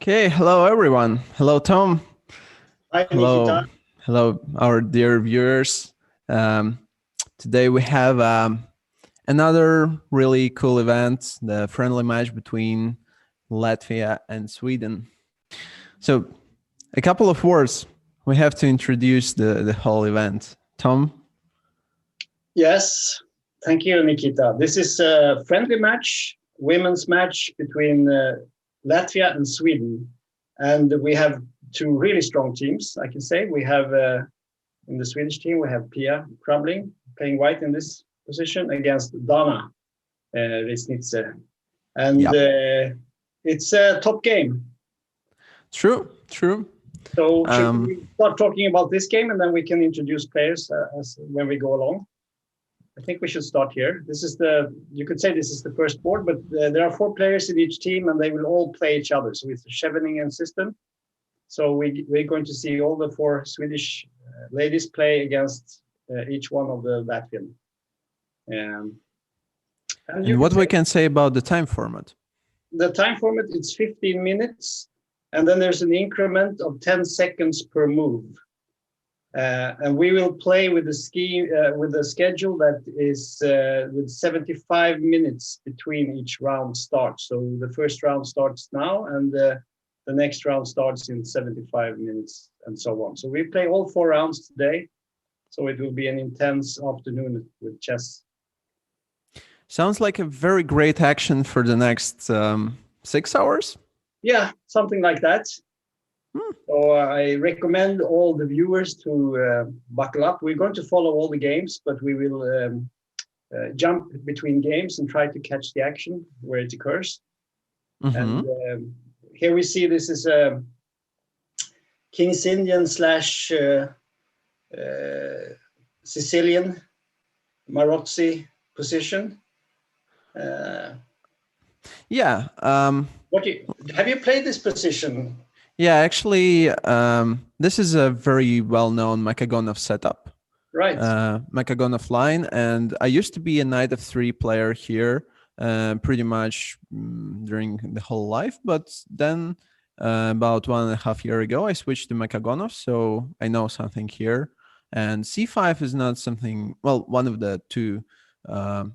Okay, hello everyone. Hello Tom. Hi, Hello, Nikita. hello our dear viewers. Um, Today we have another really cool event, the friendly match between Latvia and Sweden. So, a couple of words. We have to introduce the whole event. Tom. Yes, thank you, Nikita. This is a friendly match, women's match between Latvia and Sweden. And we have two really strong teams, I can say. We have in the Swedish team, we have Pia Cramling playing white in this position against Dana Reizniece. And Yeah. it's a top game. True. True. So should Um, we start talking about this game and then we can introduce players when we go along? I think we should start here. You could say this is the first board, but there are four players in each team and they will all play each other. So it's a scheveningen system. So we're going to see all the four Swedish ladies play against each one of the Latvian. And you and can what we say can say about the time format? the time format, it's 15 minutes. And then there's an increment of 10 seconds per move. And we will play with the schedule that is with 75 minutes between each round starts. So the first round starts now, and the next round starts in 75 minutes, and so on. So we play all four rounds today. So it will be an intense afternoon with chess. Sounds like a very great action for the next 6 hours. Yeah, something like that. Hmm. So I recommend all the viewers to buckle up. We're going to follow all the games, but we will jump between games and try to catch the action where it occurs. And Mm-hmm. here we see this is a King's Indian slash Sicilian Marozzi position. Yeah. Have you played this position? Yeah, actually, this is a very well-known Makagonov setup, Right. Makagonov line, and I used to be a knight f3 player here, pretty much during the whole life. But then, about 1.5 years ago, I switched to Makagonov, so I know something here. And c5 is not something. Well, one of the two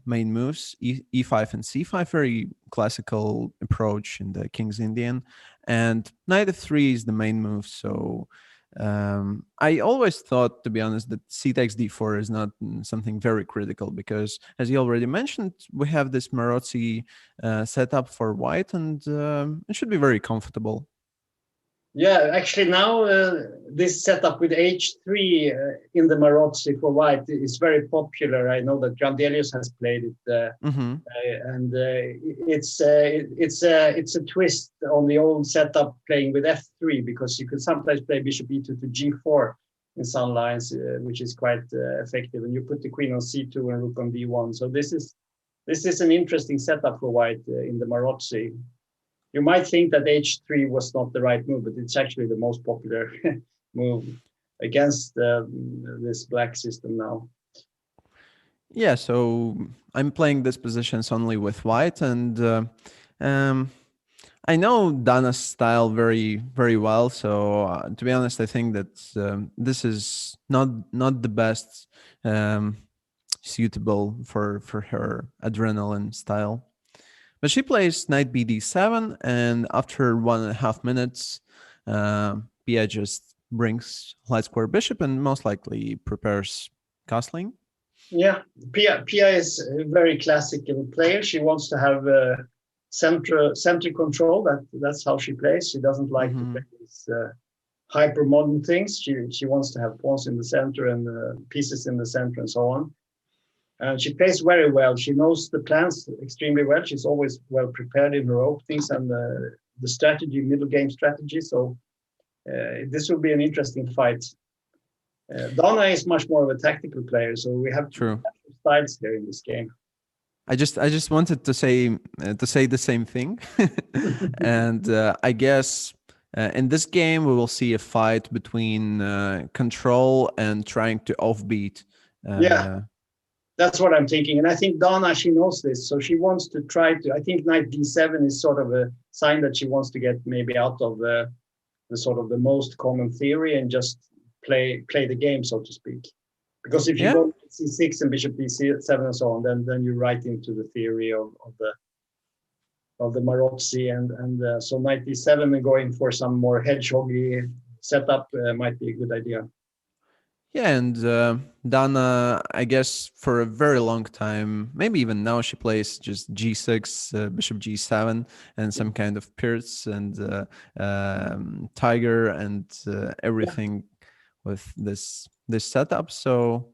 main moves, e5 and c5, very classical approach in the King's Indian, and knight f3 is the main move. So I always thought, to be honest, that c takes d4 is not something very critical because, as you already mentioned, we have this Marozzi setup for white, and it should be very comfortable. Yeah, actually now this setup with H3 in the Marozzi for white is very popular. I know that Grandelius has played it, Mm-hmm. and it's a twist on the old setup playing with F3 because you can sometimes play Bishop E2 to G4 in some lines, which is quite effective. And you put the queen on C2 and rook on D1. So this is an interesting setup for white in the Marozzi. You might think that H3 was not the right move, but it's actually the most popular move against this black system now. Yeah, so I'm playing these positions only with white, and um, I know Dana's style very, very well. So to be honest, I think that this is not the best suitable for her adrenaline style. But she plays knight bd7, and after 1.5 minutes, Pia just brings light square bishop and most likely prepares castling. Yeah, Pia is a very classical player. She wants to have center control. That's how she plays. She doesn't like to Mm-hmm. play these hyper modern things. She wants to have pawns in the center and pieces in the center and so on. And she plays very well. She knows the plans extremely well. She's always well prepared in her openings and the strategy, middle game strategy. So this will be an interesting fight. Donna is much more of a tactical player, so we have two True. styles here in this game. I just wanted to say the same thing, and I guess in this game we will see a fight between control and trying to offbeat. Yeah, Uh, That's what I'm thinking. And I think Dana, she knows this. So she wants to try to, I think knight d7 is sort of a sign that she wants to get maybe out of the sort of the most common theory and just play the game, so to speak. Because if you Yeah. go c6 and bishop d7 and so on, then you're right into the theory of the Marozzi, and so knight d7 and going for some more hedgehoggy setup might be a good idea. Yeah, and Dana, I guess for a very long time, maybe even now, she plays just g6, bishop g7, and some kind of Pierce and Tiger and everything with this setup. So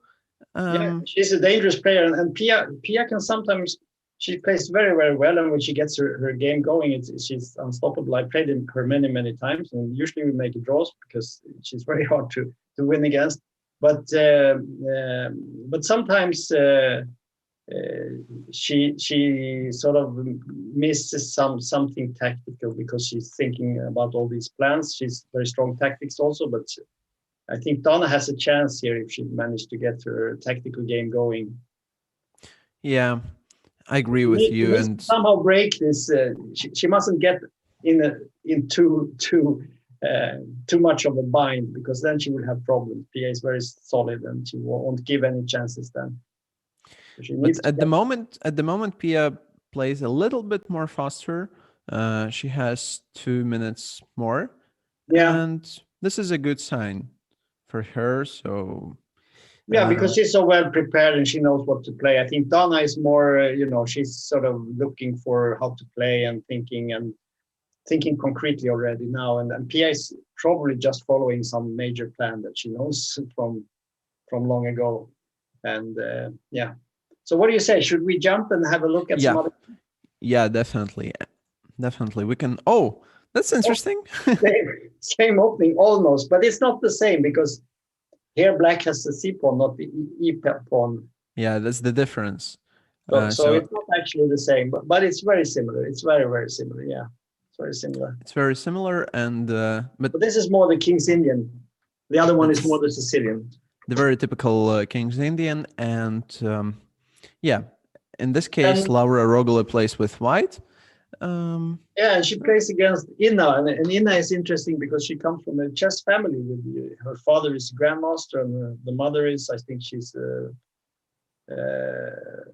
She's a dangerous player, and Pia can sometimes, she plays very, very well, and when she gets her game going, she's unstoppable. I played her many times, and usually we make draws because she's very hard to win against. But sometimes she sort of misses something tactical because she's thinking about all these plans. She's very strong tactics also, but I think Dana has a chance here if she managed to get her tactical game going. yeah, I agree with you. And somehow break this. She mustn't get in too much of a bind, because then she will have problems. Pia is very solid, and she won't give any chances then. So but at the moment, Pia plays a little bit more faster. She has 2 minutes more, and this is a good sign for her. So because she's so well prepared and she knows what to play. I think Dana is more, she's sort of looking for how to play and thinking concretely already now. And Pia is probably just following some major plan that she knows from long ago. And so what do you say? Should we jump and have a look at some other? Yeah, definitely. We can. Oh, that's interesting. Same opening almost, but it's not the same because here black has the c pawn, not the e pawn. Yeah, that's the difference. So it's not actually the same, but it's very similar. It's very, very similar. Yeah, it's very similar. It's very similar, and but this is more the King's Indian. The other one is more the Sicilian. The very typical King's Indian, and in this case, Laura Rogule plays with white. And she plays against Inna, and Inna is interesting because she comes from a chess family. Her father is a grandmaster, and the mother is, I think, she's a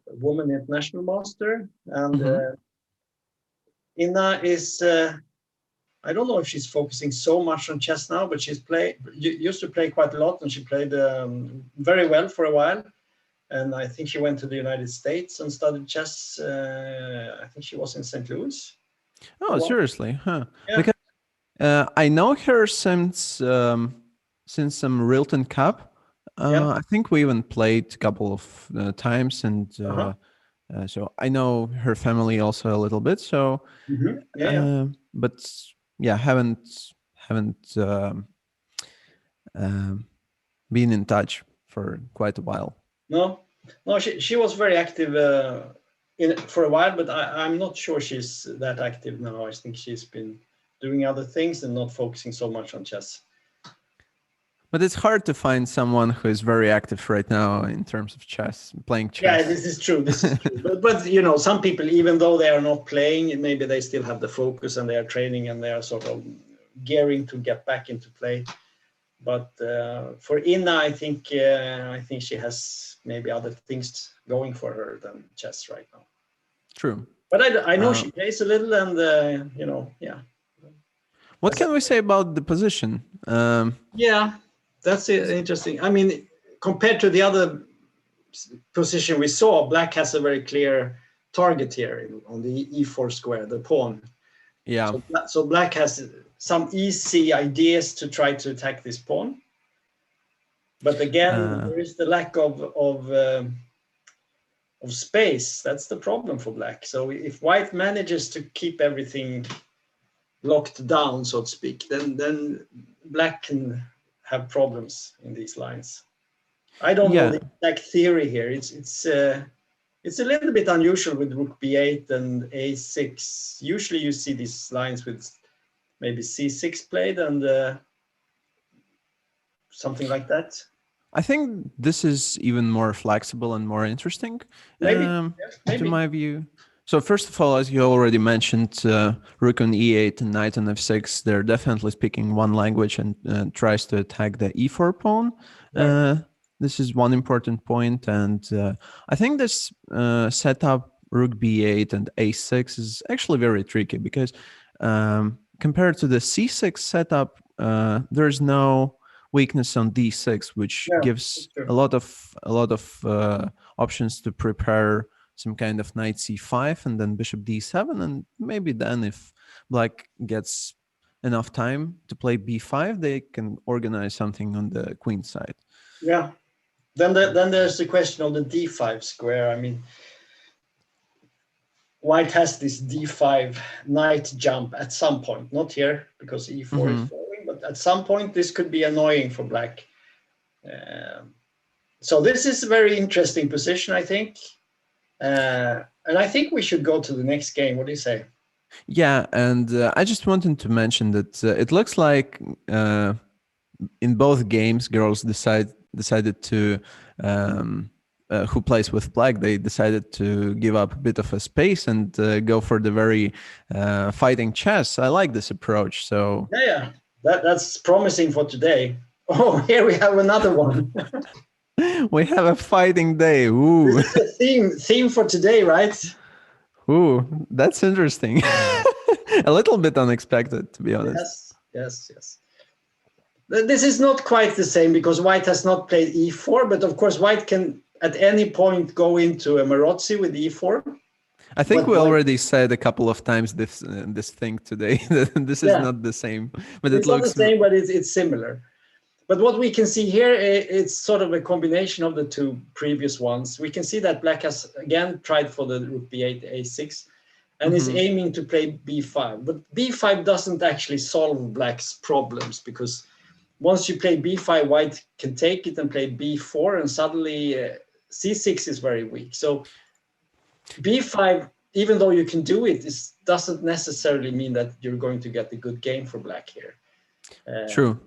woman international master. And Inna is, I don't know if she's focusing so much on chess now, but used to play quite a lot, and she played very well for a while. And I think she went to the United States and studied chess. I think she was in St. Louis. Oh, seriously? Huh? Yeah. Because I know her since some Rilton Cup. I think we even played a couple of times, and so I know her family also a little bit. So, but haven't been in touch for quite a while. No, she was very active for a while, but I'm not sure she's that active now. I think she's been doing other things and not focusing so much on chess. But it's hard to find someone who is very active right now in terms of playing chess. Yeah, this is true. But some people, even though they are not playing, maybe they still have the focus and they are training and they are sort of gearing to get back into play. But for Inna, I think she has maybe other things going for her than chess right now. True. But I know she plays a little, and What can we say about the position? That's interesting. I mean, compared to the other position we saw, black has a very clear target here on the e4 square, the pawn. Yeah. So black has some easy ideas to try to attack this pawn. But again, there is the lack of space. That's the problem for black. So if white manages to keep everything locked down, so to speak, then black can have problems in these lines. I don't know the exact theory here. It's a little bit unusual with rook b8 and a6. Usually you see these lines with maybe c6 played and something like that. I think this is even more flexible and more interesting, Maybe. Yes, to maybe. my view. So first of all, as you already mentioned, rook on e8 and knight on f6, they're definitely speaking one language and tries to attack the e4 pawn. Right. This is one important point. And I think this setup, rook b8 and a6, is actually very tricky because compared to the c6 setup, there's no weakness on d6, which Yeah, gives that's true. a lot of options to prepare some kind of knight c5 and then bishop d7, and maybe then if black gets enough time to play b5, they can organize something on the queen side. Yeah. Then there's the question of the d5 square. I mean, white has this d5 knight jump at some point, not here because e4 is falling, but at some point this could be annoying for black. So this is a very interesting position, I think. And I think we should go to the next game. What do you say? Yeah, and I just wanted to mention that it looks like in both games, girls decided to who plays with black. They decided to give up a bit of a space and go for the very fighting chess. I like this approach. So Yeah, that's promising for today. Oh, here we have another one. we have a fighting day. Ooh, This is a theme for today, right? ooh, that's interesting. A little bit unexpected, to be honest. Yes. This is not quite the same because white has not played e4, but of course white can at any point go into a Marozzi with e4. I think But we white, already said a couple of times this thing today. This is yeah, not the same, but it it's not the looks. same, but it's similar. But what we can see here, it's sort of a combination of the two previous ones. We can see that black has again tried for the rook b8, a6, and is aiming to play b5. But b5 doesn't actually solve black's problems because once you play b5, white can take it and play b4, and suddenly c6 is very weak. So b5, even though you can do it, doesn't necessarily mean that you're going to get a good game for black here. True.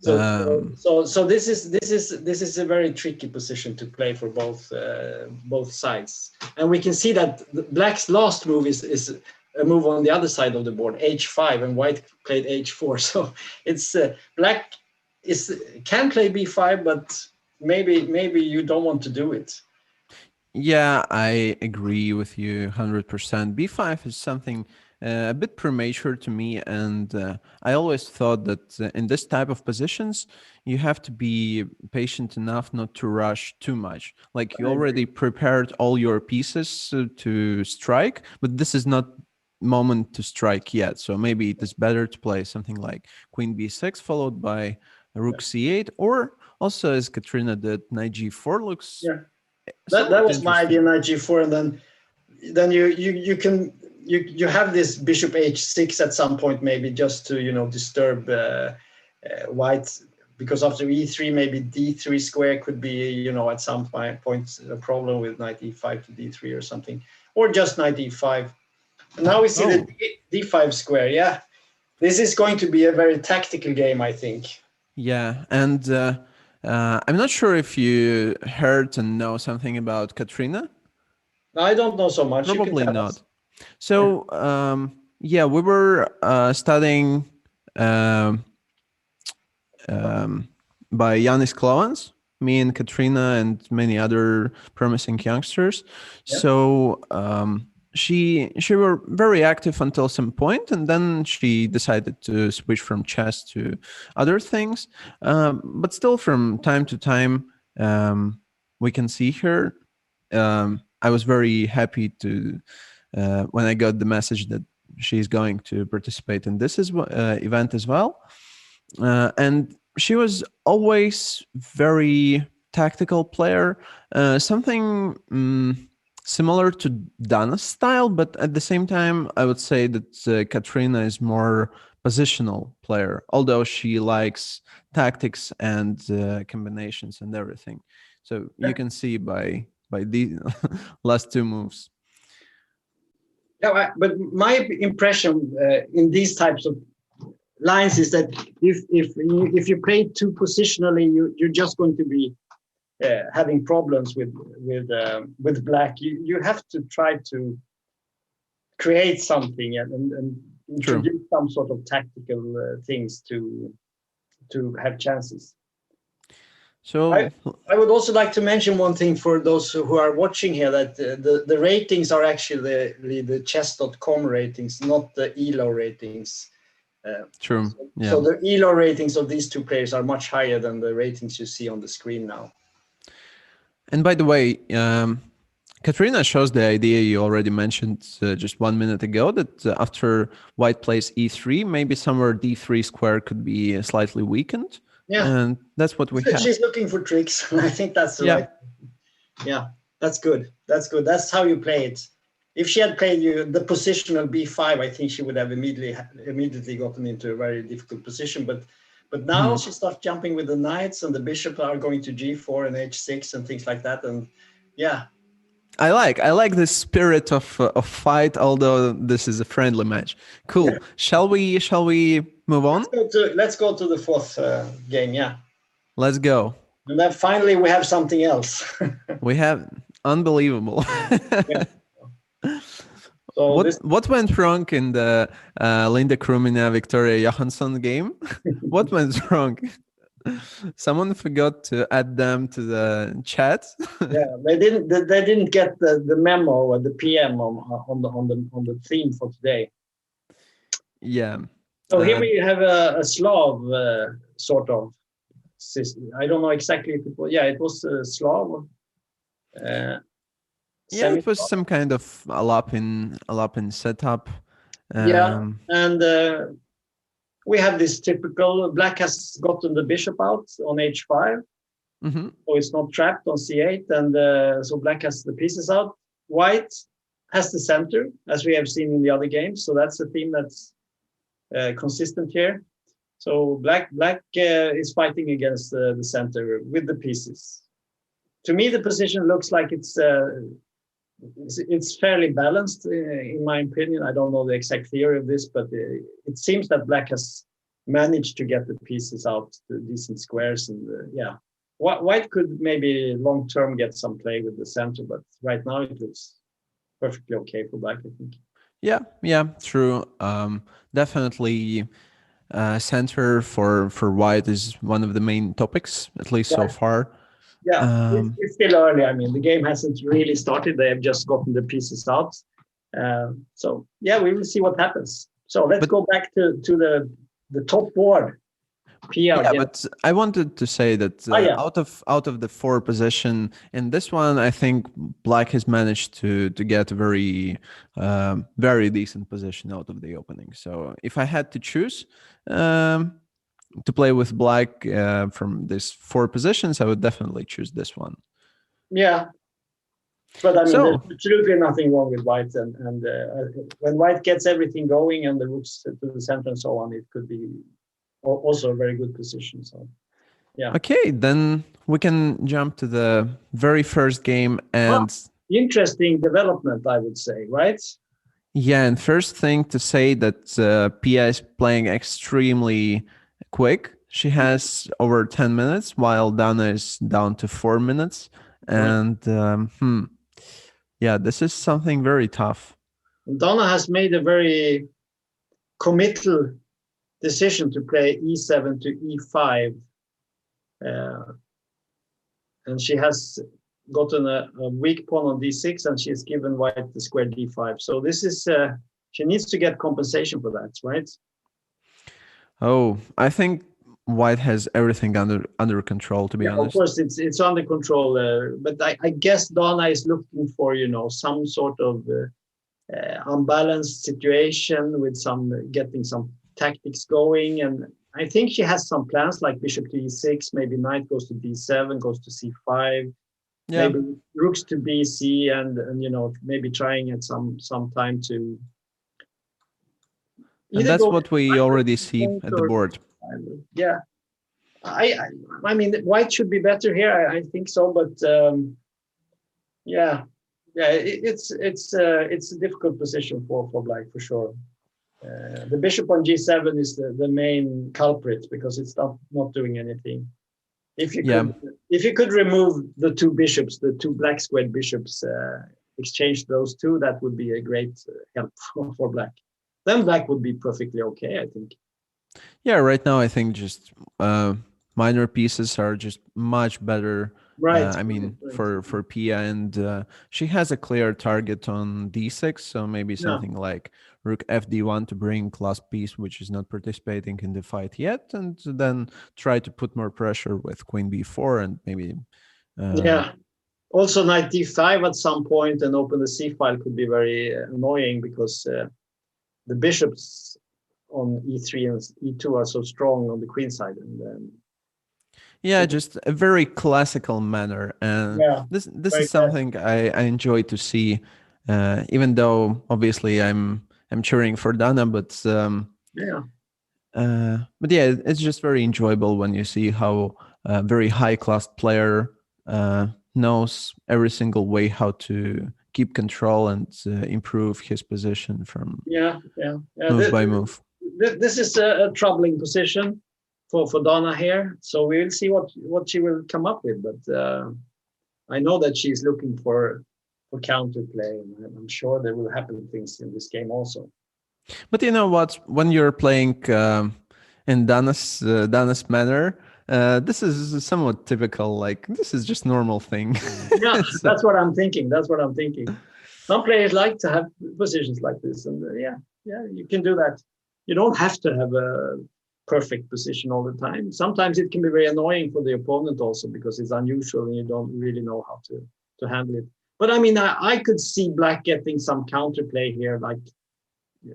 So this is a very tricky position to play for both sides, and we can see that black's last move is a move on the other side of the board, h5, and white played h4. So it's black can play b5, but maybe you don't want to do it. Yeah, I agree with you 100%. B5 is something a bit premature to me, and I always thought that in this type of positions, you have to be patient enough not to rush too much. Like you already prepared all your pieces to strike, but this is not moment to strike yet. So maybe it is better to play something like Queen B6 followed by Rook C8, or also as Katrina did, Knight G4 looks. Yeah. That was my idea, knight g4, and then you have this bishop h6 at some point, maybe just to disturb white, because after e3 maybe d3 square could be at some point a problem with knight e5 to d3 or something, or just knight e5. And now we see the d5 square. Yeah, this is going to be a very tactical game, I think. Yeah, and I'm not sure if you heard and know something about Katrina. I don't know so much. Probably not. So yeah, we were studying by Yanis Klovans, me and Katrina and many other promising youngsters. Yeah. So she were very active until some point, and then she decided to switch from chess to other things. But still, from time to time, we can see her. I was very happy to when I got the message that she's going to participate in this event as well. And she was always very tactical player, something similar to Dana's style, but at the same time, I would say that Katrina is more positional player, although she likes tactics and combinations and everything. So you can see by the last two moves. Yeah, but my impression in these types of lines is that if you play too positionally, you're just going to be having problems with black. You have to try to create something and introduce some sort of tactical things to have chances. So I would also like to mention one thing for those who are watching here, that the ratings are actually the chess.com ratings, not the ELO ratings. true. Yeah. So the ELO ratings of these two players are much higher than the ratings you see on the screen now. And by the way, Katrina shows the idea you already mentioned just 1 minute ago, that after white plays e3, maybe somewhere d3 square could be slightly weakened. Yeah, and that's what we have. She's looking for tricks. I think that's the right. Yeah, that's good. That's good. That's how you play it. If she had played you the positional b5, I think she would have immediately gotten into a very difficult position. But now she starts jumping with the knights, and the bishop are going to g4 and h6 and things like that. And yeah, I like the spirit of fight, although this is a friendly match. Cool. Yeah. Shall we move on? Let's go to the fourth game. Yeah. Let's go. And then finally we have something else. We have unbelievable. Yeah. So what went wrong in the Linda Krumina Viktoria Johansson game? What went wrong? Someone forgot to add them to the chat. Yeah, they didn't get the memo or the PM on the theme for today. Yeah. So here we have a Slav sort of system. I don't know exactly if it was. Yeah, it was Slav. Yeah, it was some kind of Alapin setup. Yeah, and we have this typical. Black has gotten the bishop out on h5, so it's not trapped on c8, and so black has the pieces out. White has the center, as we have seen in the other games. So that's a theme that's consistent here. So black is fighting against the center with the pieces. To me, the position looks like it's fairly balanced, in my opinion. I don't know the exact theory of this, but it seems that black has managed to get the pieces out to decent squares. And yeah, white could maybe long term get some play with the center, but right now it looks perfectly okay for black, I think. Yeah, true. Definitely, center for white is one of the main topics, at least so far. Yeah, it's still early. I mean, the game hasn't really started. They have just gotten the pieces out. So yeah, we will see what happens. So let's go back to the top board. Pia, yeah, but I wanted to say that out of the 4 position in this one, I think black has managed to get a very decent position out of the opening. So if I had to choose to play with black from these 4 positions, I would definitely choose this one. Yeah, but I mean, there's absolutely nothing wrong with white, and when white gets everything going and the rooks to the center and so on, it could be also a very good position. So yeah. Okay, then we can jump to the very first game. And interesting development, I would say, right? Yeah, and first thing to say that Pia is playing extremely quick. She has over 10 minutes, while Dana is down to 4 minutes. And yeah, this is something very tough. Dana has made a very committal decision to play e7 to e5. And she has gotten a weak pawn on d6, and she's given white the square d5. So this is, she needs to get compensation for that, right? Oh, I think white has everything under control, to be honest. Of course, it's under control, but I guess Dana is looking for, some sort of unbalanced situation with getting some tactics going. And I think she has some plans, like bishop to e6, maybe knight goes to d7, goes to c5, maybe rooks to bc, and maybe trying at some time to. And that's what we already see at the board. Yeah, I mean, white should be better here. I think so, but yeah, it's a difficult position for black for sure. The bishop on g7 is the main culprit because it's not doing anything. If you could remove the two bishops, the two black squared bishops, exchange those two, that would be a great help for black. Then black would be perfectly okay, I think. Yeah, right now I think just minor pieces are just much better. Right. I mean, for Pia, and she has a clear target on d6, so maybe something like rook fd1 to bring last piece, which is not participating in the fight yet, and then try to put more pressure with queen b4 and maybe. Also knight d5 at some point and open the c file could be very annoying because the bishops on e3 and e2 are so strong on the queen side, and just a very classical manner, and this is something I enjoy to see, even though obviously I'm cheering for Dana, but it's just very enjoyable when you see how a very high class player knows every single way how to keep control and improve his position from move by move. This is a troubling position for Dana here, so we will see what she will come up with. But I know that she's looking for counterplay, and I'm sure there will happen things in this game also. But you know what? When you're playing in Dana's manner, this is somewhat typical. Like, this is just normal thing. Yeah, that's what I'm thinking. Some players like to have positions like this, and you can do that. You don't have to have a perfect position all the time. Sometimes it can be very annoying for the opponent also because it's unusual and you don't really know how to handle it. But I mean, I could see black getting some counterplay here. Like,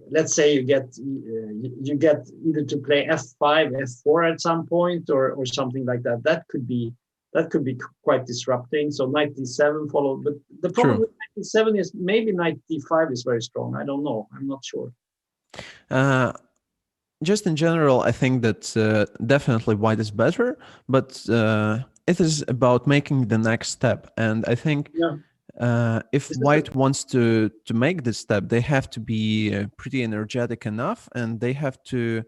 let's say you get either to play f5, f4 at some point, or something like that. That could be quite disrupting. So knight d7 followed. But the problem with knight d7 is maybe knight d5 is very strong. I don't know. I'm not sure. Just in general, I think that definitely white is better, but it is about making the next step. And I think if white wants to make this step, they have to be pretty energetic enough, and they have to.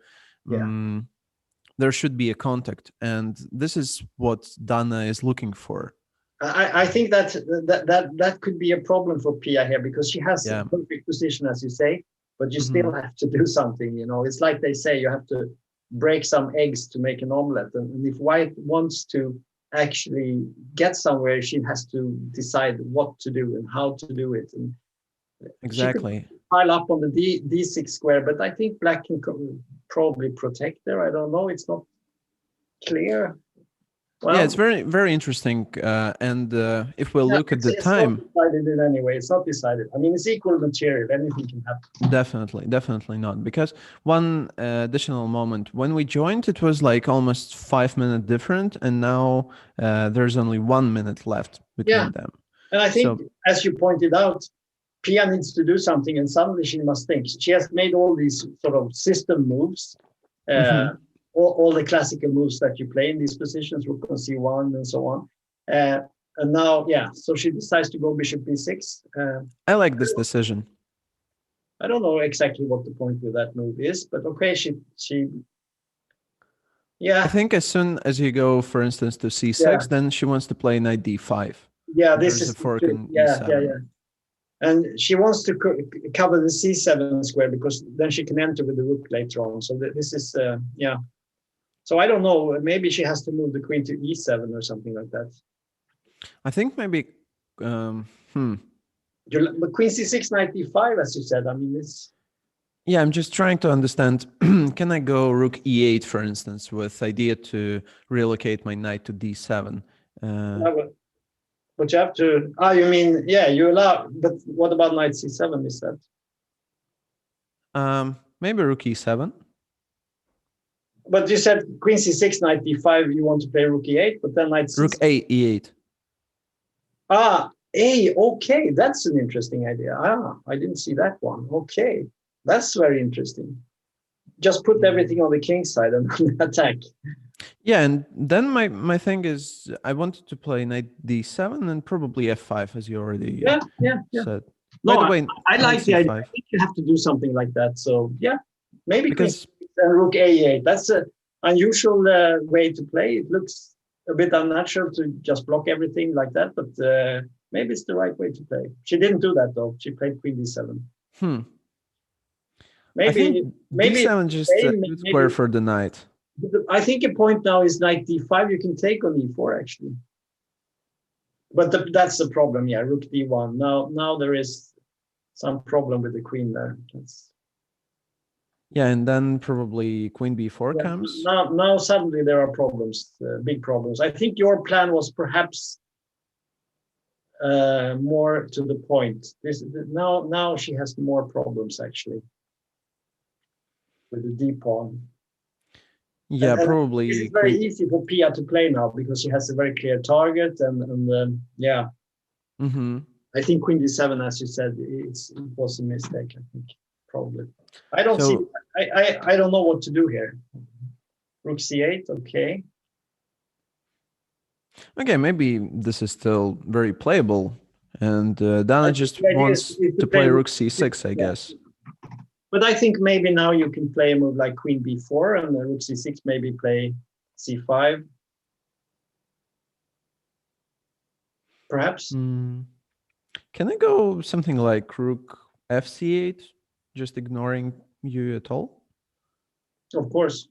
There should be a contact, and this is what Dana is looking for. I think that could be a problem for Pia here because she has a perfect position, as you say. But you still have to do something, It's like they say, you have to break some eggs to make an omelette. And if white wants to actually get somewhere, she has to decide what to do and how to do it. And exactly. She could pile up on the d6 square, but I think black can probably protect there. I don't know. It's not clear. Well, it's very, very interesting. And if we look at the time, it's not decided in any way. It's not decided. I mean, it's equal material. Anything can happen. Definitely not. Because one additional moment, when we joined, it was like almost 5 minute different, and now there's only 1 minute left between them. And I think, as you pointed out, Pia needs to do something, and suddenly she must think. She has made all these sort of system moves. All the classical moves that you play in these positions, rook on c1 and so on. And now, so she decides to go bishop b6. I like this decision. I don't know exactly what the point with that move is, but okay, she I think as soon as you go, for instance, to c6, then she wants to play knight d5. Yeah, this is a fork in e7. And she wants to cover the c7 square because then she can enter with the rook later on. So this is, So I don't know, maybe she has to move the queen to e7 or something like that. I think maybe, But queen c6, knight d5, as you said, I mean, it's... Yeah, I'm just trying to understand, can I go rook e8, for instance, with idea to relocate my knight to d7? But you have to, you mean, you allow, but what about knight c7 is that? Maybe rook e7. But you said queen c6, knight d5, you want to play rook e8, but then knight c6. Rook e8. Okay, that's an interesting idea. I didn't see that one. Okay, that's very interesting. Just put everything on the king's side and attack. Yeah, and then my thing is I wanted to play knight d7 and probably f5, as you already said. No, By the way, I like the idea. I C5. think you have to do something like that. So yeah, maybe Because rook a8. That's an unusual way to play. It looks a bit unnatural to just block everything like that, but maybe it's the right way to play. She didn't do that though. She played queen d7. I think Maybe d7 just a good square for the knight. I think a point now is knight d5. You can take on e4 actually, but that's the problem. Yeah, rook d1. Now there is some problem with the queen there. Yeah, and then probably queen b4 comes. Now suddenly there are problems, big problems. I think your plan was perhaps more to the point. Now she has more problems actually with the d pawn. Yeah, and probably. It's very easy for Pia to play now because she has a very clear target, and yeah. I think queen d7, as you said, it was a mistake. I think probably. I don't see. I don't know what to do here. Rook c8. Okay. Okay, maybe this is still very playable, and Dana just wants to play rook c6, I guess. But I think maybe now you can play a move like queen b4 and rook c6, maybe play c5. Perhaps. Can I go something like rook fc8, just ignoring you at all? Of course.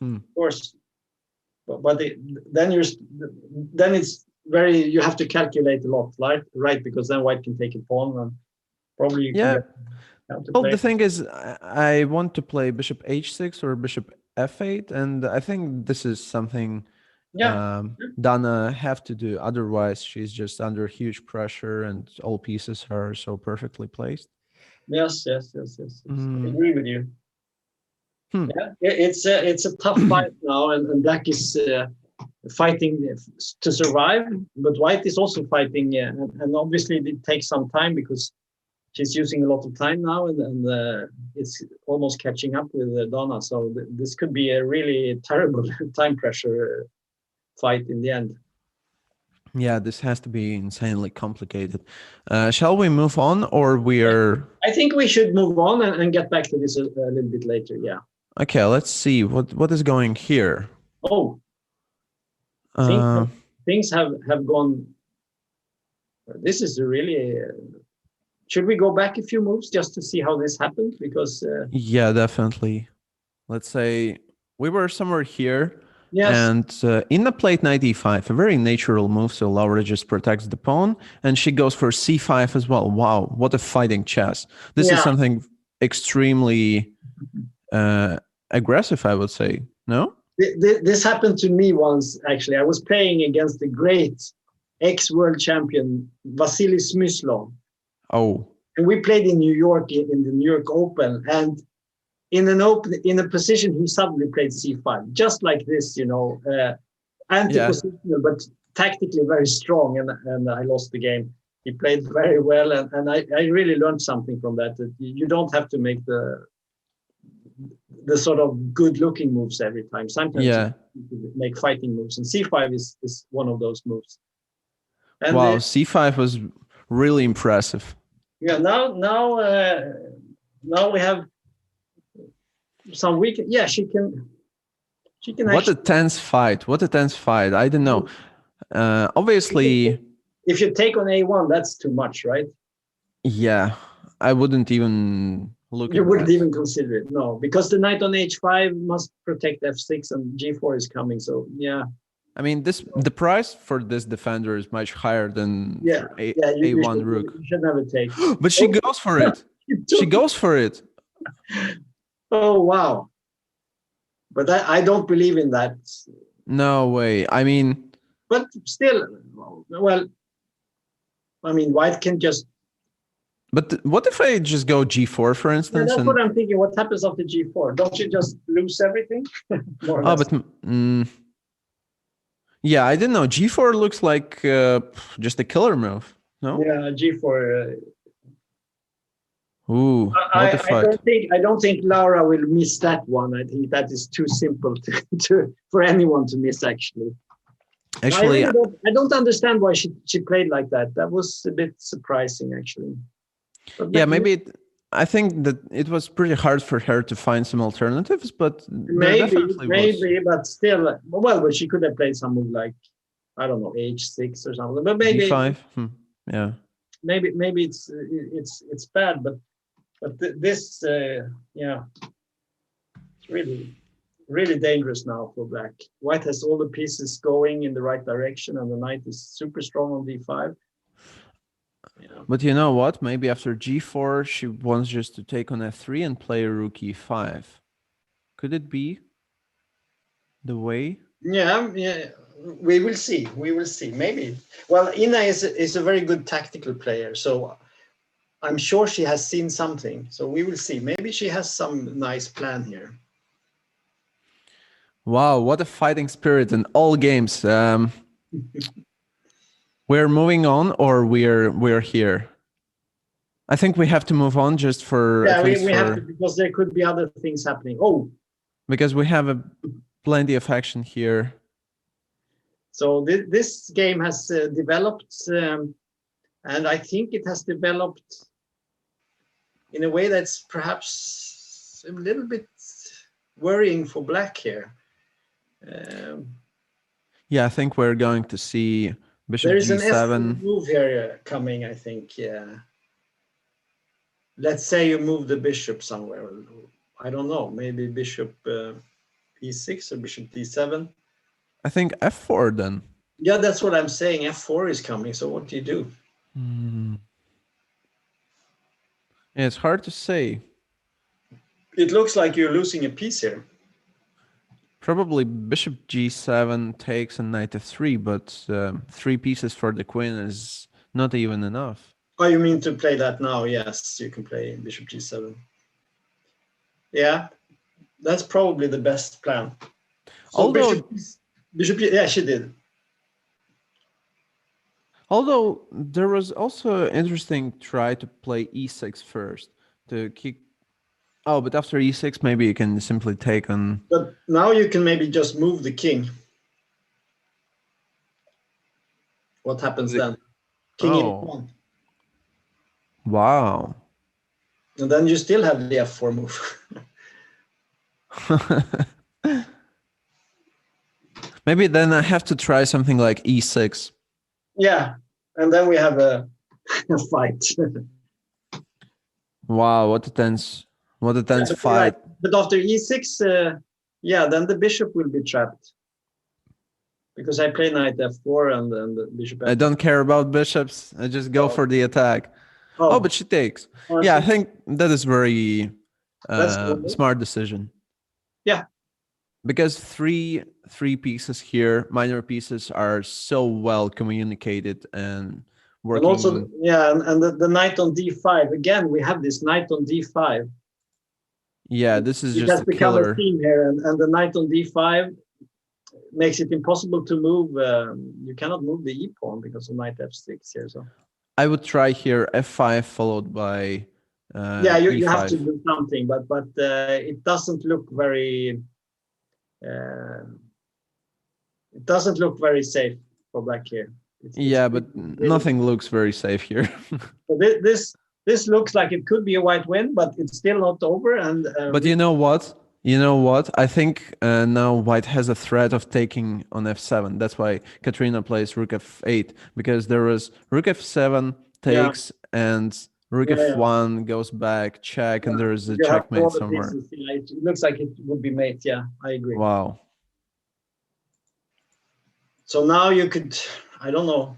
Of course. But then it's very, you have to calculate a lot, right? Because then white can take a pawn and probably you can well, the thing is, I want to play bishop h6 or bishop f8, and I think this is something Dana have to do. Otherwise, she's just under huge pressure, and all pieces are so perfectly placed. Yes. I agree with you. Yeah, it's a tough fight now, and Black is fighting to survive, but White is also fighting, and obviously it takes some time because she's using a lot of time now, and it's almost catching up with Donna. So this could be a really terrible time pressure fight in the end. Yeah, this has to be insanely complicated. Shall we move on, or we're? I think we should move on and get back to this a little bit later. Yeah. Okay, let's see what is going here. Oh, things have gone. This is really. Should we go back a few moves just to see how this happened? Because yeah, definitely. Let's say we were somewhere here. Yes. And Inna played knight e5, a very natural move, so Laura just protects the pawn, and she goes for c5 as well. Wow, what a fighting chess. This is something extremely aggressive, I would say, no? This happened to me once, actually. I was playing against the great ex-world champion, Vasily Smyslov. Oh. And we played in New York, in the New York Open, and in a position, he suddenly played c5, just like this, anti-positional, but tactically very strong, and I lost the game. He played very well, and I really learned something from that you don't have to make the sort of good-looking moves every time. Sometimes you make fighting moves, and c5 is one of those moves. And wow, c5 was really impressive. Yeah, now we have some weak. Yeah, she can. What a tense fight! What a tense fight! I don't know. Obviously, if you take on a1, that's too much, right? Yeah, I wouldn't even look. You wouldn't even consider it, no, because the knight on h5 must protect f6, and g4 is coming. So yeah. I mean, the price for this defender is much higher than a1 rook. You should never take. But she goes for it. She goes for it. Oh wow! But I don't believe in that. No way. I mean, but still, well, I mean, White can just. But what if I just go g4, for instance? Yeah, that's what I'm thinking. What happens after g4? Don't you just lose everything? More or less. Yeah, I didn't know. G4 looks like just a killer move. No. Yeah, G4. Ooh, what a fight! I don't think Laura will miss that one. I think that is too simple for anyone to miss, actually. Actually, I don't understand why she played like that. That was a bit surprising, actually. yeah, maybe I think that it was pretty hard for her to find some alternatives, but there definitely was. but still, well, but she could have played some move like, I don't know, H6 or something. But maybe D5. Yeah. maybe it's bad, but this yeah, it's really dangerous now for black. White has all the pieces going in the right direction, and the knight is super strong on D5. Yeah. But you know what? Maybe after G4, she wants just to take on F3 and play Rook E5. Could it be the way? Yeah, we will see. We will see. Maybe. Well, Inna is a very good tactical player, so I'm sure she has seen something. So we will see. Maybe she has some nice plan here. Wow, what a fighting spirit in all games. We're moving on, or we're here. I think we have to move on just for Yeah, at least we for, have to, because there could be other things happening. Oh, because we have plenty of action here. so this game has developed, and I think it has developed in a way that's perhaps a little bit worrying for black here. Yeah, I think we're going to see Bishop There is an G7. F move here coming, I think. Yeah. Let's say you move the bishop somewhere. I don't know. Maybe bishop E6 or bishop D7. I think F4 then. Yeah, that's what I'm saying. F4 is coming. So what do you do? Yeah, it's hard to say. It looks like you're losing a piece here. Probably Bishop G7 takes and Knight F3, but 3 pieces for the queen is not even enough. Oh, you mean to play that now? Yes, you can play bishop G7. Yeah, that's probably the best plan. So Although, bishop, yeah, she did. although there was also an interesting try to play E6 first to kick. Oh, but after E6, maybe you can simply take on. But now you can maybe just move the king. What happens then? King in E1. Wow. And then you still have the F4 move. Maybe then I have to try something like E6. Yeah, and then we have a fight. Wow, what a tense fight. Right. But after E6, yeah, then the bishop will be trapped. Because I play knight F4 and then the bishop F4. I don't care about bishops. I just go for the attack. Oh, but she takes. Yeah, I think that is very smart decision. Yeah. Because three pieces here, minor pieces, are so well communicated and working. And also, yeah, and the knight on D5. Again, we have this knight on D5. Yeah, this is it just has a become killer. A theme here, and the knight on D5 makes it impossible to move. You cannot move the e-pawn because of knight F6 here. So I would try here F5 followed by yeah, you E5. have to do something, but it doesn't look very safe for black here. Yeah, but nothing looks very safe here. So this looks like it could be a white win, but it's still not over. And but you know what? I think now white has a threat of taking on F7. That's why Katrina plays Rook F8, because there was Rook F7 takes and Rook F1 goes back, check, and there is a checkmate somewhere. It looks like it would be mate. Yeah, I agree. Wow. So now you could, I don't know,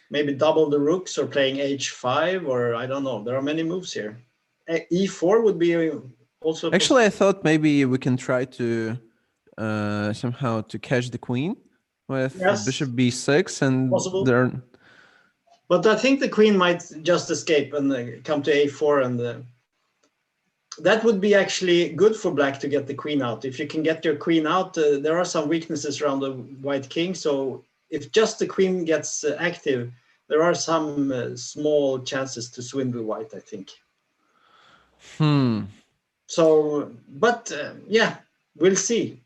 maybe double the rooks or playing H5, or I don't know. There are many moves here. E4 would be also. Actually, I thought maybe we can try to somehow to catch the queen with Bishop B6 and possible. there. But I think the queen might just escape and come to A4, and that would be actually good for black to get the queen out. If you can get your queen out, there are some weaknesses around the white king. So if just the queen gets active, there are some small chances to swindle white, I think. So, but yeah, we'll see.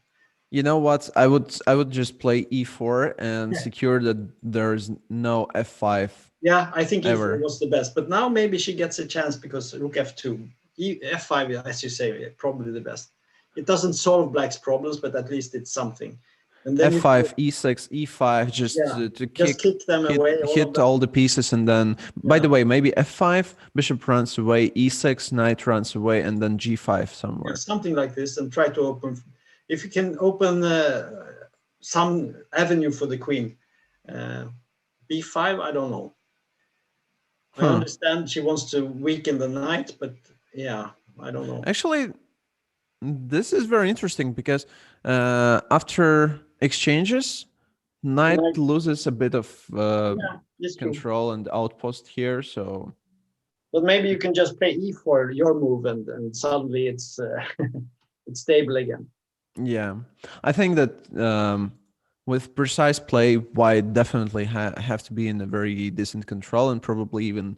You know what? I would just play e4 and secure that there's no f5 Yeah, I think e4 ever. was the best, but now maybe she gets a chance because rook f2, f5, as you say, probably the best. It doesn't solve black's problems, but at least it's something. And then you, f5, e6, e5, just yeah, to just kick them away, all of hit them. all the pieces, and then. By Yeah. the way, maybe f5, bishop runs away, e6, knight runs away, and then g5 Yeah, somewhere. something like this, and try to open. If you can open some avenue for the queen, b5, I don't know. I understand she wants to weaken the knight, but yeah, I don't know. Actually, this is very interesting because after exchanges, knight loses a bit of Yeah, it's true. control and outpost here. So, But maybe you can just play e4, your move, and suddenly it's it's stable again. yeah, I think that with precise play, white definitely have to be in a very decent control and probably even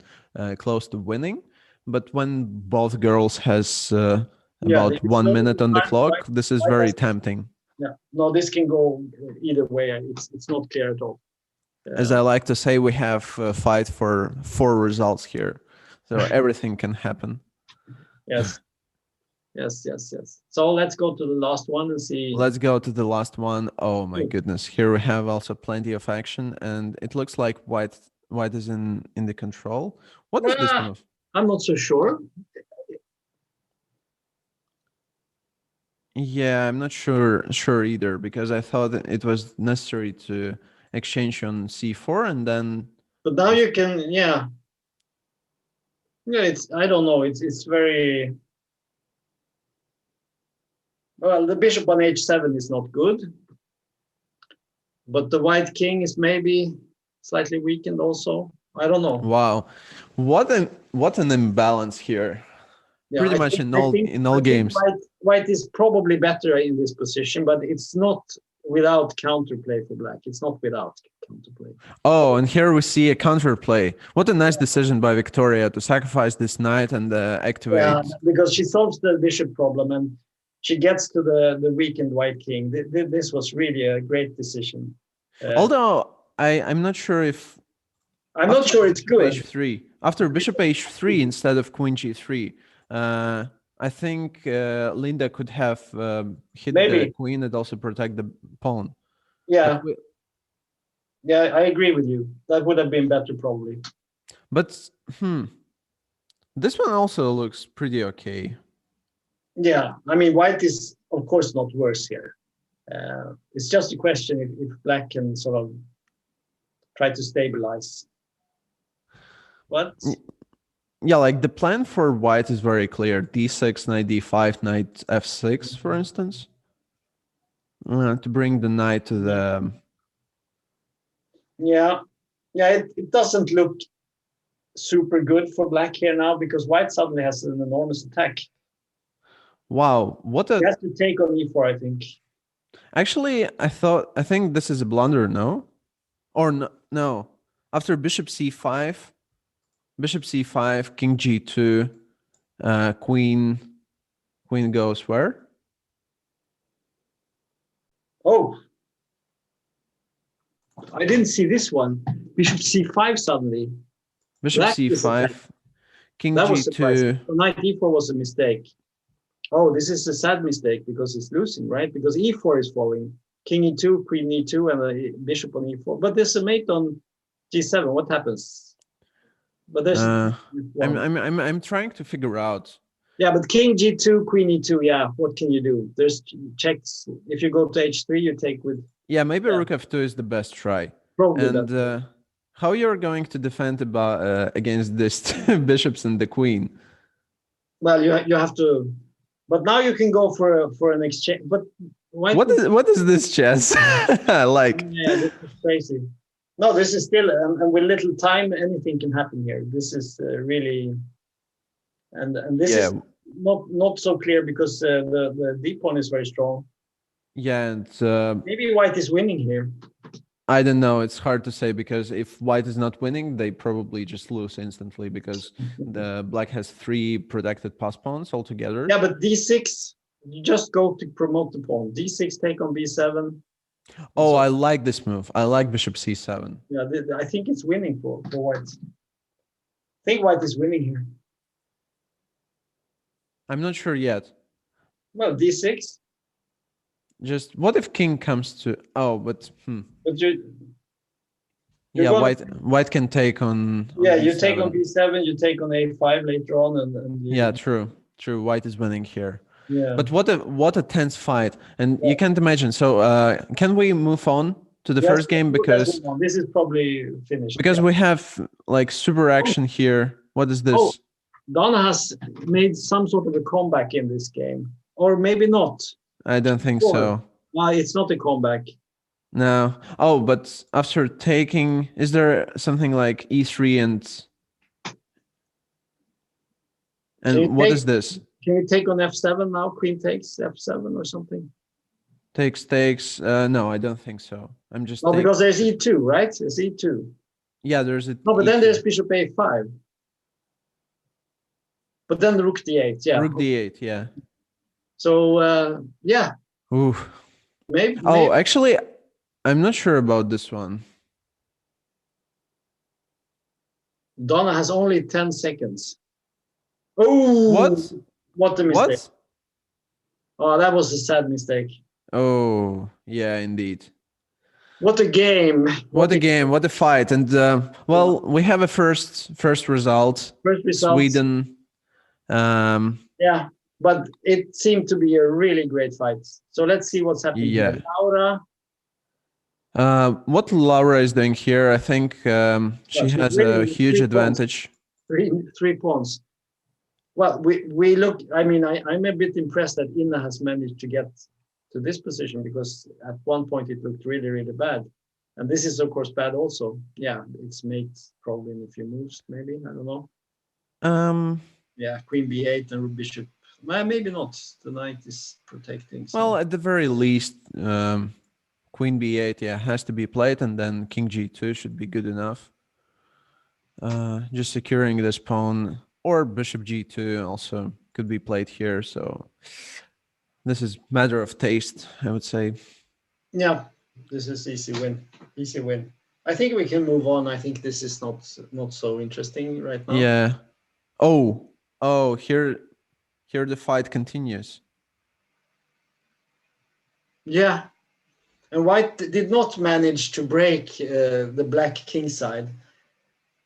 close to winning. But when both girls has about It's 1 not minute on the time, clock, this is white very has, tempting. yeah, no, this can go either way. It's not clear at all. As I like to say, we have a fight for 4 results here, so everything can happen. Yes, yes. So let's go to the last one and see. Let's go to the last one. Oh my goodness! Here we have also plenty of action, and it looks like white is in the control. What is this move? I'm not so sure. Yeah, I'm not sure either, because I thought that it was necessary to exchange on c4 and then. But now you can, yeah. It's, I don't know. It's very well. The bishop on h7 is not good, but the white king is maybe slightly weakened also. I don't know. Wow, what an imbalance here. Yeah, Pretty much in all games. White is probably better in this position, but it's not without counterplay for black. It's not without counterplay. Oh, and here we see a counterplay. What a nice decision by Viktoria to sacrifice this knight and activate. Yeah, because she solves the bishop problem and she gets to the weakened white king. This was really a great decision. Although I'm not sure if. I'm not sure it's good. H3, after bishop h3 instead of queen g3, I think Linda could have hit the queen and also protect the pawn. Yeah. Yeah, I agree with you. That would have been better probably. But this one also looks pretty okay. Yeah, I mean, white is of course not worse here. It's just a question if black can sort of try to stabilize. What? Yeah, like the plan for white is very clear. d6, knight d5, knight f6, for instance. To bring the knight to the... Yeah, it doesn't look super good for black here now because white suddenly has an enormous attack. Wow, what a... He has to take on e4, I think. Actually, I think this is a blunder, no? Or no. After bishop c5, king g2, queen goes where? Oh, I didn't see this one. Bishop c5 suddenly. Bishop Black c5, king that g2. Was surprising. So knight e4 was a mistake. Oh, this is a sad mistake because it's losing, right? Because e4 is falling. King e2, queen e2, and a bishop on e4. But there's a mate on g7. What happens? But there's. I'm trying to figure out. Yeah, but king g2, queen e2. Yeah, what can you do? There's checks. If you go to h3, you take with. Yeah, maybe rook f2 is the best try. Probably. And how you're going to defend against this bishops and the queen? Well, you have to. But now you can go for an exchange. But what is this chess? Like? Yeah, this is crazy. No, this is still, and with little time, anything can happen here. This is really, and this is not so clear because the deep pawn is very strong. Yeah, and maybe white is winning here. I don't know. It's hard to say because if white is not winning, they probably just lose instantly because the black has 3 protected pass pawns altogether. Yeah, but d6 You just go to promote the pawn. D6 take on B7. Oh, So, I like this move. I like bishop c7. yeah, I think it's winning for white. I think white is winning here. I'm not sure yet. Well, D6. Just what if king comes to... Oh, but... But you're Yeah, gonna, white can take on yeah, b7. you take on B7, you take on A5 later on, and you, Yeah, true. White is winning here. yeah. But what a tense fight. And you can't imagine. So can we move on to the Yes, first game? Because this is probably finished. we have like super action here. What is this? Oh, Dana has made some sort of a comeback in this game, or maybe not. I don't think so. It's not a comeback. No. Oh, but after taking, is there something like e3 and what is this? Can we take on F7 now? Queen takes F7 or something? Takes. No, I don't think so. I'm just. No, because there's E2, right? There's E2. Yeah, there's a. No, but then there's Bishop A5. But then the Rook D8, yeah. Rook D8, yeah. So yeah. Ooh. Maybe. Actually, I'm not sure about this one. Donna has only 10 seconds. Oh, what a mistake. What? Oh, that was a sad mistake. Oh, yeah, indeed. What a game. What a game. What a fight. And well, we have a first result. First result. Sweden. Yeah, but it seemed to be a really great fight. So let's see what's happening here. Laura. What Laura is doing here, I think she has a huge advantage. 3 pawns. Well, we look. I mean, I'm a bit impressed that Inna has managed to get to this position, because at one point it looked really, really bad, and this is of course bad also. Yeah, it's mate probably in a few moves, maybe, I don't know. Yeah, Queen B8 and Bishop. Well, maybe not. The knight is protecting. So. Well, at the very least, Queen B8, yeah, has to be played, and then King G2 should be good enough. Just securing this pawn, or Bishop G2 also could be played here. So this is matter of taste, I would say. Yeah, this is easy win. Easy win. I think we can move on. I think this is not so interesting right now. Yeah. Oh, here the fight continues. Yeah. And white did not manage to break the black king side.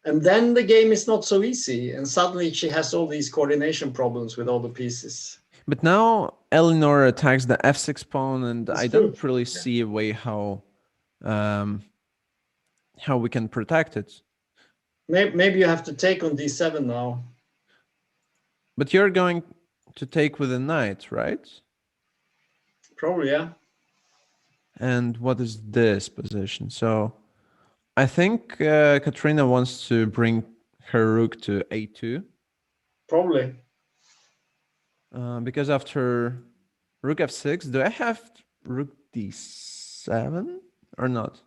And then the game is not so easy. And suddenly she has all these coordination problems with all the pieces. But now Ellinor attacks the f6 pawn, and I don't really see a way how we can protect it. Maybe you have to take on d7 now. But you're going to take with a knight, right? Probably, yeah. And what is this position? So I think Katrina wants to bring her rook to a2. Probably. Because after rook f6, do I have rook d7 or not?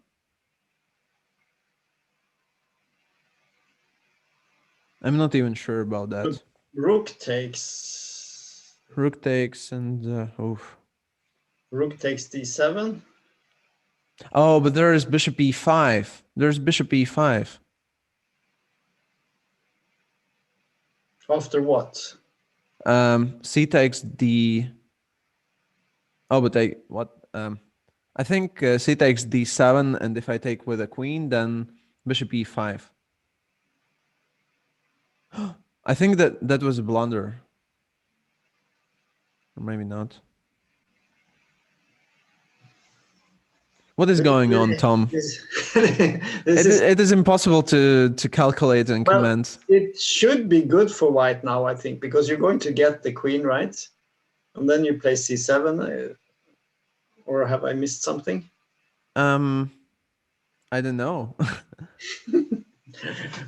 I'm not even sure about that. Rook takes. Rook takes and oof. Rook takes d7. Oh, but there is bishop e5. There's bishop e5. After what? C takes d. Oh, but I think C takes d7, and if I take with a queen, then bishop e5. I think that was a blunder. Or maybe not. What is going on, Tom? It is impossible to calculate and comment. It should be good for white now, I think, because you're going to get the queen, right? And then you play c7. Or have I missed something? I don't know.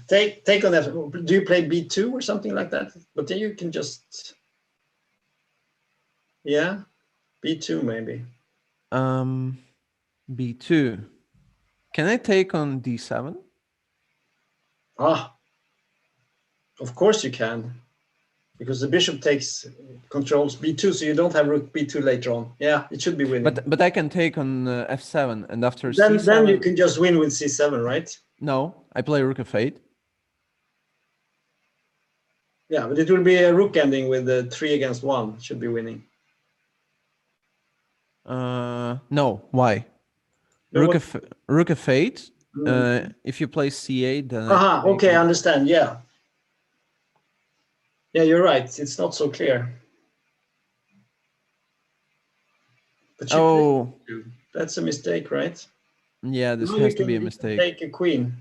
Take on that. Do you play b2 or something like that? But then you can just, yeah, b2 maybe. b2. Can I take on d7? Of course you can. because the bishop controls b2, so you don't have rook b2 later on. Yeah, it should be winning. But I can take on f7, and after then c7... you can just win with c7, right? No, I play rook f8. Yeah, but it will be a rook ending with 3 against 1. Should be winning. No, why? No, Rook f8. If you play c8, then... okay, I understand. Yeah. Yeah, you're right. It's not so clear. But that's a mistake, right? Yeah, this has to be a mistake. Take a queen.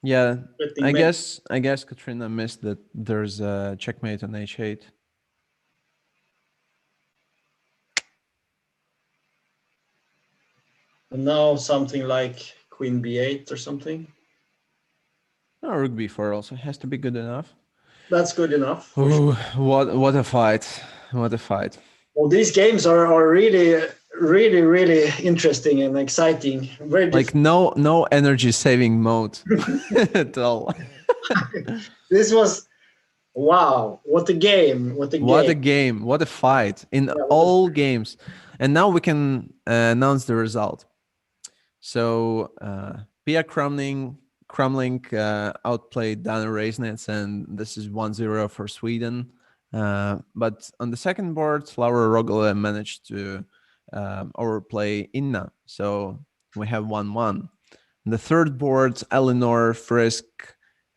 Yeah, I guess Katrina missed that there's a checkmate on h8. And now something like queen b8 or something. Oh, rook b4 also has to be good enough. That's good enough. Ooh, what a fight! What a fight! Well, these games are really, really, really interesting and exciting. Very like no energy saving mode at all. This was wow! What a game! What a game! What a game! What a fight in all games! And now we can announce the result. So Pia Cramling outplayed Dana Reizniece, and this is 1-0 for Sweden. But on the second board, Laura Rogule managed to overplay Inna, so we have 1-1. The third board, Ellinor Frisk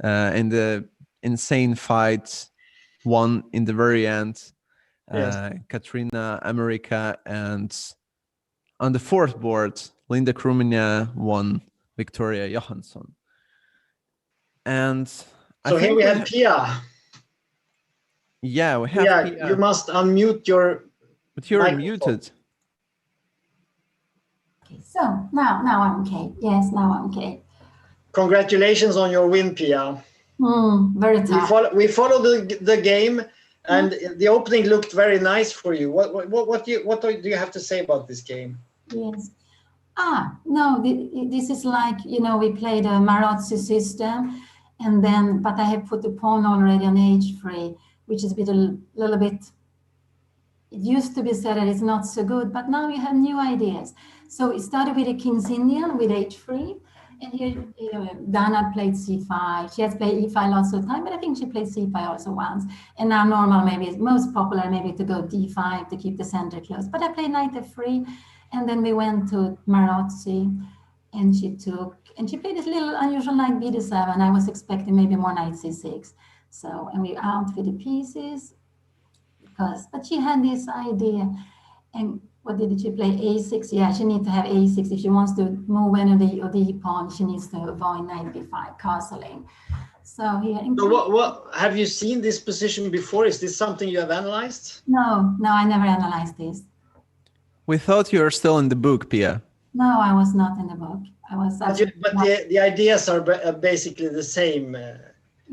in the insane fight won in the very end. Katrina Amerika, and on the fourth board, Linda Krumina won Viktoria Johansson. And so here we have Pia. Yeah, we have Pia. You must unmute your... But you're muted. Okay, so now I'm okay. Yes, now I'm okay. Congratulations on your win, Pia. Very tough. We followed the game, and the opening looked very nice for you. What do you have to say about this game? Yes. No, this is like, we played a Marazzi system, and then, but I have put the pawn already on h3, which is a little bit, it used to be said that it's not so good, but now you have new ideas. So it started with a King's Indian with h3, and here Dana played c5. She has played e5 lots of time, but I think she played c5 also once. And now normal, maybe it's most popular, maybe to go d5 to keep the center closed. But I played knight f3, and then we went to Marazzi, and she played this little unusual knight b7. I was expecting maybe more knight c6. So, and we out with the pieces, but she had this idea. And what did she play? a6. Yeah, she needs to have a6. If she wants to move any of the pawn, she needs to avoid knight b5, castling. So here. So what have you seen this position before? Is this something you have analyzed? No, I never analyzed this. We thought you were still in the book, Pia. No, I was not in the book. I was. But the ideas are basically the same.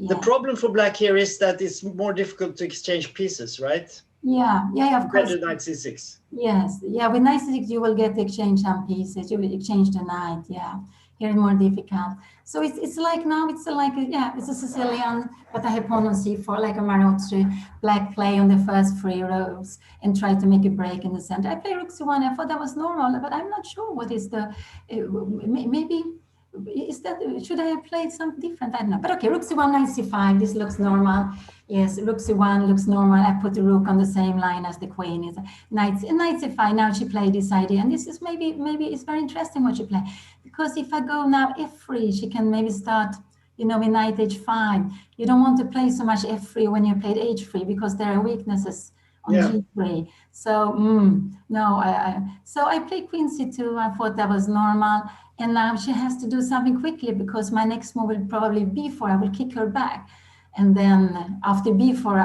The problem for black here is that it's more difficult to exchange pieces, right? Yeah, of course. Better knight c6. Yes, with knight c6 you will get to exchange some pieces. You will exchange the knight. Yeah, here it's more difficult. So it's like now it's like it's a Sicilian, but I have pawn on c4 like a Marazzi. Black play on the first 3 rows and try to make a break in the center. I play rook c1. I thought that was normal, but I'm not sure what is the maybe. Should I have played something different? I don't know. But okay, rook c1, knight c5. This looks normal. Yes, rook c1 looks normal. I put the rook on the same line as the queen. Is knight c5. Now she played this idea, and this is maybe it's very interesting what she played, because if I go now f3, she can maybe start, with knight h5. You don't want to play so much f3 when you played h3 because there are weaknesses on g3. So so I played queen c2. I thought that was normal. And now she has to do something quickly because my next move will probably b4. I will kick her back. And then after b4,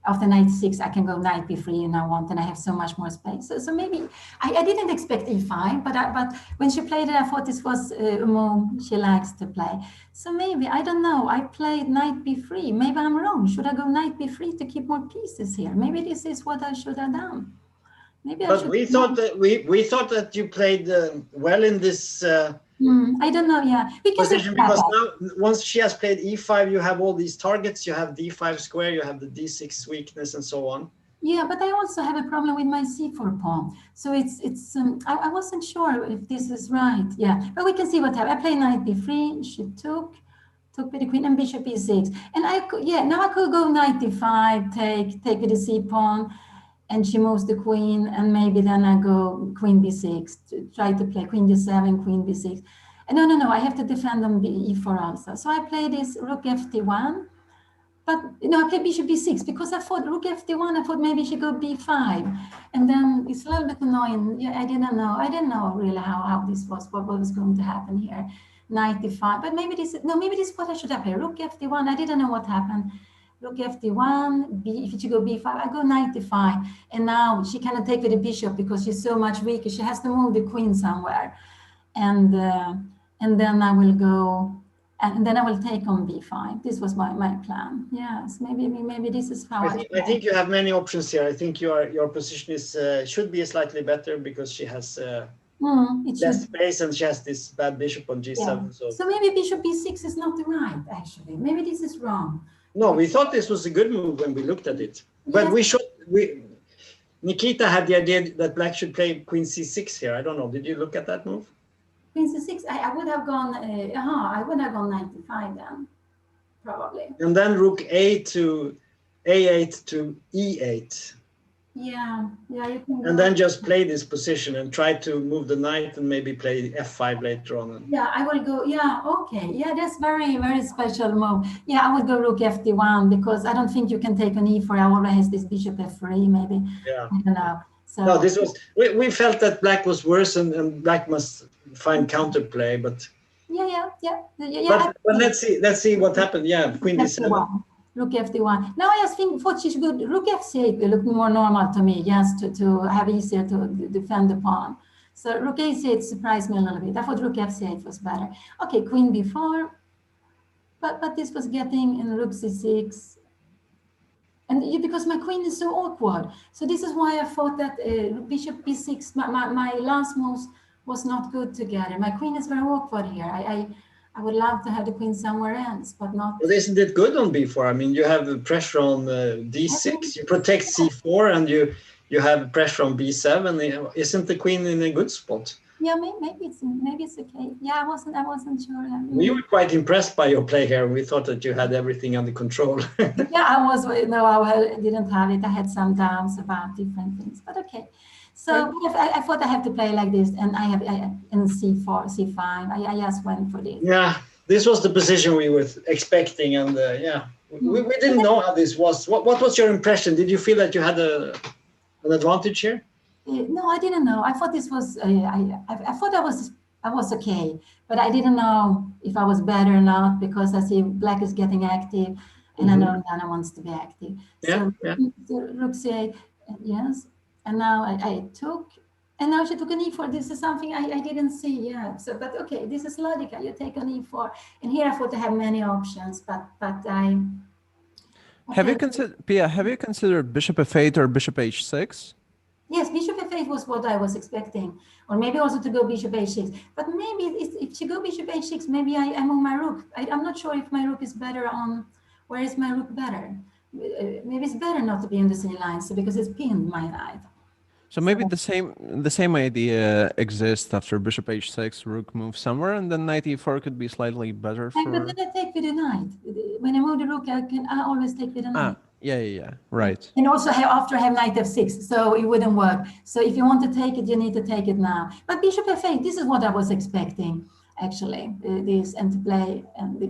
after knight 6, I can go knight b3 and I want, and I have so much more space. So maybe, I didn't expect e5, but when she played it, I thought this was a move she likes to play. So maybe, I don't know, I played knight b3. Maybe I'm wrong. Should I go knight b3 to keep more pieces here? Maybe this is what I should have done. Maybe but we thought that you played well in this I don't know. Yeah, we can see position, because now once she has played e5, you have all these targets. You have d5 square, you have the d6 weakness, and so on. Yeah, but I also have a problem with my c4 pawn. So I wasn't sure if this is right. Yeah, but we can see what happened. I played knight b3. She took with the queen and bishop e6. And I could, yeah, now I could go knight d5, take with the c pawn, and she moves the queen, and maybe then I go queen b6, to try to play queen d7, queen b6. And no, I have to defend on e4 also. So I play this rook ft1. But I played bishop b6 because I thought rook ft1. I thought maybe she go b5, and then it's a little bit annoying. Yeah, I didn't know really how this was, what was going to happen here. Knight d5, but maybe this is what I should have played. Rook ft1. I didn't know what happened. Rook ft1, if she go b5, I go knight d5, and now she cannot take with the bishop because she's so much weaker. She has to move the queen somewhere, and then I will go. And then I will take on b5. This was my plan. Yes, maybe this is how I think you have many options here. I think your position is should be slightly better because she has less space and she has this bad bishop on g7. Yeah. So maybe bishop b6 is not right, actually. Maybe this is wrong. No, we thought this was a good move when we looked at it. But yes. Nikita had the idea that black should play queen c6 here. I don't know. Did you look at that move? Queen c6, I would have gone, I would have gone 95 then, probably. And then rook a8 to e8. Yeah, you can. And then just play this position and try to move the knight and maybe play f5 later on. Yeah, I will go. Yeah, okay. Yeah, that's very, very special move. Yeah, I would go rook ft1 because I don't think you can take on e4. I already has this bishop f3 maybe. Yeah. I don't know. So no, this was we felt that black was worse and black must find counterplay, but yeah. But let's see what happened. Yeah, queen d7. Rook ft1. Now I just thought she should go rook f8. It looked more normal to me, just to have easier to defend the pawn. So rook a8 surprised me a little bit. I thought rook f8 was better. Okay, queen b4. But this was getting in rook c6. And because my queen is so awkward. So this is why I thought that bishop b6, my last moves was not good together. My queen is very awkward here. I would love to have the queen somewhere else, but not. But isn't it good on b4? I mean, you have pressure on d6, you protect c4, and you have pressure on b7. Isn't the queen in a good spot? Yeah, maybe it's okay. Yeah, I wasn't sure. We were quite impressed by your play here. We thought that you had everything under control. Yeah, I was. No, I didn't have it. I had some doubts about different things, but okay. So I thought I have to play like this, and I in c4, c5. I just went for this. Yeah, this was the position we were expecting, and we didn't know how this was. What was your impression? Did you feel that you had an advantage here? No, I didn't know. I thought this was. I thought I was okay, but I didn't know if I was better or not because I see black is getting active, and I know Dana wants to be active. Yeah, so rook c8, yes. And now I took, and now she took an e4. This is something I didn't see. Yeah. So, but okay, this is logical. You take an e4, and here I thought I have many options, but I. Okay. Have you considered, Pia? Have you considered bishop f8 or bishop h6? Yes, bishop f8 was what I was expecting, or maybe also to go bishop h6. But maybe if she go bishop h6, maybe I move my rook. I'm not sure if my rook is better on. Where is my rook better? Maybe it's better not to be in the same line, so because it's pinned my knight. So maybe the same idea exists after bishop h6, rook moves somewhere, and then knight e4 could be slightly better for. But then I take with the knight. When I move the rook, I always take with the knight. Yeah, right. And also after I have knight f6, so it wouldn't work. So if you want to take it, you need to take it now. But bishop f8, this is what I was expecting, actually, this and to play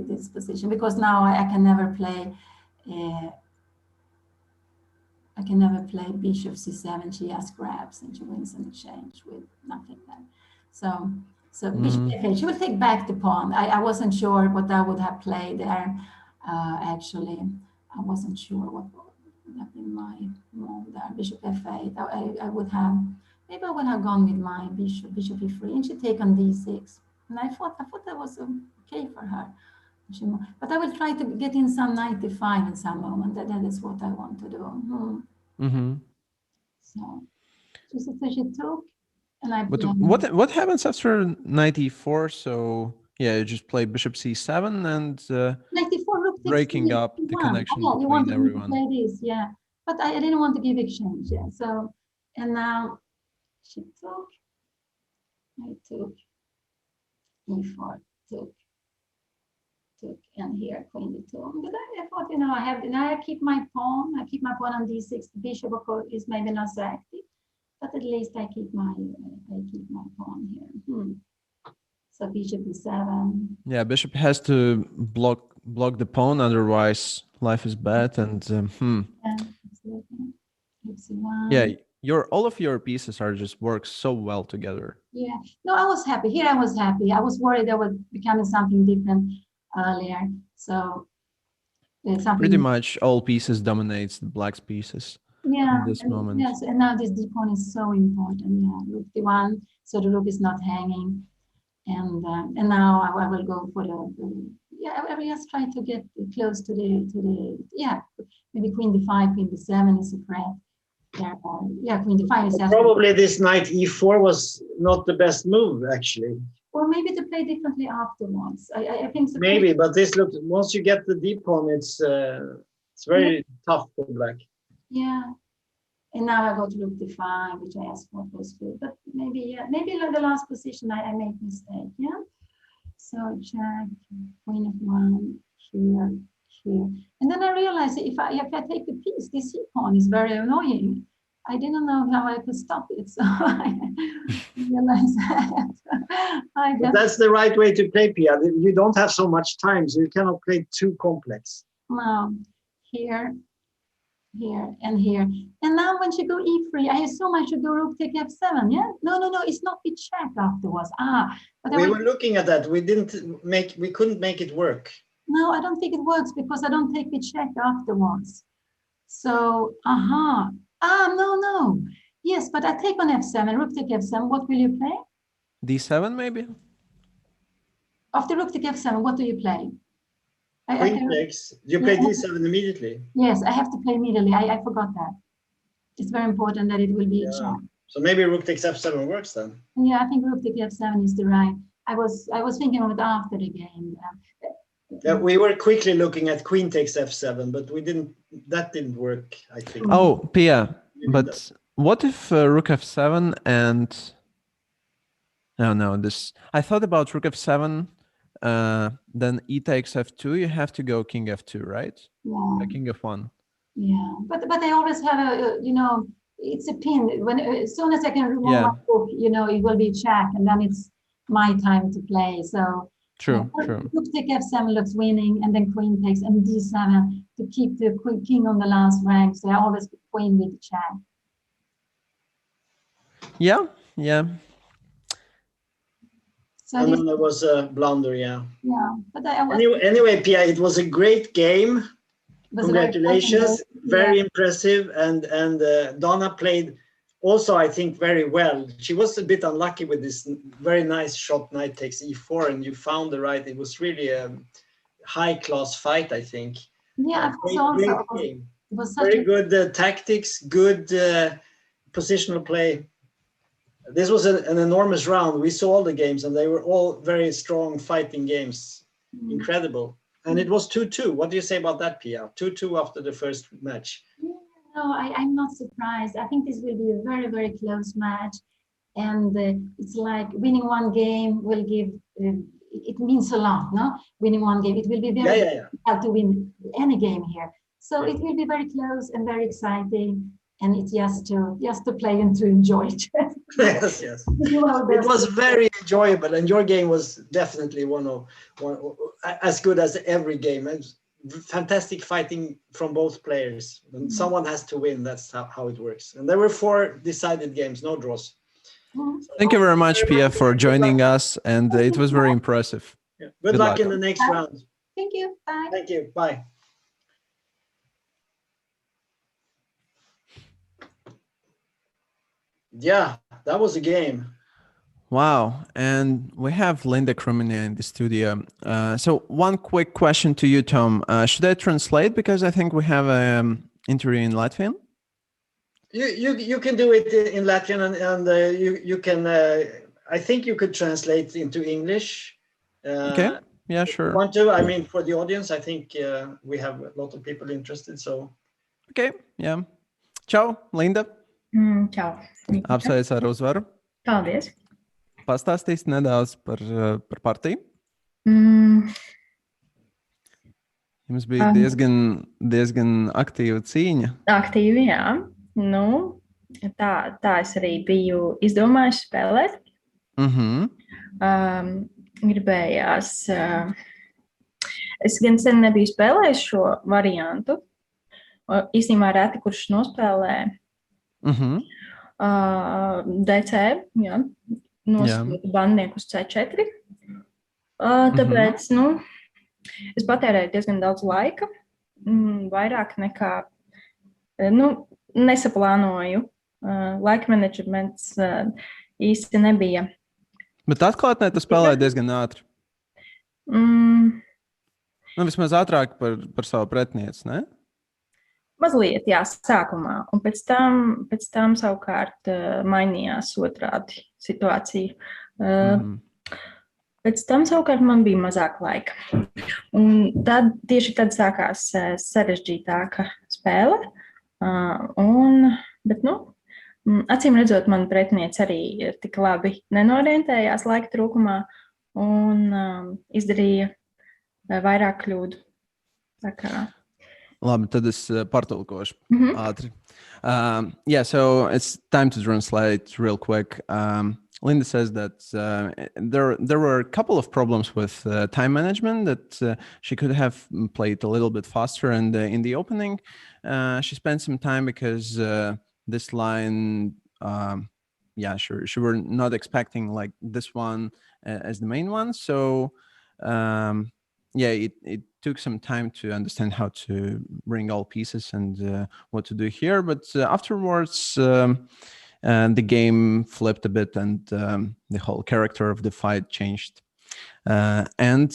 this position, because now I can never play. I can never play bishop c7. She just grabs and she wins an exchange with nothing then. So bishop f8. She will take back the pawn. I wasn't sure what I would have played there. Actually, I wasn't sure what would have been my move there. Bishop f8. I would have, maybe I would have gone with my bishop e3, and she take on d6. And I thought that was okay for her. But I will try to get in some 95 in some moment. That is what I want to do. So she took, And I But play what happens after knight e4? So yeah, you just play bishop c7 and 94 rook takes breaking up the e1. connection Yeah, you between wanted me to everyone. play this, yeah. But I didn't want to give exchange, yeah. So, and now she took, I took, e4, took, and here queen d2. But I thought, you know, now I keep my pawn on d6. The bishop, of course, is maybe not so active, but at least I keep my pawn here. So bishop e7. Yeah, bishop has to block the pawn, otherwise life is bad. And Yeah, absolutely. c1. yeah, all of your pieces are just work so well together. Yeah, no, I was happy. Here I was happy. I was worried I was becoming something different earlier. So something. Pretty much all pieces dominates the black's pieces Yeah, in this moment. yes, and now this d pawn is so important. Yeah, rook d1, so the rook is not hanging, and now I will go for I will just try to get close to the yeah, maybe queen d5, queen d7 is a threat. Yeah, queen d5 is Probably this knight e4 was not the best move, actually. or maybe to play differently afterwards. I think so. Maybe, but this looked, once you get the d pawn, it's very tough for black. Yeah, and now I go to rook d5, which I asked for was good, but maybe like the last position I made mistake. Yeah, so check queen f1 here, and then I realized if I take the piece, this c pawn is very annoying. I didn't know how I could stop it, so I realized that. But that's the right way to play, Pia. You don't have so much time, so you cannot play too complex. No, here, and here. And now when she go e3, I assume I should go rook take f7, yeah? No, it's not with check afterwards. But we were looking at that. We couldn't make it work. No, I don't think it works because I don't take the check afterwards. So, no. Yes, but I take on f7, rook take f7. What will you play? d7 maybe? After rook take f7, what do you play? Queen takes. You play d7 immediately. Yes, I have to play immediately. I forgot that. It's very important that it will be a check. So maybe rook takes f7 works then. Yeah, I think rook take f7 is the right. I was thinking of it after the game. Yeah, we were quickly looking at queen takes f7, but that didn't work, I think. Oh, Pia, but what if rook f7 and I thought about rook f7, then e takes f2, you have to go king f2, right? Yeah. King f1. Yeah, but I always have it's a pin. As soon as I can remove my book, it will be check, and then it's my time to play. So true. Rook take f7 looks winning, and then queen takes and d7 to keep the king on the last rank. So I always queen with the check. Yeah. So and then there was a blunder, Yeah, but anyway, Pia, it was a great game. Congratulations, very impressive, and Dana played also, I think, very well. She was a bit unlucky with this very nice shot, knight takes e4, and you found the right. It was really a high-class fight, I think. Yeah, great game. It was very good tactics, good positional play. This was an enormous round. We saw all the games, and they were all very strong fighting games. Incredible. And it was 2-2. What do you say about that, Pia? 2-2 after the first match. No, I'm not surprised. I think this will be a very, very close match. And it's like winning one game will give, it means a lot, no? Winning one game. It will be very difficult to win any game here. So it will be very close and very exciting. And it's just to play and to enjoy it. Yes. It was very enjoyable, and your game was definitely one as good as every game. Fantastic fighting from both players, and someone has to win. That's how it works. And there were 4 decided games, no draws. Thank you very much, Pia, for joining us, and it was very impressive. Yeah. Good luck in the next round. Thank you. Bye. Thank you. Bye. Yeah, that was a game. Wow, and we have Linda Krumina in the studio. So one quick question to you, Tom. Should I translate, because I think we have an interview in Latvian? You can do it in Latvian, and you can. I think you could translate into English. Okay. Yeah, If you sure. want to? I mean, for the audience, I think we have a lot of people interested. So. Okay. Yeah. Čau, Linda. Čau. Apsveic ar uzvaru. Paldies. Pastāstīsi nedaudz par partiju. Jums bija diezgan aktīva cīņa. Aktīvi, jā. Nu, tā es arī biju izdomājusi spēlēt. Gribējās. Es gan sen nebiju spēlējis šo variantu. Īstenībā reti, kurš nospēlē DC, jā, nosūta bandnieku uz C4. Tāpēc, es patērēju diezgan daudz laika, vairāk nekā, nesaplānoju. Laika menedžments īsti nebija. Bet atklātnē tu spēlēji diezgan ātri. Vismaz ātrāk par savu pretinieci, ne? Mazliet, jā, sākumā. Un pēc tam savukārt mainījās otrādi situācija. Pēc tam savukārt man bija mazāk laika. Un tieši tad sākās sarežģītāka spēle. Bet, acīm redzot, man pretinieci arī tik labi nenorientējās laika trūkumā un izdarīja vairāk kļūdu. Tā kā... Labi, tad es pārtulkošu ātri. So it's time to translate real quick. Linda says that there were a couple of problems with time management, that she could have played a little bit faster, and in the opening she spent some time because this line, she were not expecting like this one as the main one. So it took some time to understand how to bring all pieces and what to do here. But afterwards, the game flipped a bit, and the whole character of the fight changed. And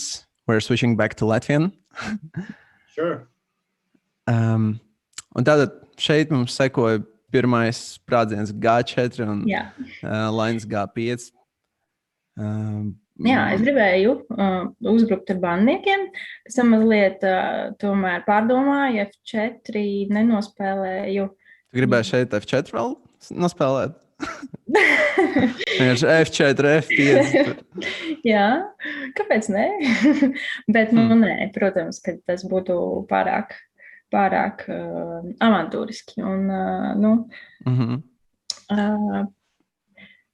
we're switching back to Latvian. Sure. Un tātad šeit mums sekoja pirmais sprādziens G4 un lainas G5. Jā, es gribēju uzbrukt ar bandniekiem, pēc tam mazliet tomēr pārdomāju, F4 nenospēlēju. Tu gribēji šeit F4 vēl nospēlēt? F4, F5. Jā, kāpēc ne? Bet, nē, protams, ka tas būtu pārāk avantūriski.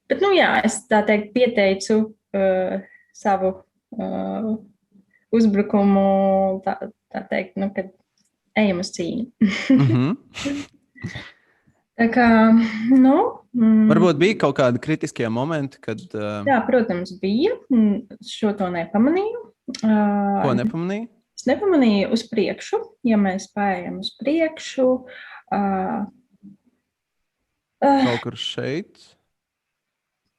Bet, es tā teikt pieteicu savu uzbrukumu, tā teikt, kad ejam uz cīņu. Tā kā, Varbūt bija kaut kādi kritiskie momenti, kad... Jā, protams, bija. Šo to nepamanīju. Ko nepamanīju? Es nepamanīju uz priekšu, ja mēs pājam uz priekšu. Kaut kur šeit...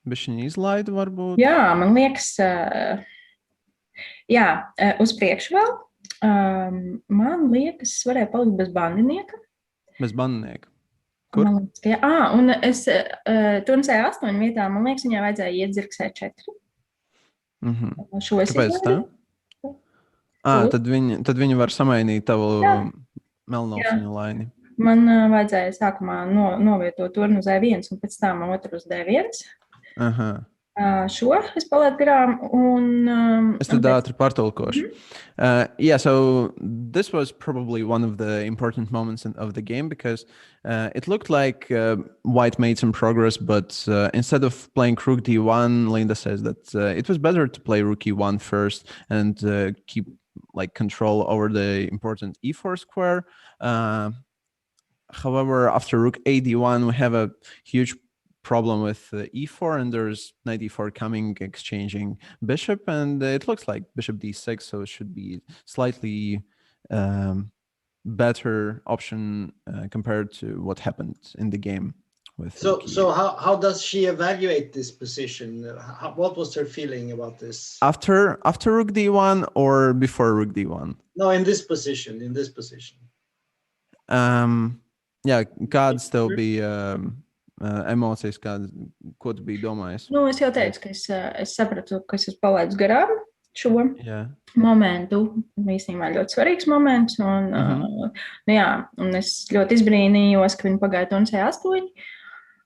Bišķiņi izlaidu varbūt? Jā, man liekas, uz priekšu vēl. Man liekas, es varēju palikt bez bandinieka. Bez bandinieka? Kur? Man liekas, ka jā. Un es turnsē 8 vietā, man liekas, viņai vajadzēja iet zirgsē 4. Šo es Kāpēc tā? Tad viņi var samainīt tavu melnausiņu laini. Man vajadzēja sākumā novietot turnu uz E1 un pēc tam otru uz D1. Šo es palētu garām un... Es tad ātri pārtulkošu. So this was probably one of the important moments of the game, because it looked like White made some progress, but instead of playing Rook D1, Linda says that it was better to play Rook E1 first and keep like control over the important E4 square. However, after Rook A D1, we have a huge problem with E4, and there's knight E4 coming, exchanging bishop, and it looks like bishop D6, so it should be slightly better option compared to what happened in the game. So how does she evaluate this position? What was her feeling about this? After Rook D1 or before Rook D1? No, in this position. Jā, kādas tev bija emocijas, ko tu biji domājis? Nu, es jau teicu, ka es sapratu, ka es esmu palaidis garām šo momentu. Īstenībā ļoti svarīgs moments. Un, un es ļoti izbrīnījos, ka viņi pagāja un C8.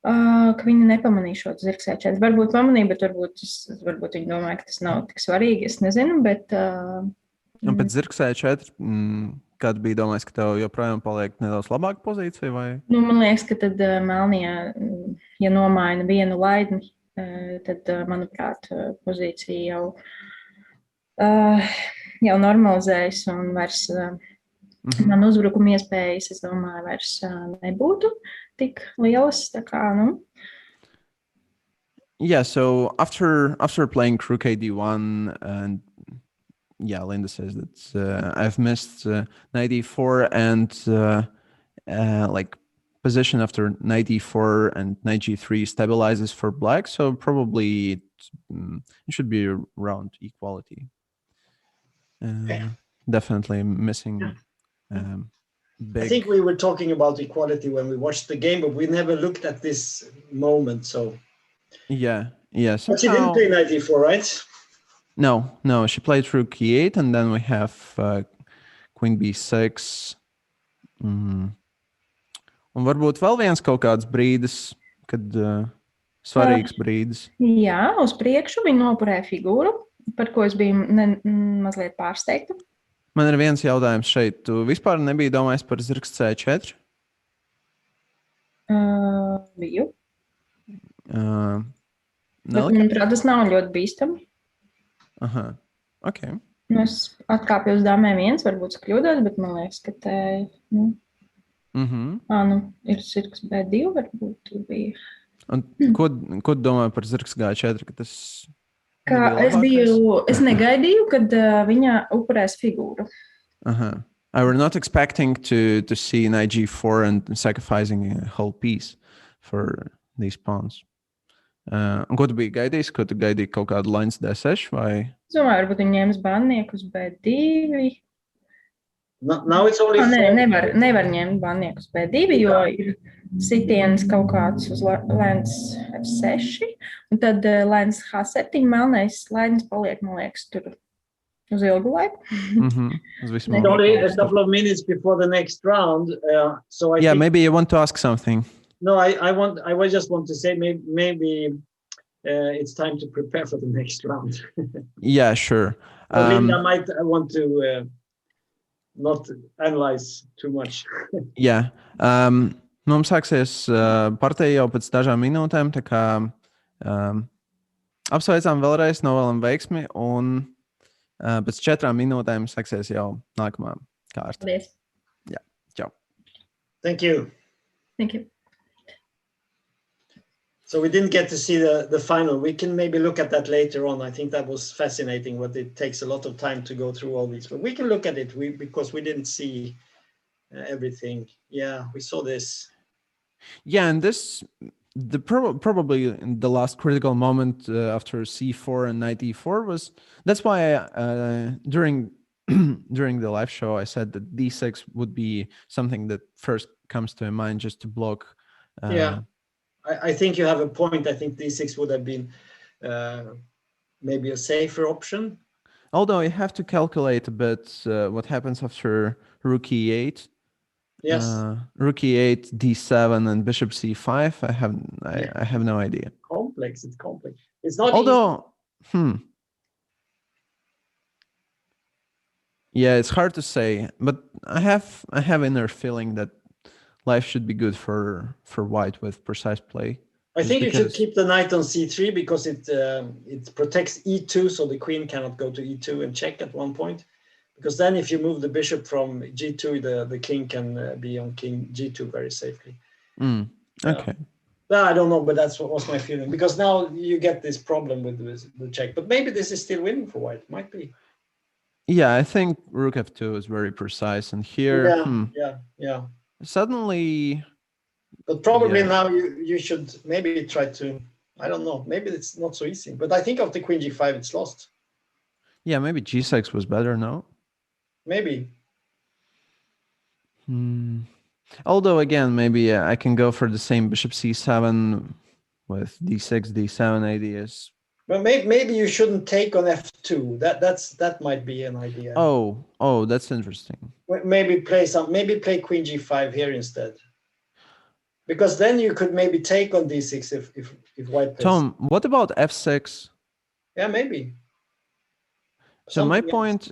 Ka viņi nepamanīja šo zirgs C4. Varbūt pamanīja, bet varbūt viņi domāja, ka tas nav tik svarīgi. Es nezinu, bet... Un pēc zirgs C4, kad bija domājis, ka tev joprojām paliek nedaudz labāka pozīcija? Vai? Nu, man liekas, ka tad Melnijā, ja nomaina vienu laidni, tad, manuprāt, pozīcija jau normalizējas un vairs man uzbrukuma iespējas, es domāju, vairs nebūtu tik lielas. Tā kā, Yeah, so after playing Rook AD1 and Linda says that I've missed knight e4 and like position after knight e4 and knight g3 stabilizes for black, so probably it should be around equality. Definitely missing big. I think we were talking about equality when we watched the game, but we never looked at this moment. So yeah. But she didn't play knight e4, right? No, she played rook e8, and then we have queen b6. Un varbūt vēl viens kaut kāds brīdis, kad svarīgs brīdis. Jā, uz priekšu viņa nopurēja figūru, par ko es biju mazliet pārsteigta. Man ir viens jautājums šeit. Tu vispār nebija domājis par zirgs C4? Biju. Manuprāt, tas nav ļoti bīstami. Aha, ok. Es atkāpju uz dāmē 1, varbūt es kļūdos, bet man liekas, ka te, ir zirgs B2, varbūt bija. Un ko domā par zirgs G4, ka tas... Es negaidīju, kad viņa upurēs figūru. I were not expecting to see knight G4 and sacrificing a whole piece for these pawns. Un ko tu biji gaidījis? Ko tu gaidīji kaut kādu lines D6 vai? Es domāju, varbūt viņi ņems bandnieku uz B2. Now it's only nevar ņemt bandnieku uz B2, jo ir sitiens kaut kāds uz lēns F6, un tad lēns H7 melnais lēns paliek, man liekas, tur uz ilgu laiku. Only a couple of minutes before the next round. So I think, maybe you want to ask something. No, I just want to say maybe it's time to prepare for the next round. Yeah, sure. Linda might want to not analyze too much. Yeah. Mums sāksies partija jau pēc dažām minūtēm, tā kā apsveicām vēlreiz, novēlam veiksmi, un pēc 4 minūtēm sāksies jau nākamā kārta. Paldies. Jā, čau. Thank you. Thank you. So we didn't get to see the final. We can maybe look at that later on. I think that was fascinating, but it takes a lot of time to go through all these. But we can look at it because we didn't see everything. Yeah, we saw this. Yeah, and probably in the last critical moment after C4 and knight E4 was... That's why during the live show I said that D6 would be something that first comes to mind just to block... I think you have a point. I think D6 would have been maybe a safer option. Although you have to calculate a bit what happens after rook E8. Yes. Rook E8, D7, and bishop C5. I have no idea. Complex. It's complex. It's not. Although, yeah, it's hard to say. But I have inner feeling that life should be good for white with precise play. I think you should keep the knight on c3 because it protects e2, so the queen cannot go to e2 and check at one point. Because then if you move the bishop from g2, the king can be on king g2 very safely. Okay. I don't know, but that's what was my feeling. Because now you get this problem with the check. But maybe this is still winning for white. Might be. Yeah, I think rook f2 is very precise. And here... Yeah. Suddenly... But probably now you should maybe try to... I don't know. Maybe it's not so easy. But I think after queen g5, it's lost. Yeah, maybe g6 was better, no? Maybe. Although again, maybe I can go for the same bishop c7 with d6, d7 ideas. But maybe you shouldn't take on f2. That might be an idea. Oh, that's interesting. Maybe play queen g5 here instead. Because then you could maybe take on d6 if white plays. Tom, what about f6? Yeah, maybe. So my point,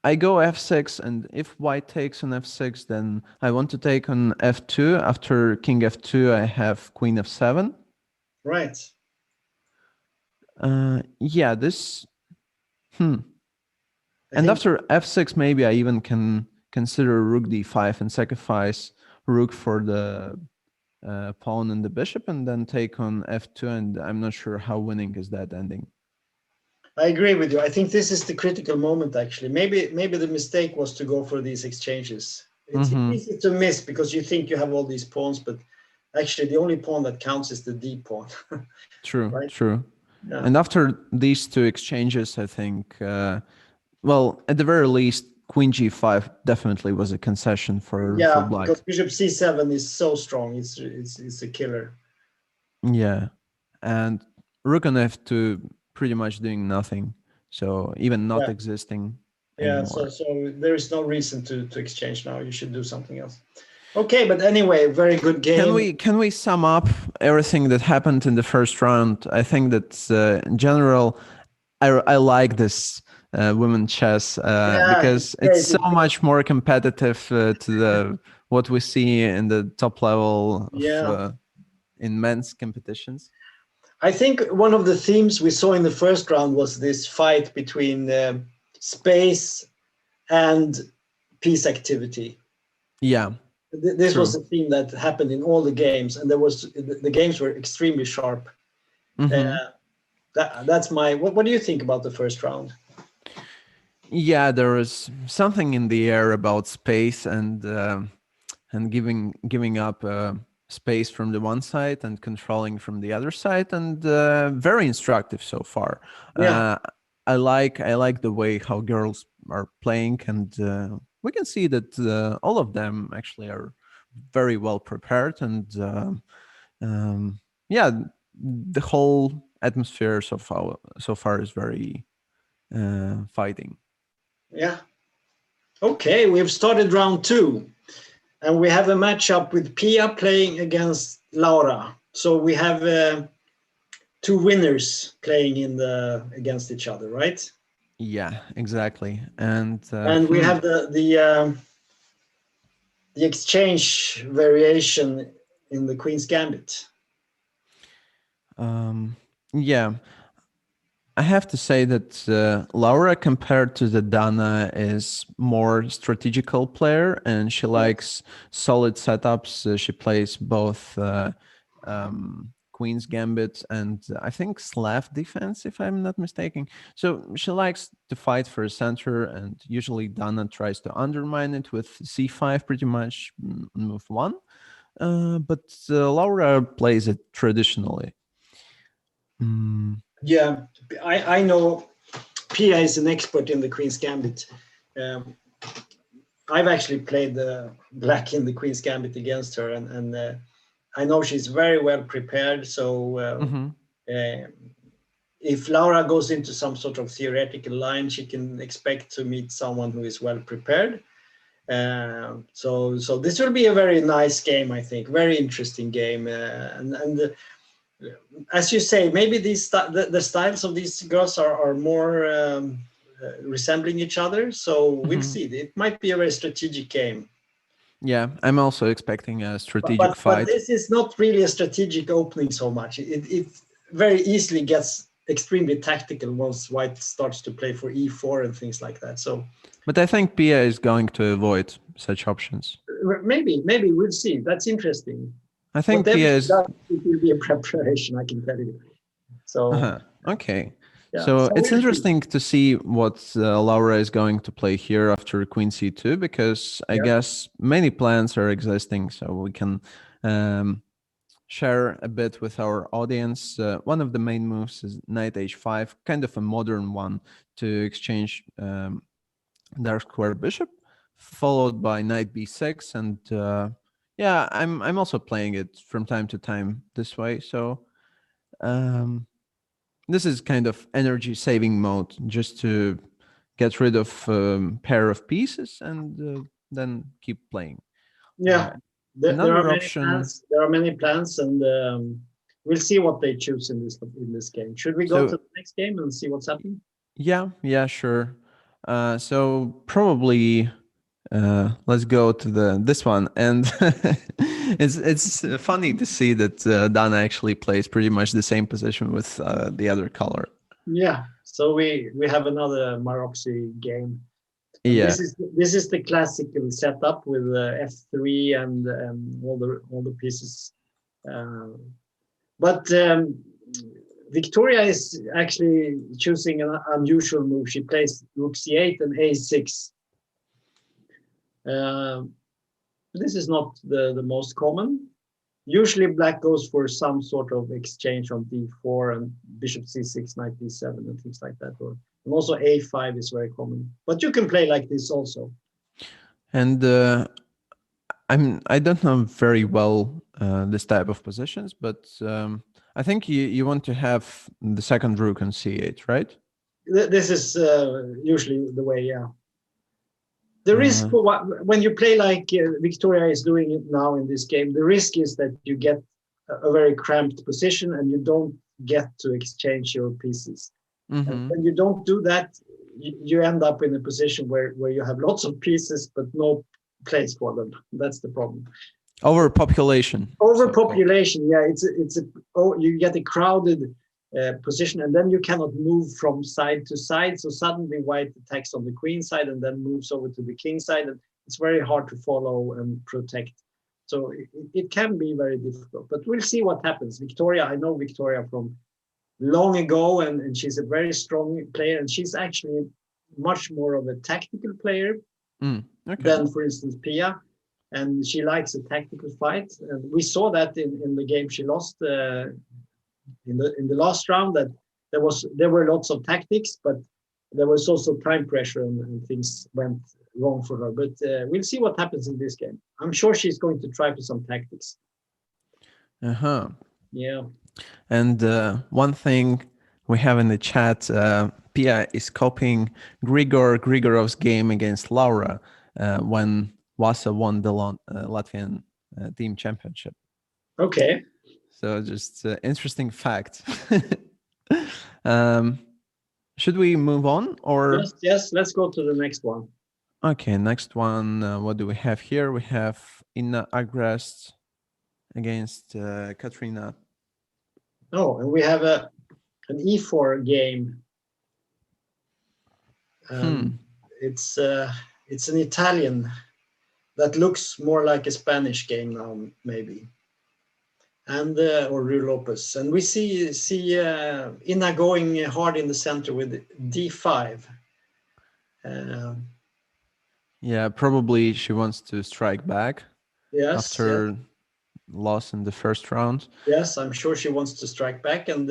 I go f6, and if white takes on f6, then I want to take on f2. After king f2, I have queen f7. Right. Yeah, this. And after f6, maybe I even can consider rook d5 and sacrifice rook for the pawn and the bishop, and then take on f2. And I'm not sure how winning is that ending. I agree with you. I think this is the critical moment, actually. Maybe the mistake was to go for these exchanges. It's easy to miss because you think you have all these pawns, but actually the only pawn that counts is the d pawn. True, right? True. Yeah. And after these two exchanges, I think, well, at the very least, queen g5 definitely was a concession for black. Because bishop c7 is so strong. It's a killer. Yeah, and rook on f2 pretty much doing nothing, so even not existing anymore. So there is no reason to exchange now. You should do something else. Okay, but anyway, very good game. Can we sum up everything that happened in the first round? I think that in general, I like this women chess because it's so much more competitive to what we see in the top level of, in men's competitions. I think one of the themes we saw in the first round was this fight between space and peace activity. Yeah. This was a theme that happened in all the games, and the games were extremely sharp. That's my. What do you think about the first round? Yeah, there was something in the air about space and giving up space from the one side and controlling from the other side, and very instructive so far. Yeah. I like the way how girls are playing, and we can see that all of them actually are very well prepared, and yeah, the whole atmosphere so far is very fighting. Yeah. Okay, we've started round 2, and we have a matchup with Pia playing against Laura. So we have 2 winners playing against each other, right? Yeah, exactly. And we have the exchange variation in the Queen's Gambit. Yeah, I have to say that Laura, compared to the Dana, is more strategical player, and she likes solid setups. She plays both Queen's Gambit and I think Slav defense, if I'm not mistaken. So she likes to fight for a center, and usually Dana tries to undermine it with c5 pretty much on move 1. But Laura plays it traditionally. Yeah, I know Pia is an expert in the Queen's Gambit. I've actually played the black in the Queen's Gambit against her, and I know she's very well prepared. So if Laura goes into some sort of theoretical line, she can expect to meet someone who is well prepared. So this will be a very nice game, I think. Very interesting game, and as you say, maybe the styles of these girls are more resembling each other. So we'll see. It might be a very strategic game. Yeah, I'm also expecting a strategic fight. But this is not really a strategic opening so much. It very easily gets extremely tactical once white starts to play for e4 and things like that. So, but I think Pia is going to avoid such options. Maybe we'll see. That's interesting. I think Pia is. It will be a preparation, I can tell you. So okay. Yeah. So it's interesting to see what Laura is going to play here after Queen c2, because I guess many plans are existing, so we can share a bit with our audience. One of the main moves is knight h5, kind of a modern one to exchange dark square bishop, followed by knight b6, and Yeah, I'm also playing it from time to time this way. So this is kind of energy saving mode, just to get rid of pair of pieces and then keep playing. Yeah, there Another are many option. plans. There are many plans, and we'll see what they choose in this game. Should we go to the next game and see what's happening? Yeah, sure. So probably let's go to this one, and it's funny to see that Dana actually plays pretty much the same position with the other color. Yeah, so we have another Maroxy game. Yeah, this is the classical setup with f3 and all the pieces. But Viktoria is actually choosing an unusual move. She plays rook c8 and a6. This is not the most common. Usually black goes for some sort of exchange on d4 and bishop c6, knight d7 and things like that. And also a5 is very common. But you can play like this also. And I don't know very well this type of positions, but I think you want to have the second rook on c8, right? This is usually the way, yeah. The risk for when you play like Viktoria is doing it now in this game, the risk is that you get a very cramped position and you don't get to exchange your pieces. Mm-hmm. And when you don't do that, you end up in a position where you have lots of pieces but no place for them. That's the problem. Overpopulation, yeah. You get a crowded position, and then you cannot move from side to side. So suddenly white attacks on the queen side and then moves over to the king side, and it's very hard to follow and protect. So it can be very difficult, but we'll see what happens. Viktoria, I know Viktoria from long ago, and she's a very strong player, and she's actually much more of a tactical player than, for instance, Pia. And she likes a tactical fight, and we saw that in the game she lost in the last round, that there were lots of tactics, but there was also time pressure and things went wrong for her. But we'll see what happens in this game. I'm sure she's going to try for some tactics. Yeah. And one thing we have in the chat, Pia is copying Grigorov's game against Laura when Wasa won the Latvian team championship. Okay. So just interesting fact. Should we move on, or? Yes, let's go to the next one. Okay, next one. What do we have here? We have Inna Agrest against Katrina. Oh, and we have an e4 game. It's an Italian that looks more like a Spanish game now, maybe. And or Rui Lopez, and we see Inna going hard in the center with d5. Yeah, probably she wants to strike back. Yes, after loss in the first round. Yes, I'm sure she wants to strike back, and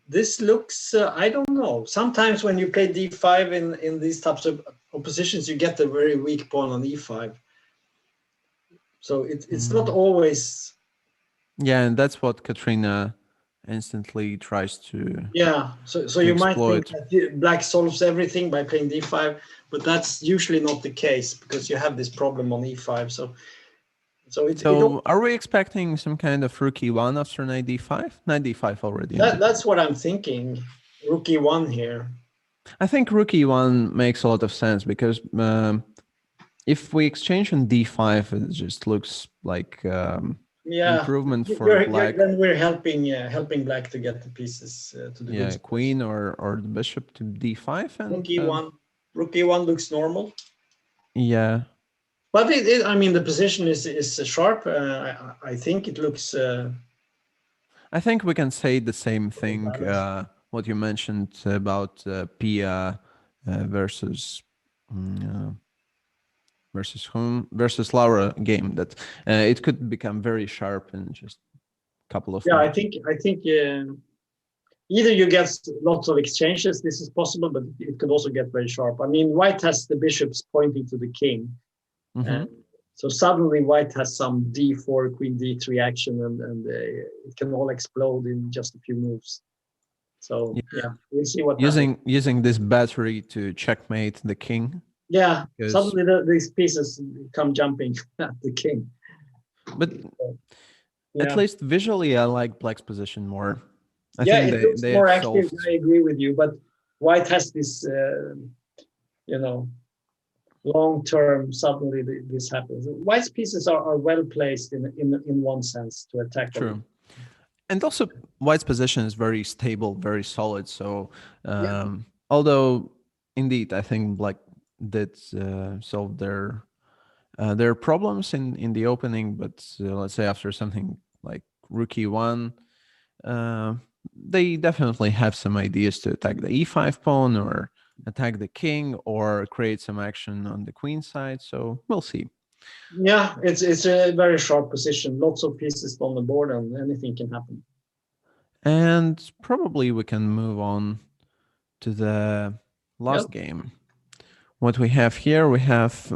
this looks I don't know. Sometimes when you play d5 in these types of oppositions, you get a very weak pawn on e5. So it's not always. Yeah, and that's what Katrina instantly tries to. Yeah, so you might think that black solves everything by playing d5, but that's usually not the case because you have this problem on e5. So are we expecting some kind of rook e1 after knight d5? Knight d5 already. That's what I'm thinking. Rook e1 here. I think rook e1 makes a lot of sense because if we exchange on d5, it just looks like. Improvement for black. Then we're helping black to get the pieces to the good queen or the bishop to d5 and rook e1 looks normal. Yeah, but I mean the position is sharp. I think it looks. I think we can say the same thing. What you mentioned about Pia versus Laura game, that it could become very sharp in just a couple of minutes. I think either you get lots of exchanges, this is possible, but it could also get very sharp. I mean, white has the bishops pointing to the king, So suddenly white has some d4, queen d3 action, and it can all explode in just a few moves. So yeah, we'll see what happens. Using this battery to checkmate the king. Yeah, Because... suddenly these pieces come jumping at the king. But at least visually, I like black's position more. I think it looks more active. solved... I agree with you, but white has this, long term. Suddenly, this happens. White's pieces are well placed in one sense to attack. True, and also white's position is very stable, very solid. So, although indeed, I think black did solve their problems in the opening, but let's say after something like rook e1, they definitely have some ideas to attack the e5 pawn or attack the king or create some action on the queen side. So we'll see. Yeah, it's a very sharp position. Lots of pieces on the board, and anything can happen. And probably we can move on to the last game. What we have here, we have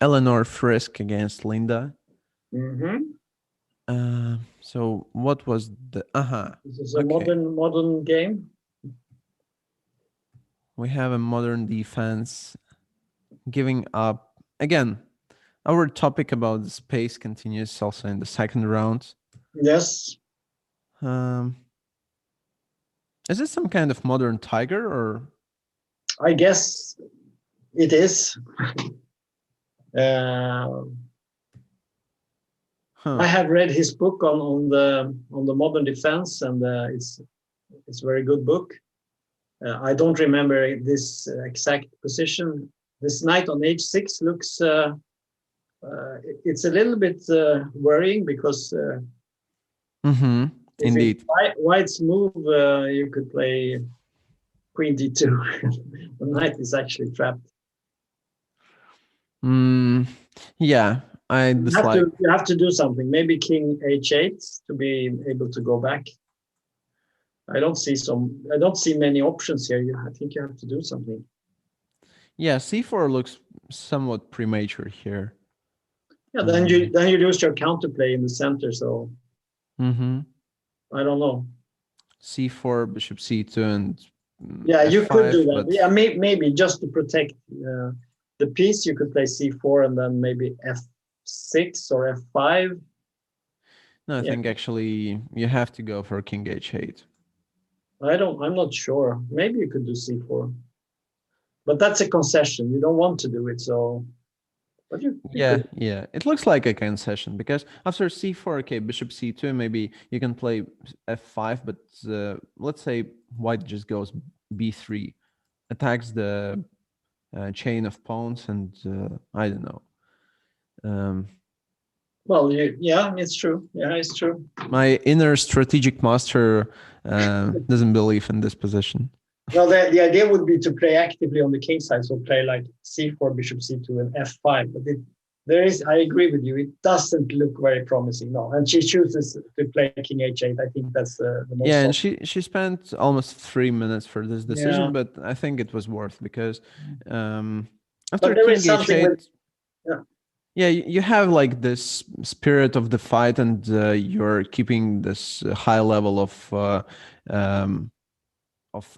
Ellinor Frisk against Linda. So what was the... This is a modern game. We have a modern defense, giving up. Again, our topic about the space continues also in the second round. Yes. Is it some kind of modern tiger, or? I guess it is. I have read his book on the modern defense, and it's a very good book. I don't remember this exact position. This knight on h6 looks. It's a little bit worrying because. Indeed. White's move, you could play queen d2. The knight is actually trapped. Yeah, I dislike. You have to do something. Maybe king h8 to be able to go back. I don't see many options here. I think you have to do something. Yeah, c4 looks somewhat premature here. Yeah, then you lose your counterplay in the center. So. I don't know. c4, bishop c2, and yeah, f5, you could do that. but... Yeah, maybe just to protect the piece, you could play c4 and then maybe f6 or f5. No, I think actually you have to go for king h8. I'm not sure. Maybe you could do c4, but that's a concession. You don't want to do it, so. But yeah, it looks like a concession because after c4, okay, bishop c2, maybe you can play f5, but let's say white just goes b3, attacks the chain of pawns, and I don't know. Well, yeah, it's true. Yeah, it's true. My inner strategic master doesn't believe in this position. Well, the idea would be to play actively on the king side, so play like c4, bishop c2, and f5. But I agree with you, it doesn't look very promising, no. And she chooses to play king h8. I think that's the most. Yeah, and she spent almost 3 minutes for this decision, but I think it was worth because after king h8, yeah, you have like this spirit of the fight, and you're keeping this high level of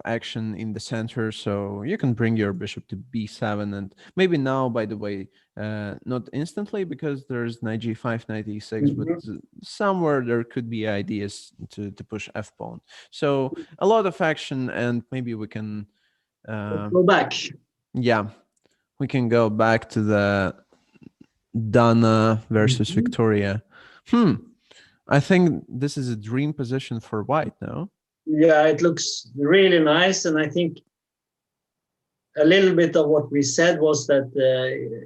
action in the center, so you can bring your bishop to b7, and maybe now, by the way, not instantly because there's knight g5, knight e6, but somewhere there could be ideas to push f pawn. So a lot of action, and maybe we can go back. Yeah, we can go back to the Dana versus Viktoria. I think this is a dream position for white now. Yeah, it looks really nice, and I think a little bit of what we said was that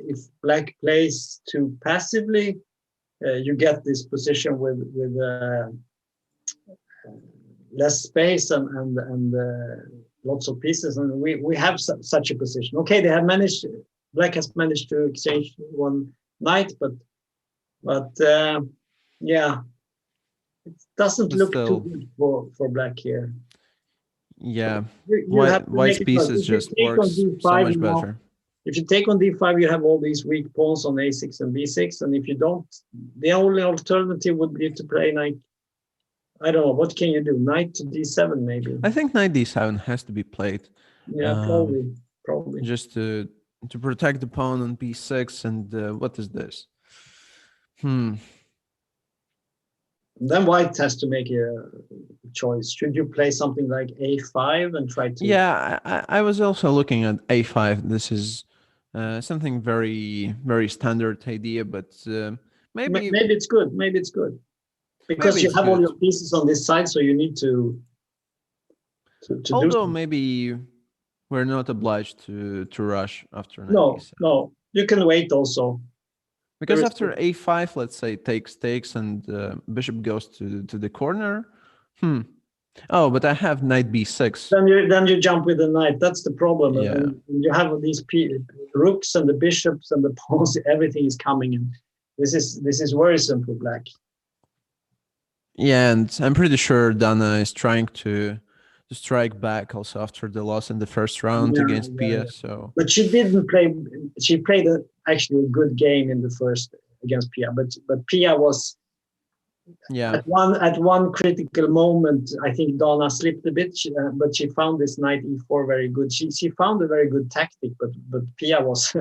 if black plays too passively, you get this position with less space and lots of pieces, and we have such a position. Okay, black has managed to exchange one knight, but yeah. It doesn't look too good for black here. Yeah, white's pieces just works so much better. if you take on d5, you have all these weak pawns on a6 and b6, and if you don't, the only alternative would be to play knight. I don't know, what can you do? Knight to d7 maybe. I think knight d7 has to be played. Yeah, probably. Just to protect the pawn on b6, and what is this? Then white has to make a choice. Should you play something like a5 and try to... Yeah, I was also looking at a5. This is something very, very standard idea, but maybe it's good. Maybe it's good. Because you have all your pieces on this side, so you need to although maybe we're not obliged to rush after knight no, e7. No, you can wait also. Because after a5, let's say, takes and bishop goes to the corner. Oh, but I have knight b6. Then you jump with the knight. That's the problem. Yeah. And you have these rooks and the bishops and the pawns. Everything is coming in. This is worrisome for black. Yeah, and I'm pretty sure Dana is trying to strike back also after the loss in the first round against Pia. So, but she didn't play. She played actually a good game in the first against Pia. But Pia was at one critical moment. I think Dana slipped a bit, but she found this knight e4 very good. She found a very good tactic, but Pia was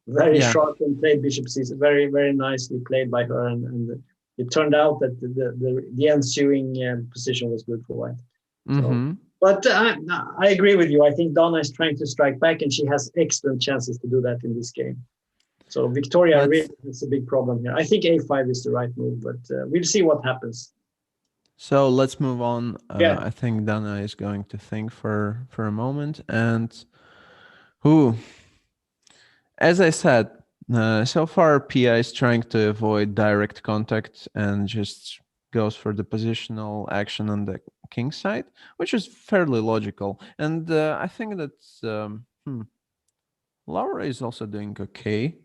very sharp and played bishop c6. Very, very nicely played by her, and it turned out that the ensuing position was good for white. So, but I agree with you. I think Dana is trying to strike back, and she has excellent chances to do that in this game. So Viktoria really is a big problem here. I think a5 is the right move, but we'll see what happens. So let's move on. I think Dana is going to think for a moment, and as I said, so far Pia is trying to avoid direct contact and just goes for the positional action on the king side, which is fairly logical. And I think that Laura is also doing okay.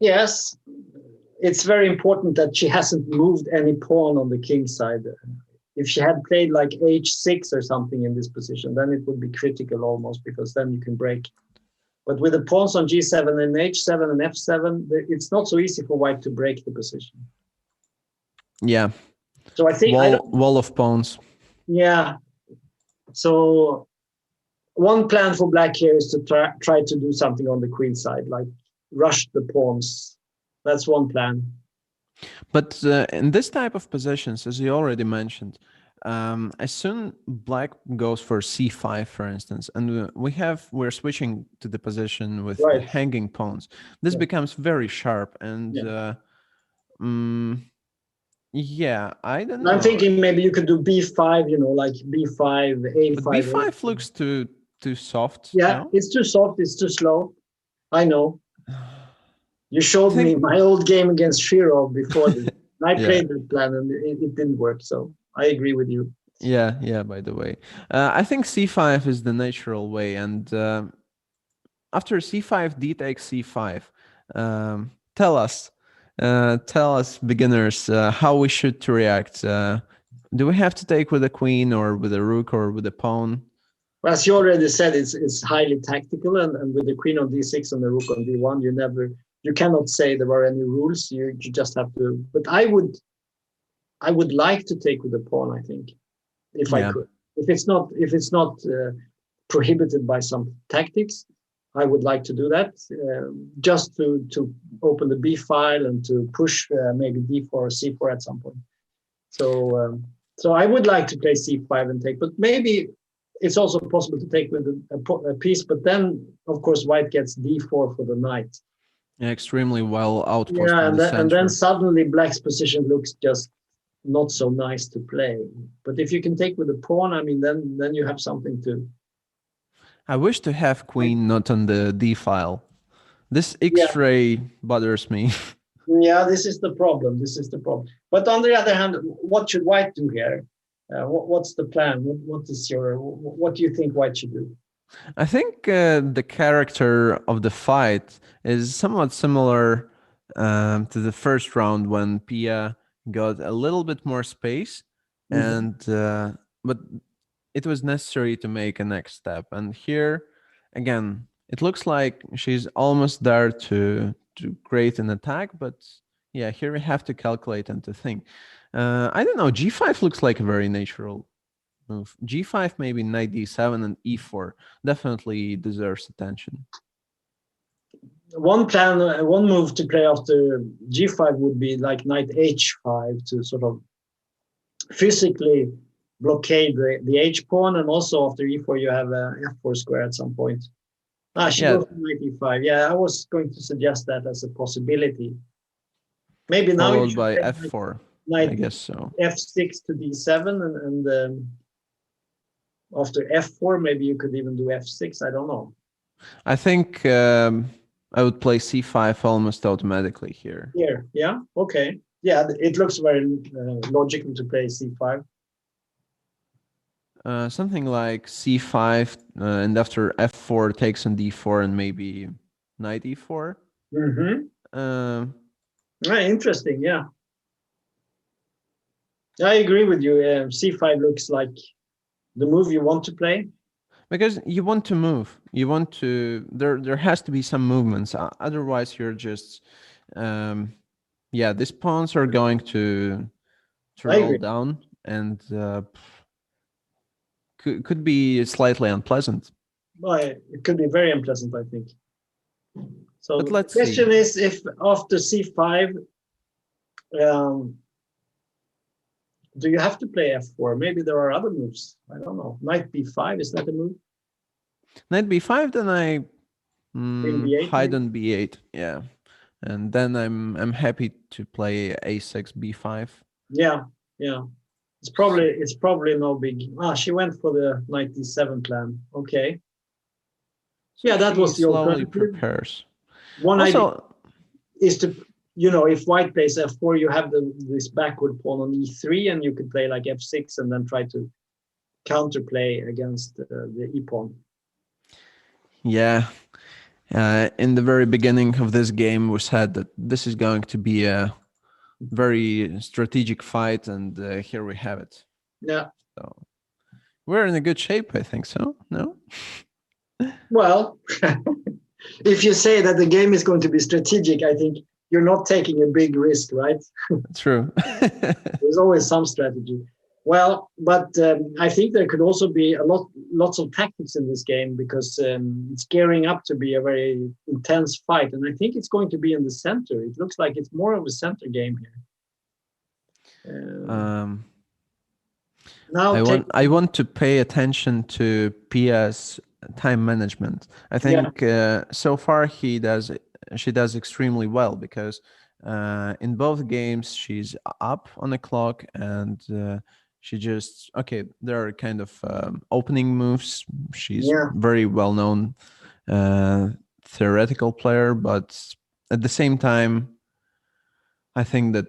Yes, it's very important that she hasn't moved any pawn on the king side. If she had played like h6 or something in this position, then it would be critical almost, because then you can break. But with the pawns on g7 and h7 and f7, it's not so easy for white to break the position. Yeah. So I think wall of pawns. Yeah. So one plan for black here is to try to do something on the queen side, like rush the pawns. That's one plan. But in this type of positions, as you already mentioned, as soon black goes for c5, for instance, and we're switching to the position with hanging pawns, this becomes very sharp. And I don't know. I'm thinking maybe you could do b5, like b5, a5. But b5 looks too soft. Yeah, it's too soft. It's too slow. I know. You showed me my old game against Shirov before this. I played that plan and it didn't work. So I agree with you. Yeah, by the way. I think c5 is the natural way. And after c5, d takes c5. Tell us, beginners, how we should react. Do we have to take with a queen or with a rook or with a pawn? Well, as you already said, it's highly tactical, and with the queen on d6 and the rook on d1, you cannot say there are any rules. You just have to. But I would like to take with the pawn. I think, if I could, if it's not prohibited by some tactics, I would like to do that, just to open the b file and to push maybe d4 or c4 at some point. So I would like to play c5 and take, but maybe it's also possible to take with a piece. But then, of course, white gets d4 for the knight. Yeah, extremely well outpost. Yeah, and then suddenly black's position looks just not so nice to play. But if you can take with a pawn, I mean, then you have something to. I wish to have queen not on the d file. This X-ray bothers me. Yeah, this is the problem. But on the other hand, what should white do here? What's the plan? What do you think white should do? I think the character of the fight is somewhat similar to the first round when Pia got a little bit more space, and but it was necessary to make a next step. And here, again, it looks like she's almost there to create an attack, but yeah, here we have to calculate and to think. I don't know. G5 looks like a very natural move. G5, maybe knight d7 and e4 definitely deserves attention. One move to play after G5 would be like knight H5 to sort of physically blockade the H pawn, and also after E4 you have a F4 square at some point. She goes to knight E5. Yeah, I was going to suggest that as a possibility. Maybe now followed by F4. I guess so. F6 to D7, and after F4 maybe you could even do F6. I don't know. I think I would play C5 almost automatically here. Here, yeah, okay. Yeah, it looks very logical to play C5. Something like C5, and after F4 takes on D4 and maybe knight E4. Interesting, yeah. I agree with you. C5 looks like the move you want to play. Because you want to move. You want to... There has to be some movements. Otherwise, you're just... these pawns are going to roll down, and could be slightly unpleasant. Well, it could be very unpleasant, I think. So but the question is, if after C5, do you have to play F4? Maybe there are other moves. I don't know. Knight B5, is that a move? Knight B5, then I B8, hide on B8. Yeah, and then I'm happy to play A6 B5. Yeah. It's probably no big. She went for the knight D7 plan. Okay. Yeah, that was the slowly alternative. Prepares. One idea is to, if white plays F4, you have this backward pawn on E3, and you could play like F6 and then try to counterplay against the E pawn. Yeah. In the very beginning of this game, we said that this is going to be a very strategic fight, and here we have it. Yeah. So we're in a good shape, I think so. No? Well, if you say that the game is going to be strategic, I think you're not taking a big risk, right? True. There's always some strategy. Well, but I think there could also be lots of tactics in this game, because it's gearing up to be a very intense fight, and I think it's going to be in the center. It looks like it's more of a center game here. I want to pay attention to Pia's time management. I think so far she does extremely well, because in both games she's up on the clock, and she just there are kind of opening moves. She's very well known theoretical player, but at the same time I think that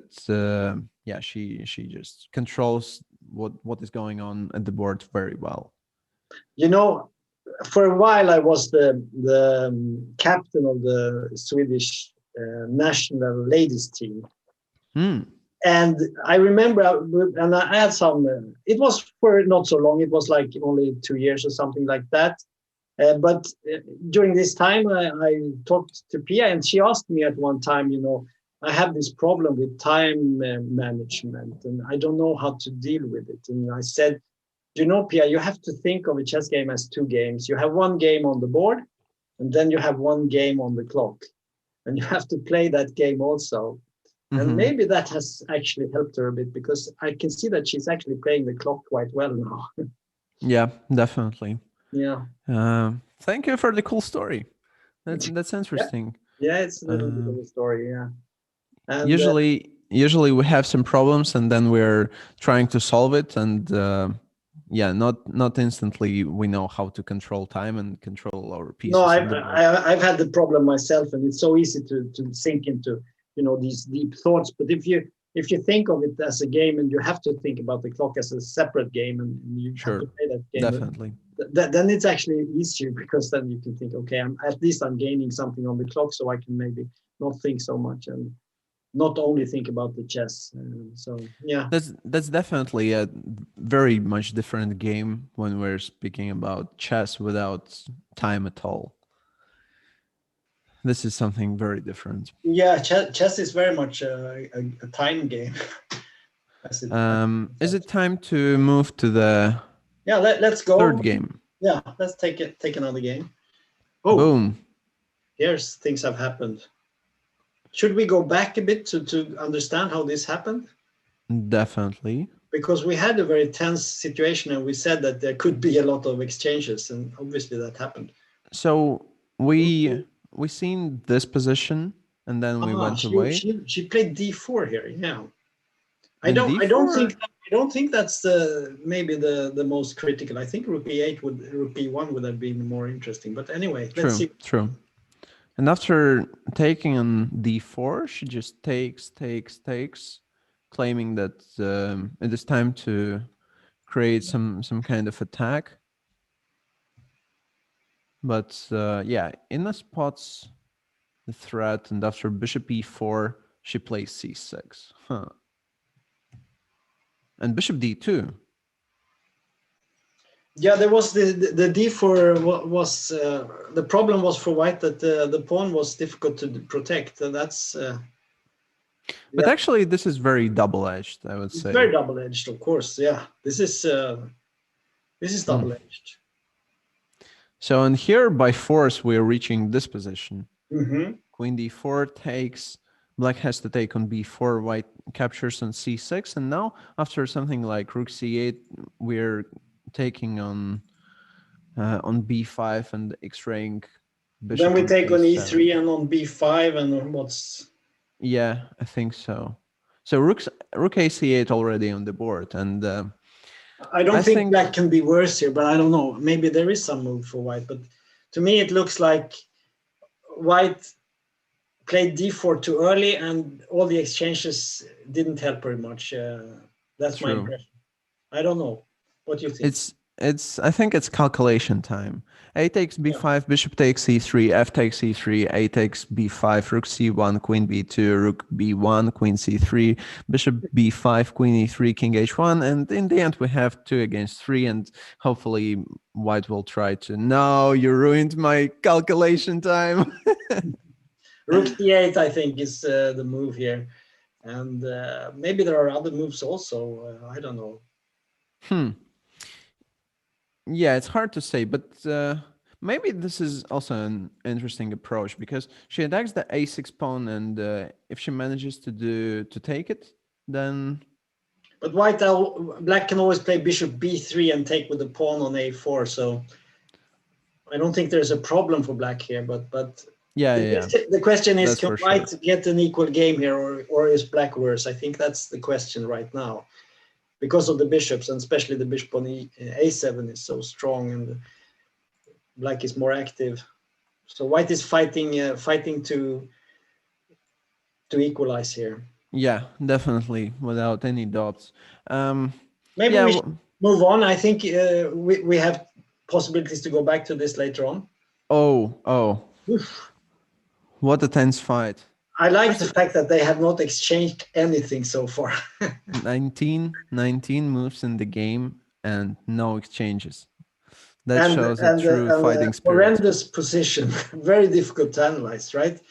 she just controls what is going on at the board very well. For a while I was the captain of the Swedish national ladies team. And I remember, and I had some, it was for not so long, it was like only 2 years or something like that. But during this time, I talked to Pia, and she asked me at one time, I have this problem with time management, and I don't know how to deal with it. And I said, Pia, you have to think of a chess game as two games. You have one game on the board, and then you have one game on the clock. And you have to play that game also. And maybe that has actually helped her a bit, because I can see that she's actually playing the clock quite well now. Yeah, definitely. Yeah. Thank you for the cool story. That's interesting. Yeah, it's a little bit of a story. Yeah. And, usually we have some problems, and then we're trying to solve it, and not instantly we know how to control time and control our pieces. No, I've had the problem myself, and it's so easy to sink into these deep thoughts. But if you think of it as a game, and you have to think about the clock as a separate game, and you have to play that game, definitely, then it's actually easier, because then you can think, okay, I'm gaining something on the clock, so I can maybe not think so much and not only think about the chess. So yeah, that's definitely a very much different game when we're speaking about chess without time at all. this is something very different. Yeah, chess is very much a time game. Is it time to move to the let's go. third game? Yeah, let's take another game. Oh, boom. Here's things have happened. Should we go back a bit to understand how this happened? Definitely. Because we had a very tense situation and we said that there could be a lot of exchanges, and obviously that happened. So we seen this position and then we went away. She played d4 here. Yeah. I don't think that's maybe the most critical. I think rook e8 rook e1 would have been more interesting. But anyway, let's see. True. And after taking on d4, she just takes, claiming that it is time to create some kind of attack. But Inna spots the threat, and after bishop e4, she plays c6. And bishop d2. Yeah, there was the d4 was the problem was for white that the pawn was difficult to protect, and that's. But actually, this is very double-edged, I would say. Very double-edged, of course. Yeah, this is double-edged. So, and here by force we're reaching this position. Mm-hmm. Queen d4 takes. Black has to take on b4. White captures on c6, and now after something like rook c8, we're taking on b5 and x-raying bishop. Then we take on e3 and on b5 and on what's. Yeah, I think so. So rook a8 already on the board, and I don't think black can be worse here, but I don't know. Maybe there is some move for white, but to me it looks like white played d4 too early, and all the exchanges didn't help very much. That's my impression. I don't know. What do you think? I think it's calculation time. A takes b5, bishop takes e3, f takes e3, a takes b5, rook c1, queen b2, rook b1, queen c3, bishop b5, queen e3, king h1, and in the end we have 2 against 3, and hopefully white will try to. No, you ruined my calculation time. Rook d8, I think, is the move here, and maybe there are other moves also. I don't know. Yeah, it's hard to say, but maybe this is also an interesting approach because she attacks the a6 pawn, and if she manages to take it, then. But black can always play bishop b3 and take with the pawn on a4, so I don't think there's a problem for black here. But the question is, can white get an equal game here, or is black worse? I think that's the question right now. Because of the bishops, and especially the bishop on a7 is so strong, and black is more active. So white is fighting to equalize here. Yeah, definitely, without any doubts. Maybe we should move on. I think we have possibilities to go back to this later on. Oh. Oof. What a tense fight. I like the fact that they have not exchanged anything so far. 19 moves in the game and no exchanges. That shows a true fighting spirit. Horrendous position, very difficult to analyze, right?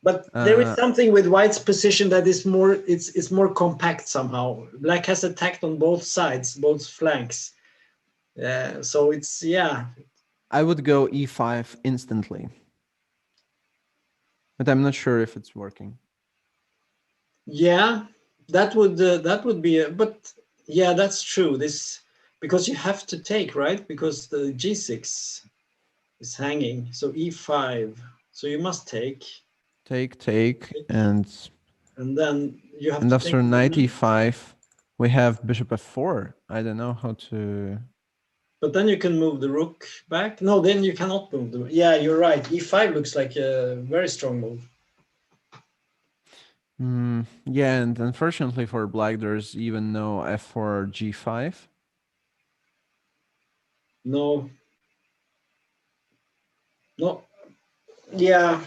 But there is something with white's position that is more, it's more compact somehow. Black has attacked on both sides, both flanks. So it's, I would go e5 instantly. But I'm not sure if it's working. Yeah, that would be. But yeah, that's true. Because you have to take, right? Because the g6 is hanging. So e5. So you must take. Take, and then you have. And after knight e5, we have bishop f4. I don't know how to. But then you can move the rook back. No, then you cannot move the rook. Yeah, you're right. e5 looks like a very strong move. Yeah, and unfortunately for black, there's even no f4 or g5. No. Yeah.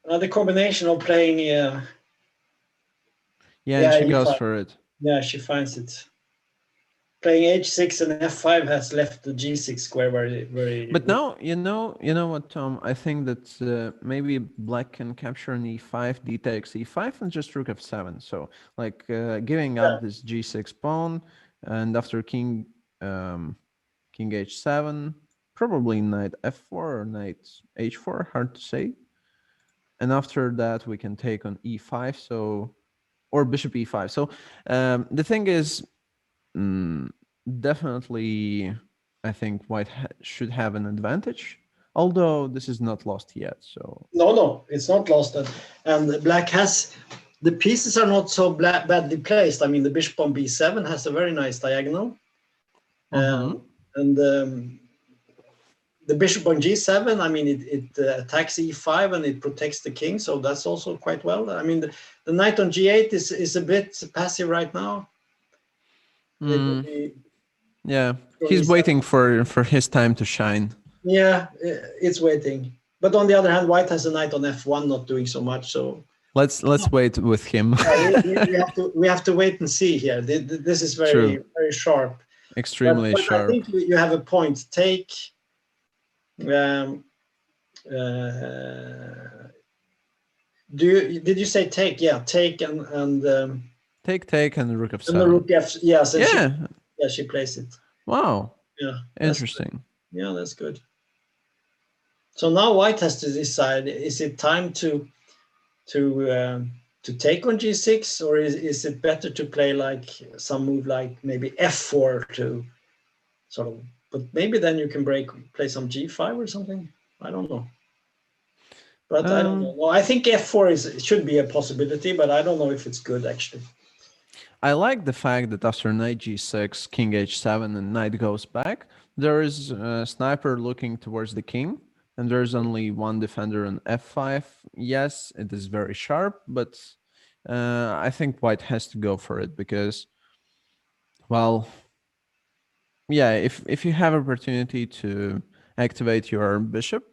The combination of playing. And she goes for it. Yeah, she finds it. playing h6 and f5 has left the g6 square very. But now you know what, Tom. I think that maybe black can capture an e5, d takes e5, and just rook f7. So like giving up this g6 pawn, and after king h7, probably knight f4 or knight h4. Hard to say. And after that, we can take on e5. So or bishop e5. So the thing is. Definitely, I think white should have an advantage, although this is not lost yet. So no, it's not lost, and black has the pieces are not so badly placed. I mean, the bishop on b7 has a very nice diagonal, and the bishop on g7. I mean, it attacks e5 and it protects the king, so that's also quite well. I mean, the knight on g8 is a bit passive right now. Yeah, he's waiting for his time to shine. Yeah, it's waiting. But on the other hand, white has a knight on f1, not doing so much. So let's wait with him. we have to wait and see here. This is very sharp. Extremely sharp. I think you have a point. Take. Did you say take? Yeah, take and. Take and rook f7. And the rook f. Yes. Yeah. She plays it. Wow. Yeah. Interesting. Yeah, that's good. So now white has to decide: is it time to take on g6, or is it better to play like some move like maybe f4 to sort of? But maybe then you can play some g5 or something. I don't know. But I don't know. Well, I think f4 should be a possibility, but I don't know if it's good actually. I like the fact that after knight g6, king h7, and knight goes back, there is a sniper looking towards the king, and there's only one defender on f5. Yes, it is very sharp, but I think white has to go for it because, well, yeah, if you have opportunity to activate your bishop,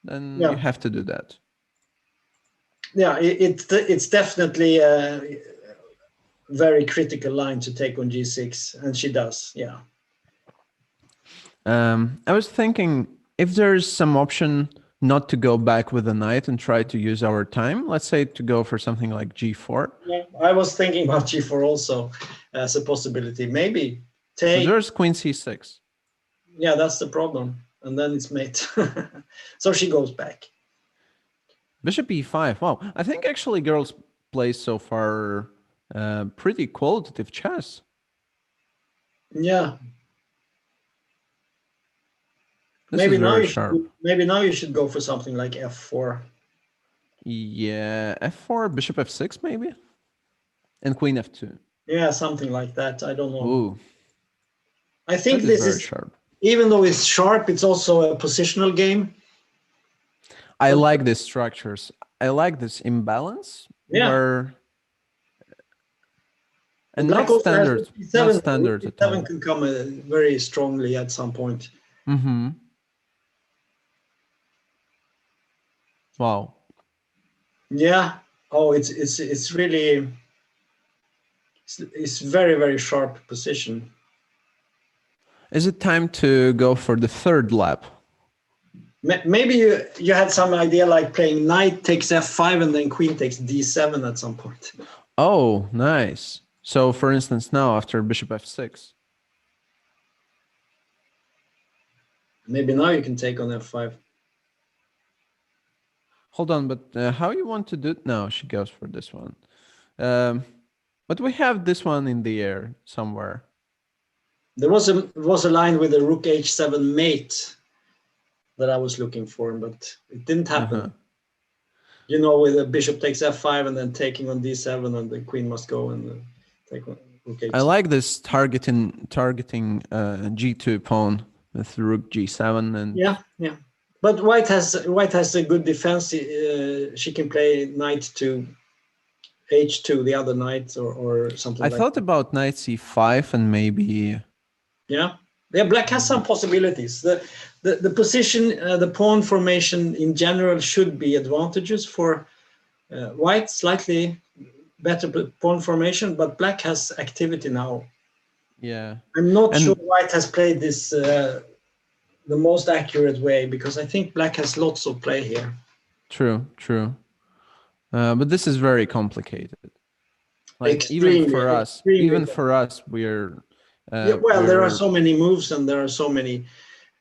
then you have to do that. Yeah, it's definitely a very critical line to take on g6, and she does. Yeah. I was thinking if there's some option not to go back with the knight and try to use our time, let's say to go for something like g4. Yeah, I was thinking about g4 also as a possibility. Maybe take. But there's queen c6. Yeah, that's the problem, and then it's mate. So she goes back. Bishop e5. Wow, I think actually girls play so far pretty qualitative chess. Yeah. Maybe now you should go for something like f4. Yeah, f4, bishop f6 maybe, and queen f2. Yeah, something like that. I don't know. Ooh, I think this is sharp. Even though it's sharp, it's also a positional game. I like these structures. I like this imbalance. Yeah. Where, and not standard. Not standard at all. Seven can come very strongly at some point. Mm-hmm. Wow. Yeah. Oh, it's really it's very, very sharp position. Is it time to go for the third lap? Maybe you had some idea like playing knight takes f5 and then queen takes d7 at some point. Oh, nice. So for instance, now after bishop f6. Maybe now you can take on f5. Hold on, but how you want to do it? No, she goes for this one. But we have this one in the air somewhere. There was a line with a rook h7 mate that I was looking for, but it didn't happen. You know, with a bishop takes f5 and then taking on d7, and the queen must go and take on rook h7. I like this targeting g2 pawn with rook g7 and yeah. But white has a good defense. She can play knight to h2, the other knight, or something. I thought about knight c5 and maybe. Yeah, black has some possibilities. The position, the pawn formation in general should be advantageous for white. Slightly better pawn formation, but black has activity now. Yeah. I'm not sure white has played this the most accurate way, because I think black has lots of play here. True. But this is very complicated. Like Extremely, even for us, we're. there are so many moves, and there are so many.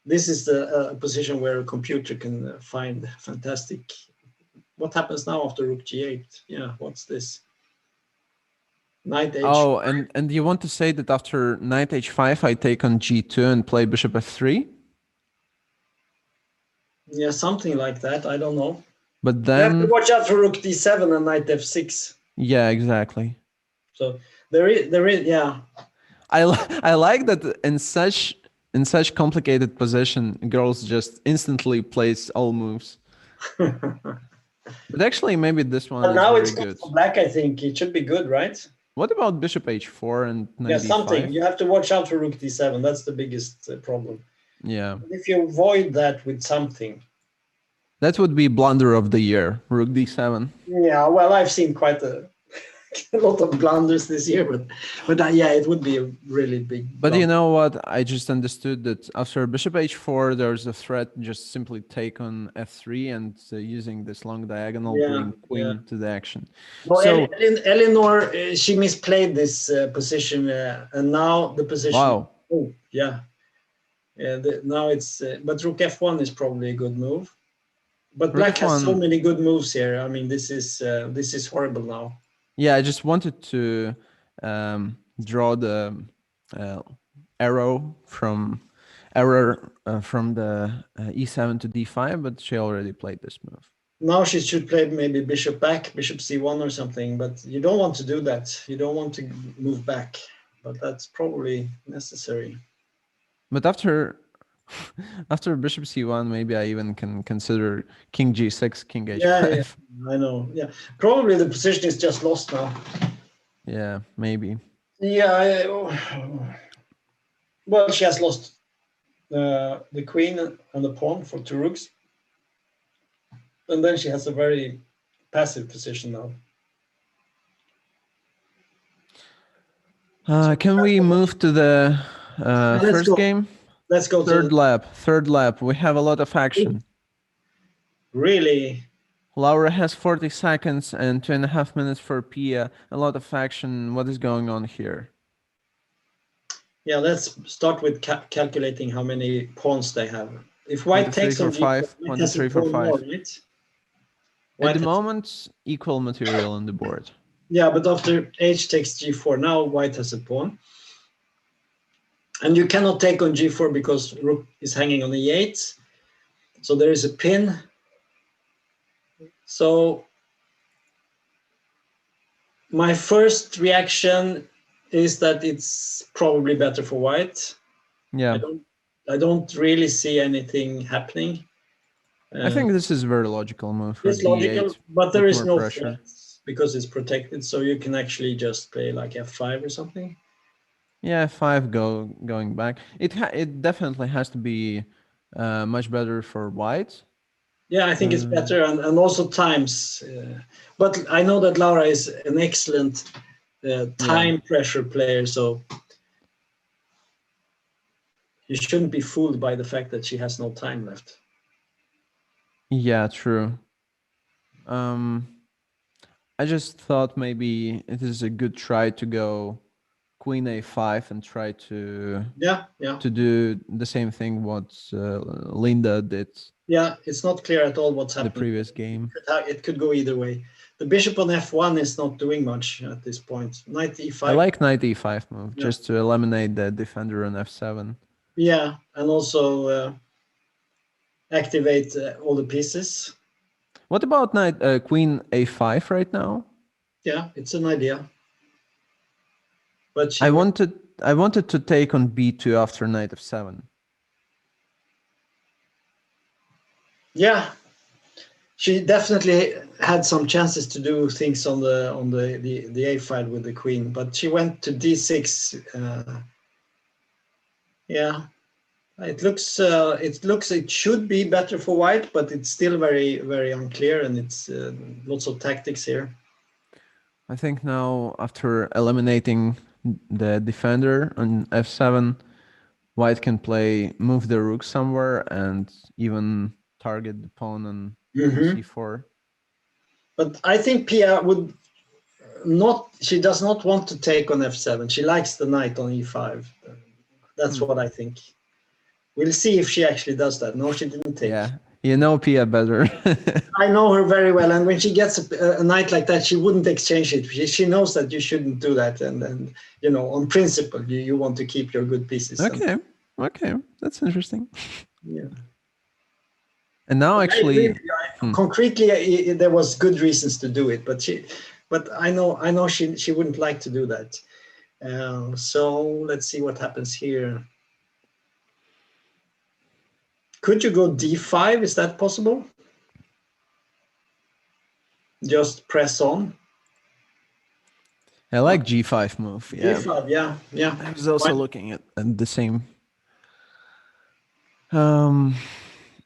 This is the position where a computer can find fantastic. What happens now after rook g8? Yeah, what's this? Knight h5. Oh, and you want to say that after knight h5, I take on g2 and play bishop f3? Yeah, something like that. I don't know. But then you have to watch out for rook d7 and knight f6. Yeah, exactly. So there is, yeah. I like that in such complicated position, girls just instantly place all moves. But actually, maybe this one and is now very it's good. For black, I think it should be good, right? What about bishop h4 and knight yeah, d5? something. You have to watch out for rook d7. That's the biggest problem. Yeah. If you avoid that with something. That would be blunder of the year, rook d7. Yeah, well, I've seen quite a lot of blunders this year, but yeah, it would be a really big But you know what? I just understood that after bishop h4, there's a threat just simply take on f3 and using this long diagonal bring queen to the action. Well, so Ellinor, she misplayed this position, and now the position. Wow. Oh, yeah. Now it's, but rook f1 is probably a good move. But black has so many good moves here. I mean, this is horrible now. Yeah, I just wanted to draw the arrow from the e7 to d5, but she already played this move. Now she should play maybe bishop back, bishop c1 or something, but you don't want to do that. You don't want to move back, but that's probably necessary. But after bishop c1, maybe I even can consider king g6, king h5. Yeah, I know. Yeah, probably the position is just lost now. Yeah, maybe. Yeah, well, she has lost the queen and the pawn for two rooks, and then she has a very passive position now. Can we move to the first game? Let's go third lap. We have a lot of action. Really? Laura has 40 seconds and 2.5 minutes for Pia. A lot of action. What is going on here? Yeah, let's start with calculating how many pawns they have. If white takes on g5, 1, 2, 3, 4, 5. Right? At the moment, equal material on the board. Yeah, but after h takes g4, now white has a pawn. And you cannot take on g4 because rook is hanging on e8. So there is a pin. So my first reaction is that it's probably better for white. Yeah. I don't really see anything happening. I think this is a very logical move. It's logical, but there is no pressure because it's protected. So you can actually just play like f5 or something. Yeah, f5 going back. It definitely has to be much better for white. Yeah, I think it's better, and also times. But I know that Laura is an excellent time pressure player, so you shouldn't be fooled by the fact that she has no time left. Yeah, true. I just thought maybe it is a good try to go queen a5 and try to to do the same thing what Linda did. Yeah, it's not clear at all what's happening. The previous game. It could go either way. The bishop on f1 is not doing much at this point. Knight e5. I like knight e5 move just to eliminate the defender on f7. Yeah, and also activate all the pieces. What about queen a5 right now? Yeah, it's an idea. But I wanted to take on b2 after knight f7. Yeah, she definitely had some chances to do things on the a file with the queen, but she went to d6. Yeah, it should be better for white, but it's still very, very unclear, and it's lots of tactics here. I think now after eliminating the defender on f7, white can move the rook somewhere and even target the pawn on c4. But I think Pia would she does not want to take on f7. She likes the knight on e5. That's what I think. We'll see if she actually does that. No, she didn't take. Yeah, you know Pia better. I know her very well, and when she gets a knight like that, she wouldn't exchange it. She knows that you shouldn't do that, and you know, on principle, you want to keep your good pieces. Okay, that's interesting. Yeah. And now actually, concretely, there was good reasons to do it, but I know she wouldn't like to do that. So let's see what happens here. Could you go d5? Is that possible? Just press on. I like g5 move. Yeah. G5, yeah. I was also looking at the same.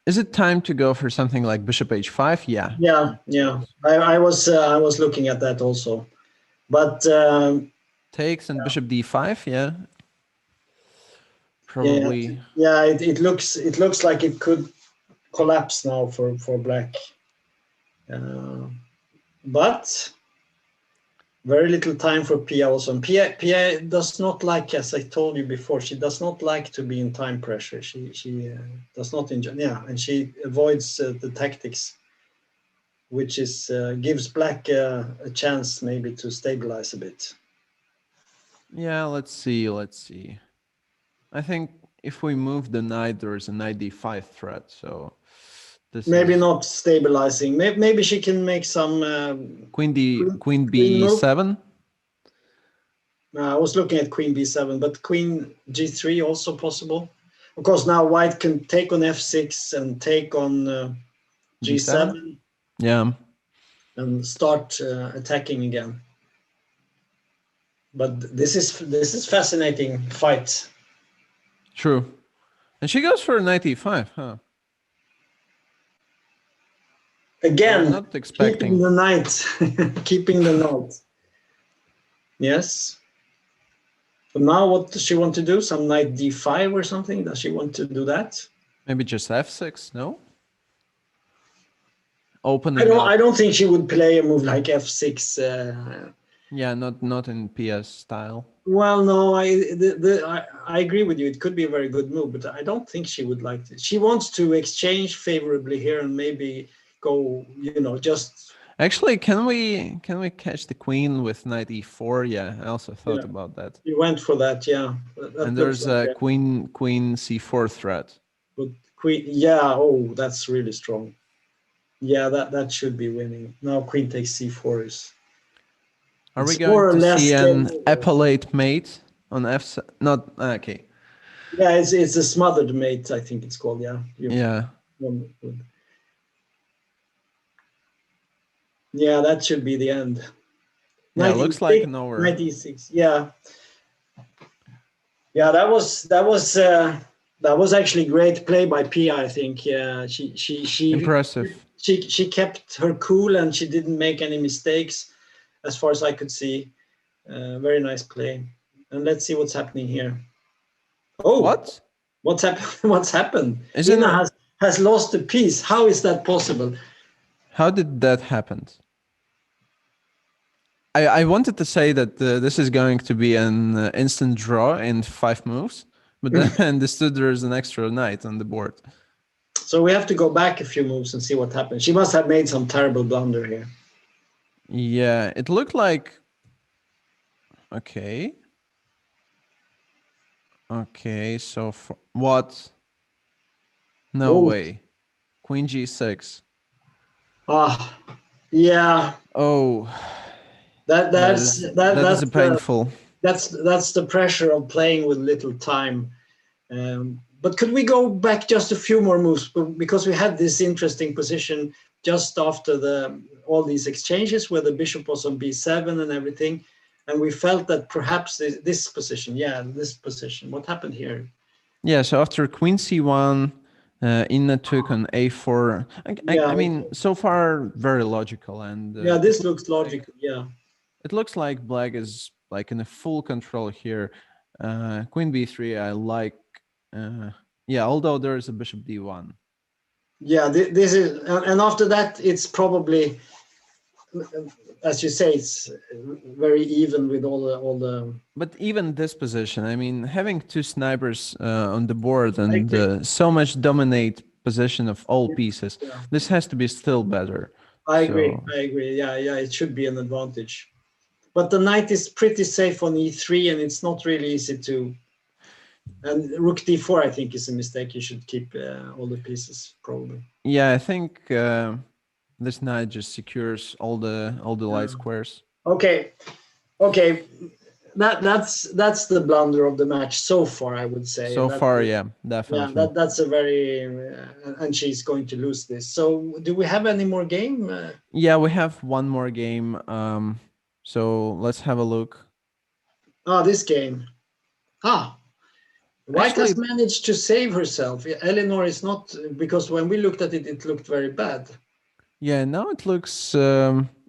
Is it time to go for something like bishop h5? Yeah. Yeah. I was looking at that also, but takes and bishop d5. Yeah. Probably. Yeah. It looks like it could collapse now for black, but very little time for Pia also. Pia does not like, as I told you before, she does not like to be in time pressure. She does not enjoy, and she avoids the tactics, which is gives black a chance maybe to stabilize a bit. Yeah, let's see. I think if we move the knight, there is a knight d5 threat, so this maybe not stabilizing. Maybe she can make some queen b7. I was looking at queen b7, but queen g3 also possible. Of course, now white can take on f6 and take on g7. Yeah. And start attacking again. But this is fascinating fight. True. And she goes for knight e5, huh? Again, not expecting keeping the knight. Keeping the knight. Yes. But now what does she want to do? Some knight d5 or something? Does she want to do that? Maybe just f6, no? Opening I don't think she would play a move like f6. Yeah, not in Pia's style. Well, no, I agree with you. It could be a very good move, but I don't think she would like to. She wants to exchange favorably here and maybe go, just. Actually, can we catch the queen with knight e4? Yeah, I also thought about that. You went for that, yeah. And there's a queen c4 threat. But queen, oh, that's really strong. Yeah, that should be winning. Now queen takes c4 is. Are we going to see an epaulette mate on f? Not okay. Yeah, it's a smothered mate. I think it's called. Yeah. Yeah. Yeah, that should be the end. Yeah, it looks like an over. 96. Yeah. Yeah, that was actually great play by Pia. I think. Yeah, she impressive. She kept her cool and she didn't make any mistakes, as far as I could see. Very nice play. And let's see what's happening here. Oh, what? What's happened? Isn't Inna has lost a piece. How is that possible? How did that happen? I wanted to say that this is going to be an instant draw in 5 moves, but then I understood there's an extra knight on the board. So we have to go back a few moves and see what happened. She must have made some terrible blunder here. Yeah, it looked like. Okay. So what? No way. Queen g6. Yeah. Oh. That is painful. That's the pressure of playing with little time. But could we go back just a few more moves, because we had this interesting position just after all these exchanges where the bishop was on b7 and everything, and we felt that perhaps this position. What happened here? Yeah. So after queen c1. Inna took on a4. I mean, so far very logical, and this looks logical. Yeah, it looks like black is like in a full control here. Queen b3, I like. Yeah, although there is a bishop d1. Yeah, this is, and after that, it's probably, as you say, it's very even with all the. But even this position, I mean, having two snipers on the board and so much dominate position of all pieces, this has to be still better. I agree. Yeah, it should be an advantage. But the knight is pretty safe on e3, and it's not really easy to. And rook d4, I think, is a mistake. You should keep all the pieces, probably. Yeah, I think this knight just secures all the light squares. Okay. That's the blunder of the match so far, I would say. So far, yeah, definitely. Yeah, that's a very, and she's going to lose this. So, do we have any more game? Yeah, we have one more game. So let's have a look. This game. White has managed to save herself. Ellinor is not, because when we looked at it, it looked very bad. Yeah, now it looks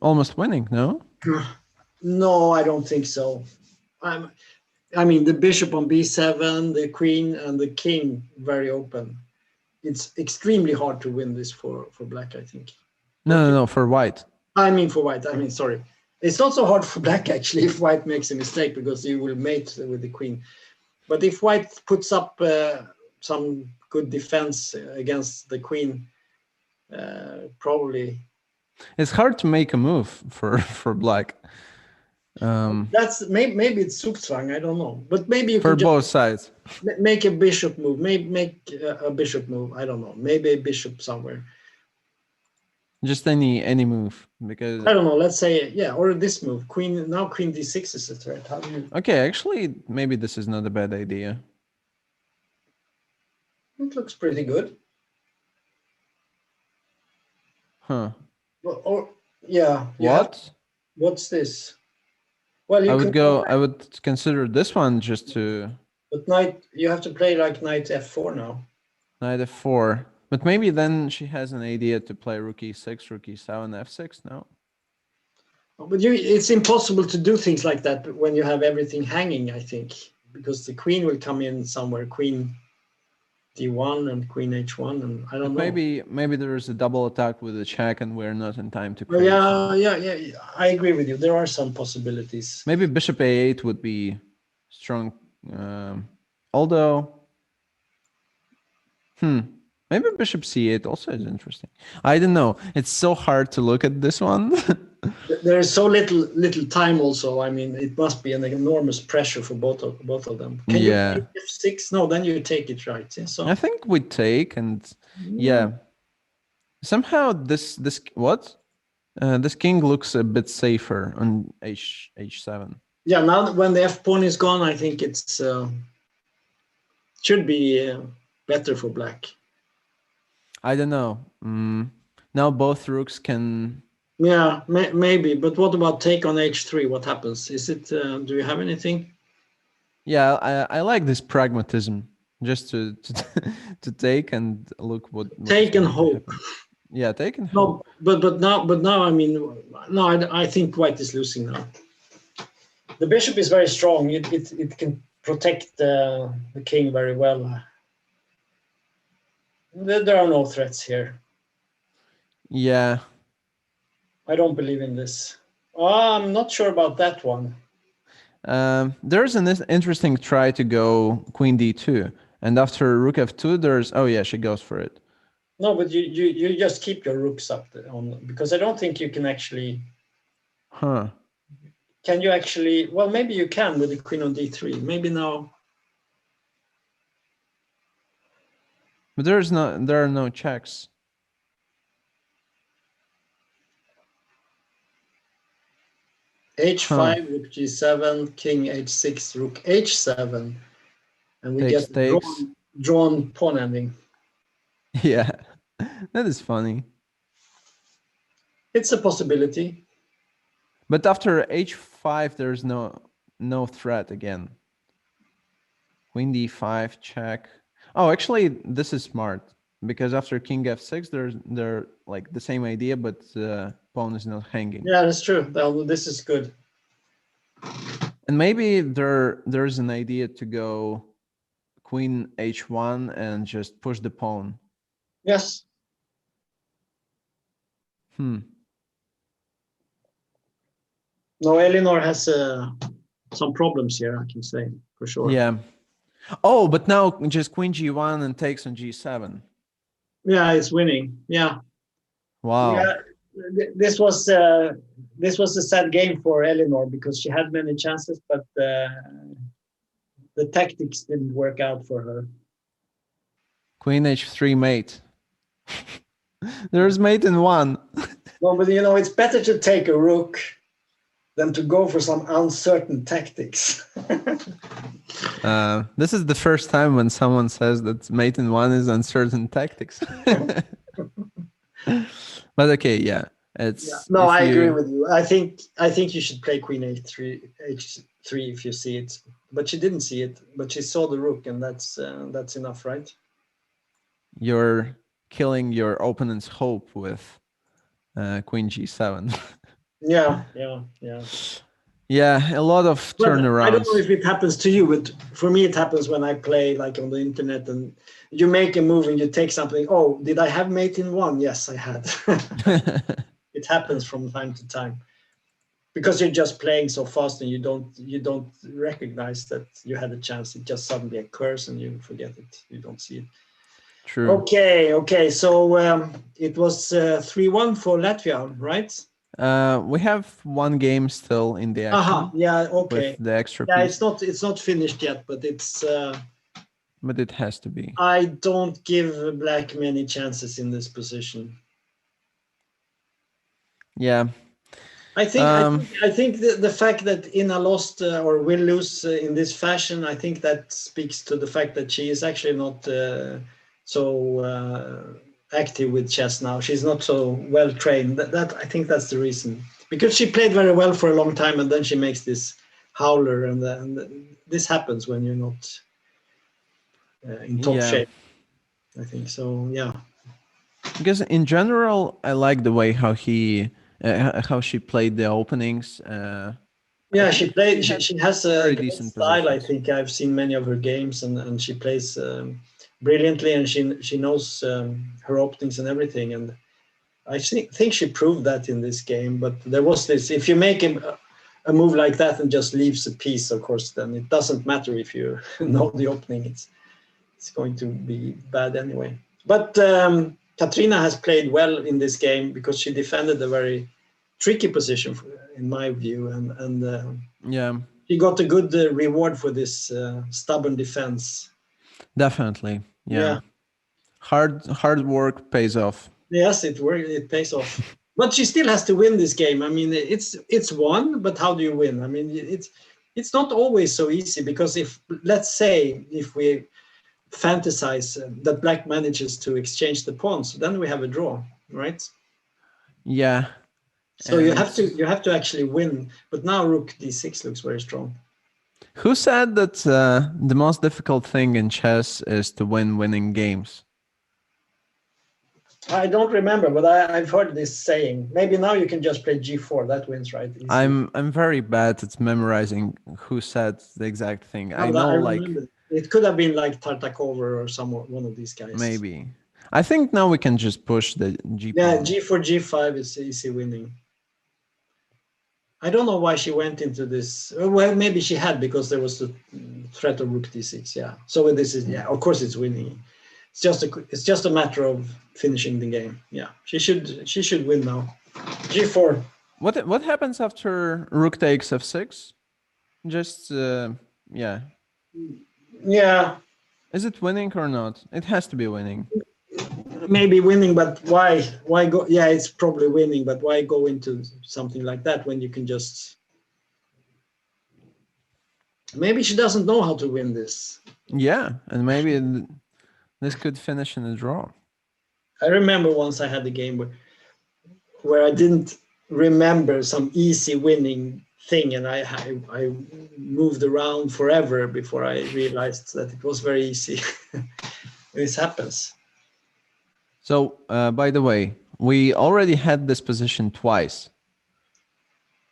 almost winning, no? No, I don't think so. I mean, the bishop on b7, the queen and the king very open. It's extremely hard to win this for black, I think. No, for white. I mean for white, sorry. It's not so hard for black, actually, if white makes a mistake, because you will mate with the queen. But if white puts up some good defense against the queen, probably. It's hard to make a move for black. That's maybe it's Zugzwang, I don't know. But maybe you for can both sides. Make a bishop move. Make a bishop move. I don't know. Maybe a bishop somewhere. Just any move, because I don't know. Let's say or this move. Queen d6 is a threat. How do you? Okay, actually, maybe this is not a bad idea. It looks pretty good. Huh? What? What's this? Well, I would consider this one just to. But you have to play like knight f4 now. Knight f4. But maybe then she has an idea to play rook e6, rook e7, f6, no? But it's impossible to do things like that when you have everything hanging, I think. Because the queen will come in somewhere, queen d1 and queen h1, and I don't know. Maybe there is a double attack with a check and we're not in time to create. Yeah, I agree with you. There are some possibilities. Maybe bishop a8 would be strong. Although, maybe bishop c8 also is interesting. I don't know. It's so hard to look at this one. There is so little time also. I mean, it must be an enormous pressure for both of them. Can you take f6? No, then you take it, right? Yeah, so I think we take, and somehow this king looks a bit safer on h7. Yeah, now when the f pawn is gone, I think it's should be better for black. I don't know. Now both rooks can. Yeah, maybe. But what about take on h3? What happens? Is it? Do you have anything? Yeah, I like this pragmatism. Just to take and look what. Take and hope. Yeah, take and hope. No, but now I mean, no, I think white is losing now. The bishop is very strong. It can protect the king very well. There are no threats here. Yeah. I don't believe in this. I'm not sure about that one. There's an interesting try to go queen d2, and after rook f2, there's she goes for it. No, but you just keep your rooks up on, because I don't think you can actually. Huh? Can you actually? Well, maybe you can with the queen on d3. Maybe now. But there are no checks. h5, rook g7, king h6, rook h7, and we Takes, get drawn pawn ending. Yeah, that is funny. It's a possibility. But after h5, there's no threat again. Queen d5 check. Oh, actually, this is smart, because after king f6, they're like the same idea, but pawn is not hanging. Yeah, that's true. This is good. And maybe there's an idea to go queen h1 and just push the pawn. Yes. Hmm. No, Ellinor has some problems here, I can say, for sure. Yeah. Oh, but now just queen g1 and takes on g7. Yeah, it's winning. Yeah. Wow. Yeah, this was a sad game for Ellinor because she had many chances, but the tactics didn't work out for her. Queen h3 mate. There's mate in one. No, but it's better to take a rook than to go for some uncertain tactics. This is the first time when someone says that mate in one is uncertain tactics. But okay, yeah. No, I agree with you. I think you should play queen h3 if you see it. But she didn't see it, but she saw the rook, and that's enough, right? You're killing your opponent's hope with queen g7. Yeah. Yeah, a lot of turnarounds. I don't know if it happens to you, but for me it happens when I play like on the internet and you make a move and you take something. Oh, did I have mate in one? Yes, I had. It happens from time to time because you're just playing so fast and you don't recognize that you had a chance. It just suddenly occurs and you forget it. You don't see it. True. Okay. So it was 3-1 for Latvia, right? We have one game still in the action. Yeah, okay. With the extra piece. It's not finished yet, but it's but it has to be. I don't give black many chances in this position. Yeah. I think the fact that Inna lost or will lose in this fashion, I think that speaks to the fact that she is actually not so active with chess now. She's not so well trained. That I think that's the reason, because she played very well for a long time and then she makes this howler, and this happens when you're not in top shape. I think so. Yeah. Because in general, I like the way how she played the openings. Yeah, she played. She has a very good decent style. positions. I think I've seen many of her games, and she plays brilliantly, and she knows her openings and everything. And I think she proved that in this game. But there was this: if you make a move like that and just leaves a piece, of course, then it doesn't matter if you know the opening. It's going to be bad anyway. But Katrina has played well in this game because she defended a very tricky position, in my view, and she got a good reward for this stubborn defense. Definitely, yeah. Hard work pays off. Yes, it pays off. But she still has to win this game. I mean, it's won, but how do you win? I mean, it's not always so easy, because let's say we fantasize that black manages to exchange the pawns, then we have a draw, right? Yeah. So you have to actually win. But now rook d6 looks very strong. Who said that the most difficult thing in chess is to win winning games? I don't remember, but I've heard this saying. Maybe now you can just play g4. That wins, right? Easy. I'm very bad at memorizing who said the exact thing. I know, it could have been like Tartakov or one of these guys. Maybe. I think now we can just push the g. Yeah, g4, g5 is easy winning. I don't know why she went into this. Well, maybe she had, because there was the threat of rook d6. Yeah. So this is, of course it's winning. It's just a matter of finishing the game. Yeah. She should win now. g4. What happens after rook takes f6? Just yeah. Yeah. Is it winning or not? It has to be winning. Maybe winning, but why go? Yeah, it's probably winning, but why go into something like that when you can just... Maybe she doesn't know how to win this. Yeah, and maybe this could finish in a draw. I remember once I had a game where I didn't remember some easy winning thing, and I moved around forever before I realized that it was very easy. This happens. So, by the way, we already had this position twice.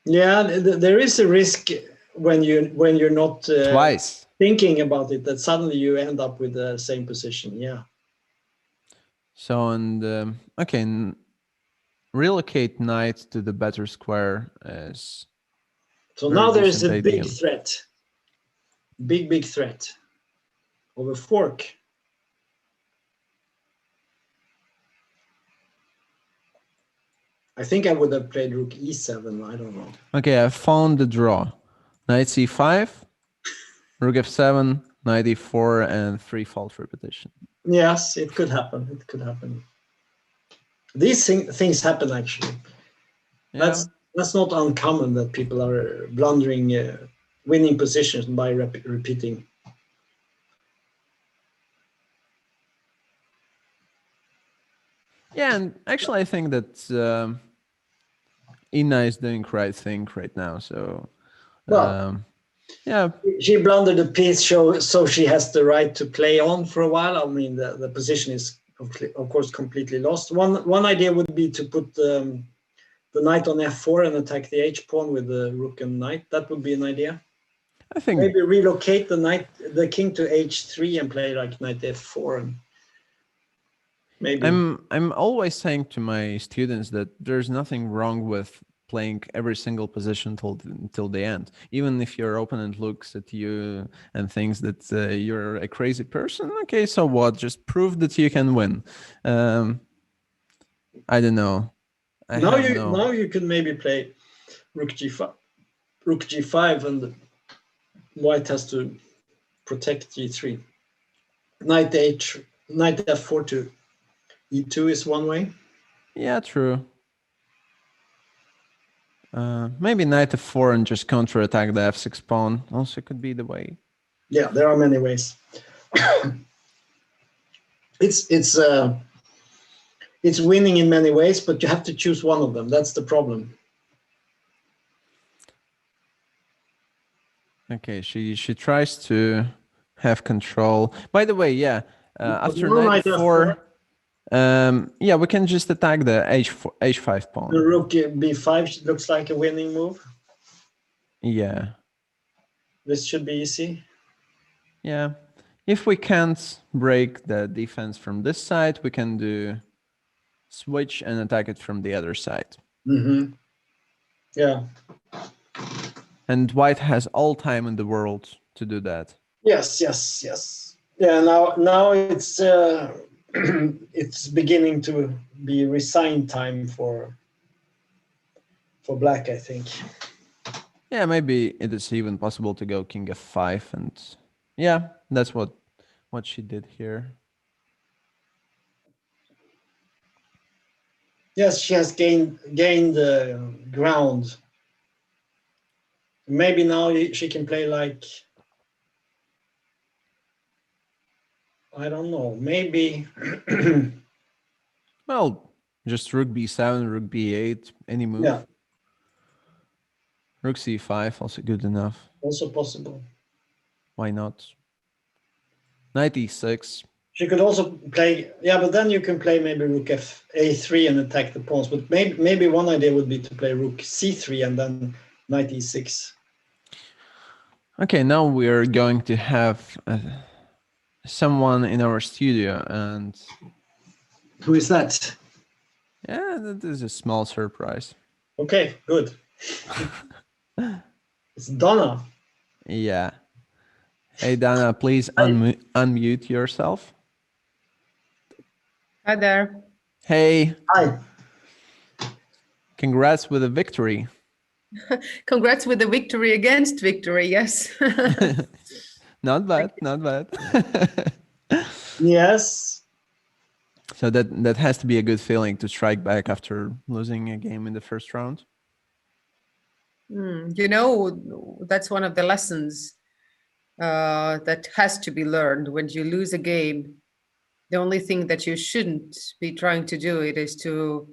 Yeah, there is a risk when you're not twice thinking about it, that suddenly you end up with the same position. Yeah. So, and okay, relocate knight to the better square is. So now there is a idea. big threat. Big threat of a fork. I think I would have played rook e7. I don't know. Okay, I found the draw. Knight c5, rook f7, knight e4, and 3 fault repetition. Yes, it could happen. It could happen. These things happen actually. Yeah. That's not uncommon that people are blundering winning positions by repeating. Yeah, and actually I think that Inna is doing right thing right now. So, yeah. She blundered a piece, so she has the right to play on for a while. I mean, the position is, of course, completely lost. One idea would be to put the knight on f4 and attack the h-pawn with the rook and knight. That would be an idea. I think maybe relocate the king to h3 and play like knight f4. And maybe I'm always saying to my students that there's nothing wrong with playing every single position till the end. Even if your opponent looks at you and thinks that you're a crazy person, okay, so what? Just prove that you can win. I don't know. Now you can maybe play rook g5, and white has to protect g3. Knight f4 to e2 is one way. Yeah, true. Maybe knight f4 and just counterattack the f6 pawn also could be the way. Yeah, there are many ways. It's winning in many ways, but you have to choose one of them. That's the problem. Okay, she tries to have control. By the way, yeah, after knight f4, yeah, we can just attack the h5 pawn. The rook b5 looks like a winning move. Yeah. This should be easy. Yeah. If we can't break the defense from this side, we can do switch and attack it from the other side. Mm-hmm. Yeah. And white has all time in the world to do that. Yes. Yeah, now it's it's beginning to be resigned time for black, I think. Yeah, maybe it is even possible to go king f5, and yeah, that's what she did here. Yes, she has gained ground. Maybe now she can play like, I don't know, maybe. Well, just rook b7, rook b8, any move. Yeah. Rook c5, also good enough. Also possible. Why not? Knight e6. She could also play, yeah, but then you can play maybe rook a3 and attack the pawns. But maybe one idea would be to play rook c3 and then knight e6. Okay, now we are going to have someone in our studio, and who is that? Yeah, that is a small surprise. Okay, good. It's Dana. Yeah. Hey, Dana, please unmute yourself. Hi there. Hey. Hi. Congrats with the victory. Congrats with the victory against victory, yes. Not bad, not bad. Yes. So that has to be a good feeling to strike back after losing a game in the first round. You know, that's one of the lessons that has to be learned. When you lose a game, the only thing that you shouldn't be trying to do it is to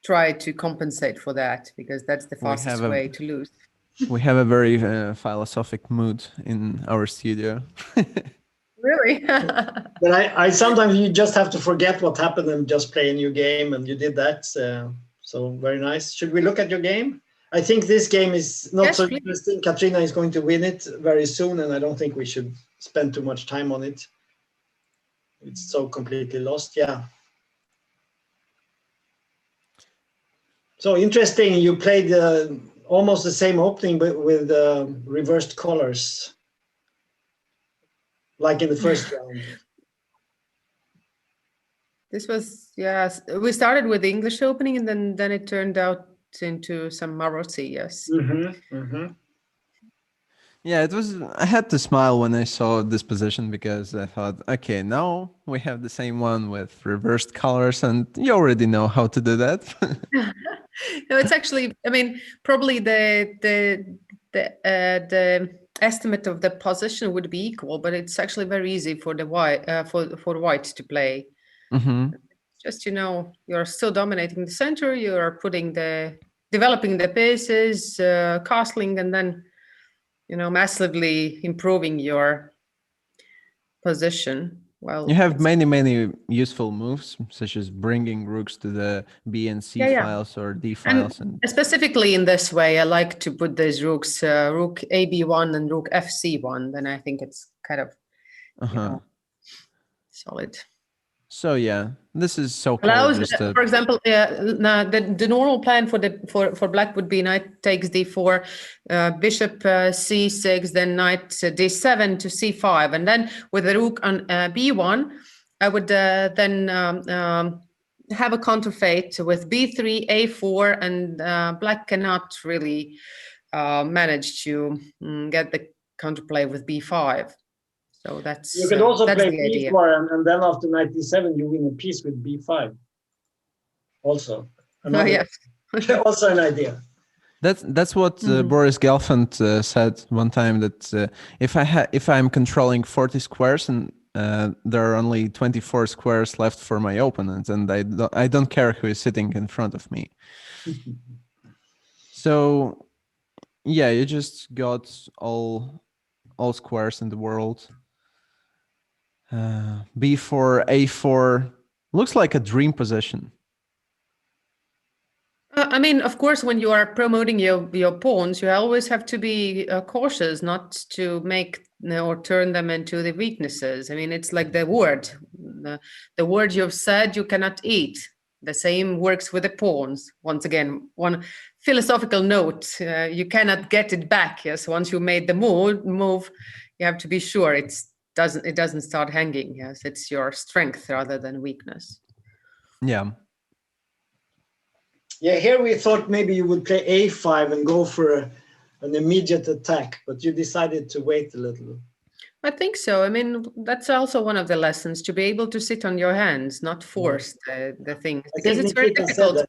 try to compensate for that, because that's the fastest way to lose. We have a very philosophic mood in our studio. Really? But I sometimes you just have to forget what happened and just play a new game, and you did that. So very nice. Should we look at your game? I think this game is not Yes, so please. interesting. Katrina is going to win it very soon, and I don't think we should spend too much time on it. It's so completely lost. Yeah. So interesting. You played almost the same opening, but with reversed colors, like in the first round. This was, yes, we started with the English opening, and then it turned out into some Marathi, yes. Yeah, it was. I had to smile when I saw this position because I thought, okay, now we have the same one with reversed colors, and you already know how to do that. No, it's actually, I mean, probably the estimate of the position would be equal, but it's actually very easy for the white for white to play. Mm-hmm. Just, you're still dominating the center. You're developing the pieces, castling, and then massively improving your position. Well, You have many useful moves, such as bringing rooks to the B and C Yeah. files or D files, and specifically in this way, I like to put these rooks, rook AB1 and rook FC1. Then I think it's kind of solid. So yeah, this is so Allows, just for example, the normal plan for black would be knight takes d4, bishop c6, then knight d7 to c5, and then with the rook on b1, I would then have a counterfeit with b3, a4, and black cannot really manage to get the counterplay with b5. So that's you can also that's play the idea. b4, and then after knight d7, you win a piece with b5. Also, Yes. Also an idea. That's what Boris Gelfand said one time, that if I'm controlling 40 squares and there are only 24 squares left for my opponent, and I don't care who is sitting in front of me. So yeah, you just got all squares in the world. B4, A4 looks like a dream position. I mean, of course, when you are promoting your pawns, you always have to be cautious not to make or turn them into the weaknesses. I mean, it's like the word. The word you've said you cannot eat. The same works with the pawns. Once again, one philosophical note: you cannot get it back. Yes, once you made the move, you have to be sure it doesn't start hanging. Yes, it's your strength rather than weakness. Yeah. Yeah, here we thought maybe you would play a5 and go for an immediate attack, but you decided to wait a little. I think so. I mean, that's also one of the lessons, to be able to sit on your hands, not force the thing, because it's very difficult.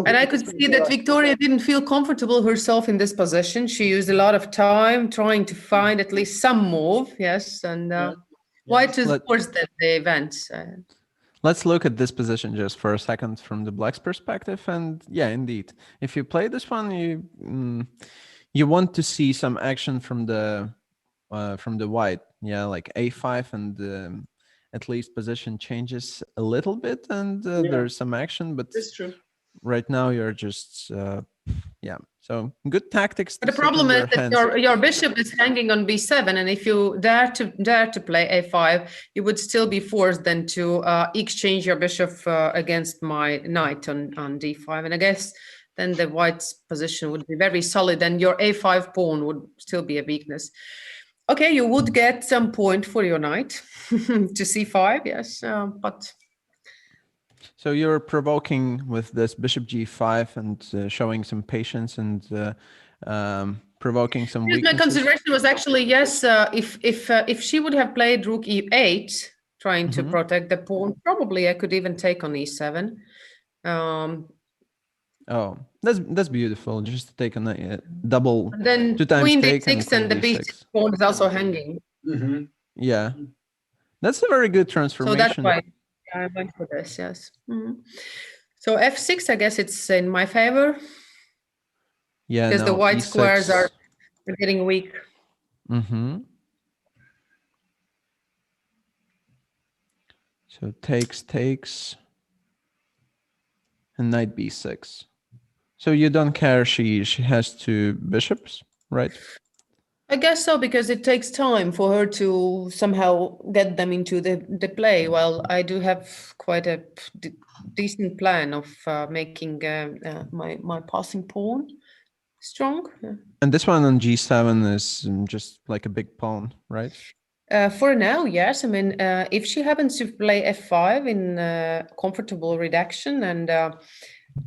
And I could see that Victoria didn't feel comfortable herself in this position. She used a lot of time trying to find at least some move. Yes, and white is worse than the event. Let's look at this position just for a second from the black's perspective. And yeah, indeed, if you play this one, you want to see some action from the white. Yeah, like a5, and at least position changes a little bit, and there's some action. But it's true. Right now, you're just yeah. So good tactics. But the problem is that your bishop is hanging on b7, and if you dare to play a5, you would still be forced then to exchange your bishop against my knight on d5, and I guess then the white's position would be very solid, and your a5 pawn would still be a weakness. Okay, you would get some point for your knight to c5, yes, but. So you're provoking with this bishop g5 and showing some patience and provoking some weaknesses. My consideration was actually, yes, if she would have played rook e8, trying to protect the pawn, probably I could even take on e7. Oh, that's beautiful. Just to take a double. And then 2 times queen take d6 and the b6 pawn is also hanging. Yeah, that's a very good transformation. So that's why I went for this. Yes. So f6, I guess it's in my favor. Yeah, because the white E6. squares are getting weak. So takes, and knight b6. So you don't care she has 2 bishops, right? I guess so, because it takes time for her to somehow get them into the play. Well, I do have quite a decent plan of making my passing pawn strong. And this one on g7 is just like a big pawn, right? For now, yes. I mean, if she happens to play f5 in comfortable reduction and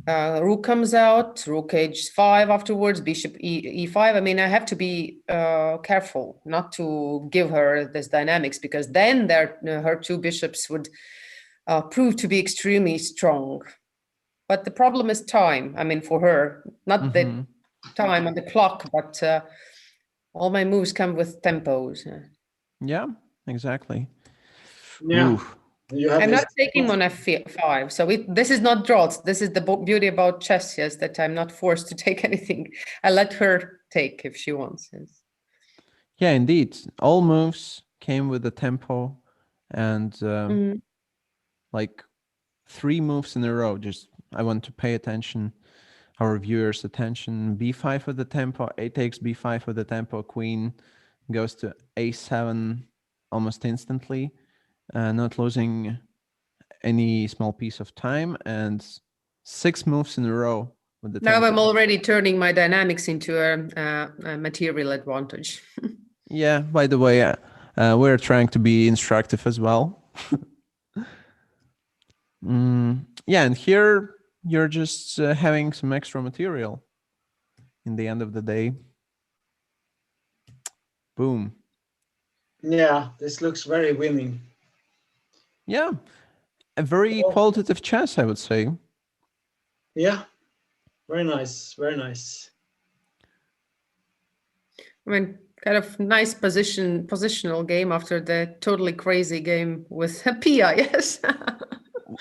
rook comes out, rook h5 afterwards, bishop e5. I mean, I have to be careful not to give her this dynamics, because then her 2 bishops would prove to be extremely strong. But the problem is time. I mean, for her, not the time on the clock, but all my moves come with tempos. Yeah, exactly. Yeah. I'm not taking on f5, so this is not draws. This is the beauty about chess, yes, that I'm not forced to take anything. I let her take if she wants. Yes. Yeah, indeed. All moves came with a tempo, and like 3 moves in a row. Just I want to pay attention, our viewers' attention. b5 with the tempo, a takes b5 with the tempo, queen goes to a7 almost instantly, not losing any small piece of time, and 6 moves in a row with the Now tempo. I'm already turning my dynamics into a material advantage. Yeah, by the way, we're trying to be instructive as well. Yeah, and here you're just having some extra material in the end of the day. Boom. Yeah, this looks very winning. Yeah, a very qualitative chess, I would say. Yeah, very nice, very nice. I mean, kind of nice positional game after the totally crazy game with Pia, yes.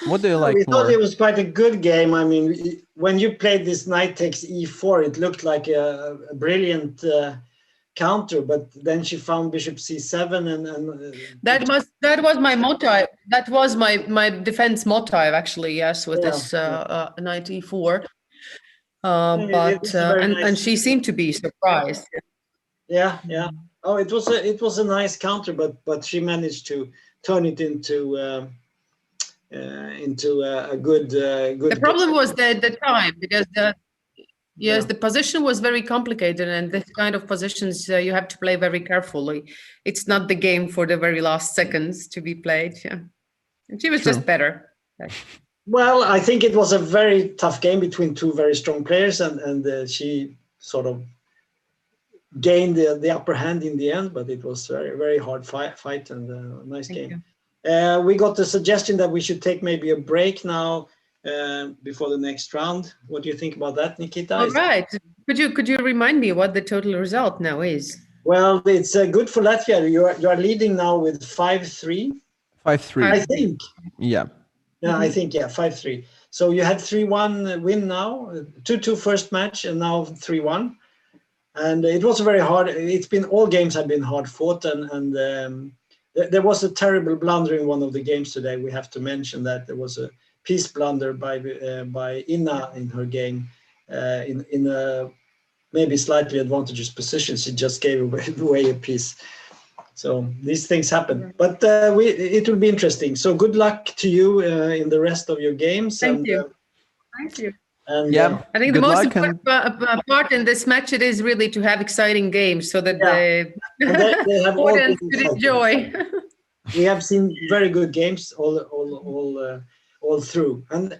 What do you like We more? thought it was quite a good game. I mean, when you played this knight takes e4, it looked like a brilliant counter, but then she found bishop c7 and that was my motive. That was my defense motive, actually, yes, with this knight e4. But and she seemed to be surprised. Yeah. Oh, it was a nice counter, but she managed to turn it into a good. The problem was the time, because the position was very complicated, and this kind of positions you have to play very carefully. It's not the game for the very last seconds to be played. Yeah, and she was just better. Well, I think it was a very tough game between 2 very strong players, and she sort of gained the upper hand in the end, but it was very, very hard fight and a nice game. We got the suggestion that we should take maybe a break now before the next round. What do you think about that, Nikita? All right. Could you remind me what the total result now is? Well, it's good for Latvia. You are leading now with 5-3. 5-3. I think. Yeah. Yeah, I think 5-3. So you had 3-1 win now, 2-2 first match, and now 3-1. And it was very hard. It's been, all games have been hard fought, and there was a terrible blunder in one of the games today. We have to mention that there was a piece blunder by Inna in her game in a maybe slightly advantageous position. She just gave away a piece. So these things happen, but it will be interesting. So good luck to you in the rest of your games. Thank you. Thank you. And I think the most important part in this match, it is really to have exciting games so that the audience could enjoy. We have seen very good games all through, and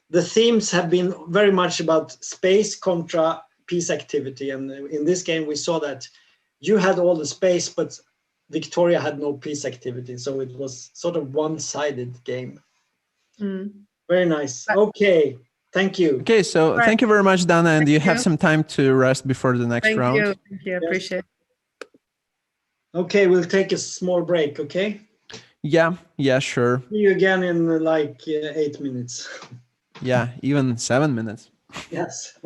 the themes have been very much about space contra piece activity. And in this game, we saw that you had all the space, but Victoria had no piece activity, so it was sort of one-sided game. Very nice. Okay. Thank you. Okay, so thank you very much, Dana, and you have some time to rest before the next round. Thank you. Appreciate it. Okay, we'll take a small break, okay? Yeah, sure. See you again in like 8 minutes. Yeah, even 7 minutes. Yes.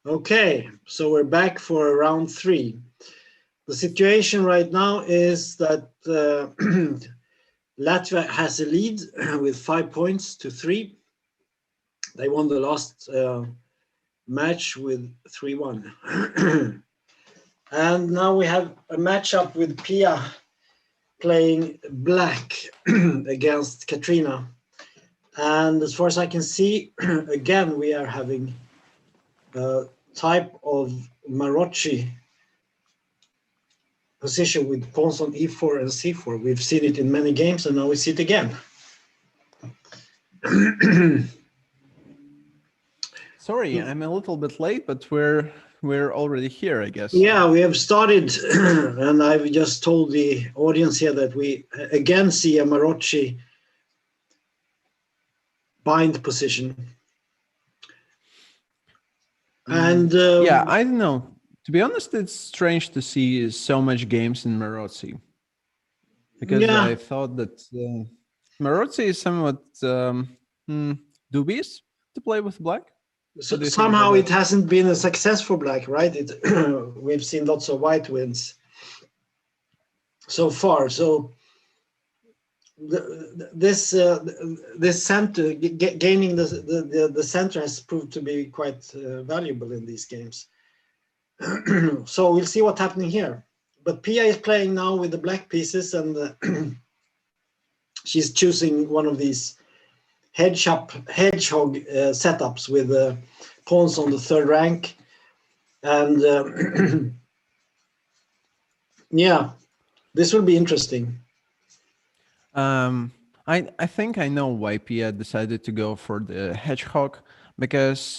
Okay, so we're back for round 3. The situation right now is that Latvia has a lead with 5 points to 3. They won the last match with 3-1. And now we have a matchup with Pia playing black against Katrina. And as far as I can see, again, we are having a type of Maroczy position with pawns on e4 and c4. We've seen it in many games, and now we see it again. Sorry, I'm a little bit late, but we're already here, I guess. Yeah, we have started, and I've just told the audience here that we again see a Maroczy bind position. And yeah, I don't know. To be honest, it's strange to see so much games in Maroczy, because yeah. I thought that Maroczy is somewhat dubious to play with black. So somehow it hasn't been a success for black, right? We've seen lots of white wins so far. So this center, gaining the center has proved to be quite valuable in these games. So we'll see what's happening here. But Pia is playing now with the black pieces, and she's choosing one of these hedgehog setups with pawns on the 3rd rank. And yeah, this will be interesting. I think I know why Pia decided to go for the hedgehog, because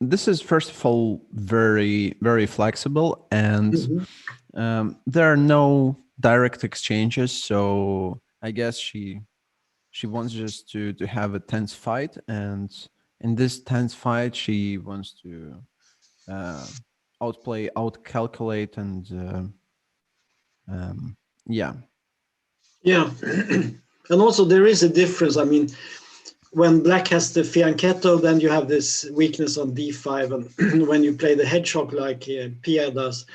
this is, first of all, very, very flexible, and there are no direct exchanges. So I guess she wants just to have a tense fight, and in this tense fight, she wants to outplay, outcalculate, and yeah. Yeah, and also there is a difference. I mean, when black has the fianchetto, then you have this weakness on d5, and when you play the hedgehog like Pia does,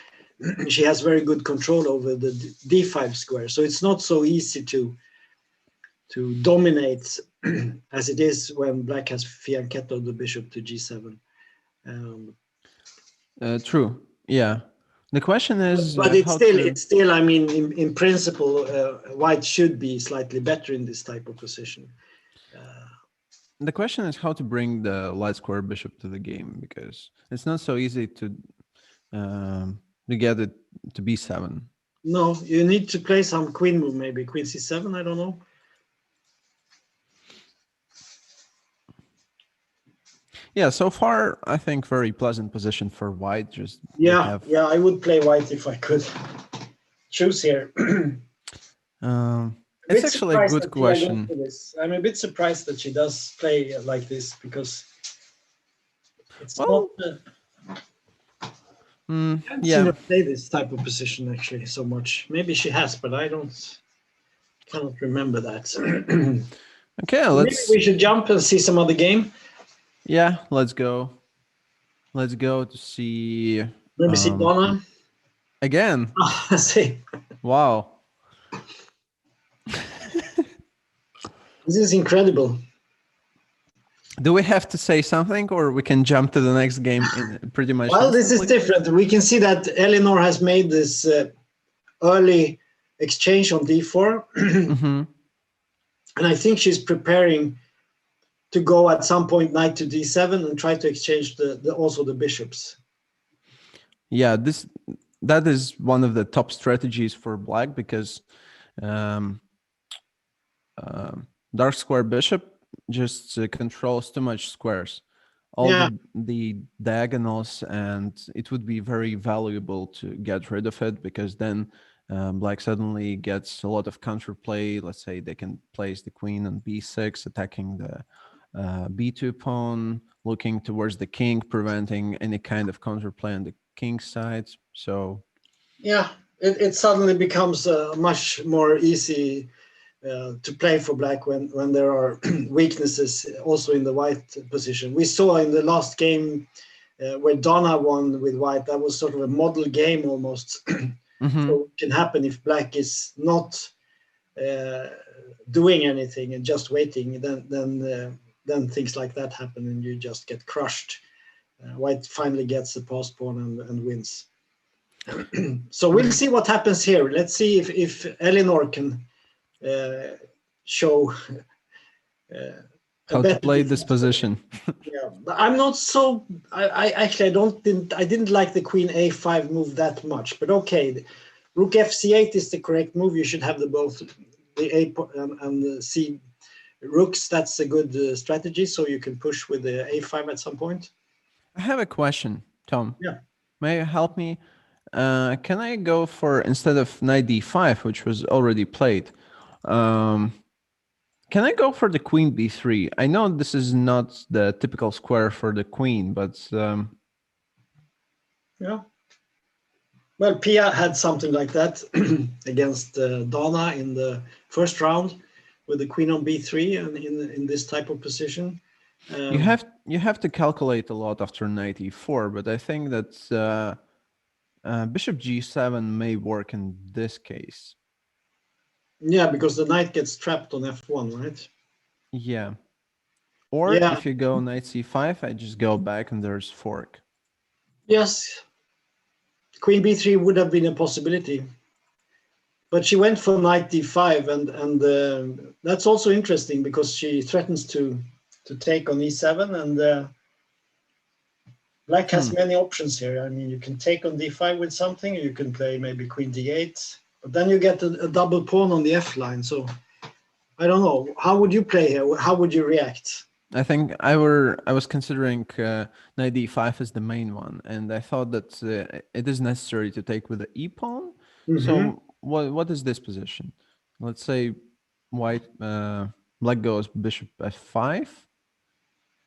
she has very good control over the d5 square. So it's not so easy to dominate as it is when black has fianchetto the bishop to g7. True. Yeah. The question is, but it's still. I mean, in principle, white should be slightly better in this type of position. The question is how to bring the light square bishop to the game, because it's not so easy to get it to b7. No, you need to play some queen move, maybe queen c7. I don't know. Yeah, so far I think very pleasant position for white. Just yeah, I would play white if I could choose here. It's actually a good question. I'm a bit surprised that she does play like this, because it's well, not. I've seen her play this type of position actually so much. Maybe she has, but I cannot remember that. Okay, maybe we should jump and see some other game. Yeah, let's go. Let's go to see. Maybe see Dana again. See. Wow. This is incredible. Do we have to say something, or we can jump to the next game in pretty much? Well, this is different. We can see that Ellinor has made this early exchange on d4. And I think she's preparing to go at some point knight to d7 and try to exchange also the bishops. Yeah, that is one of the top strategies for black, because dark square bishop just controls too much squares, all the diagonals, and it would be very valuable to get rid of it, because then black suddenly gets a lot of counterplay. Let's say they can place the queen on b6, attacking the b2 pawn, looking towards the king, preventing any kind of counterplay on the king's side. So yeah, it suddenly becomes much more easy to play for black when there are weaknesses also in the white position. We saw in the last game where Dana won with white. That was sort of a model game almost. So it can happen if black is not doing anything and just waiting. Then things like that happen, and you just get crushed. White finally gets the pass pawn and wins. So we'll see what happens here. Let's see if Ellinor can show how to play this position. Yeah, but I'm not so. I didn't like the Queen A5 move that much. But okay, Rook FC8 is the correct move. You should have both the A and the C rooks. That's a good strategy. So you can push with the A5 at some point. I have a question, Tom. Yeah. May you help me? Can I go for, instead of knight d5, which was already played, can I go for the queen b3? I know this is not the typical square for the queen, but yeah. Well, Pia had something like that against Dana in the first round with the queen on b3 and in this type of position. You have to calculate a lot after knight e4, but I think that bishop g7 may work in this case. Yeah, because the knight gets trapped on f1, right? Yeah. Or if you go knight c5, I just go back and there's fork. Yes. Queen b3 would have been a possibility. But she went for knight d5, and that's also interesting because she threatens to take on e7, and black has many options here. I mean, you can take on d5 with something, you can play maybe queen d8, but then you get a double pawn on the f line. So I don't know. How would you play here? How would you react? I think I was considering knight d5 as the main one, and I thought that it is necessary to take with the e pawn. So what is this position? Let's say black goes bishop f5.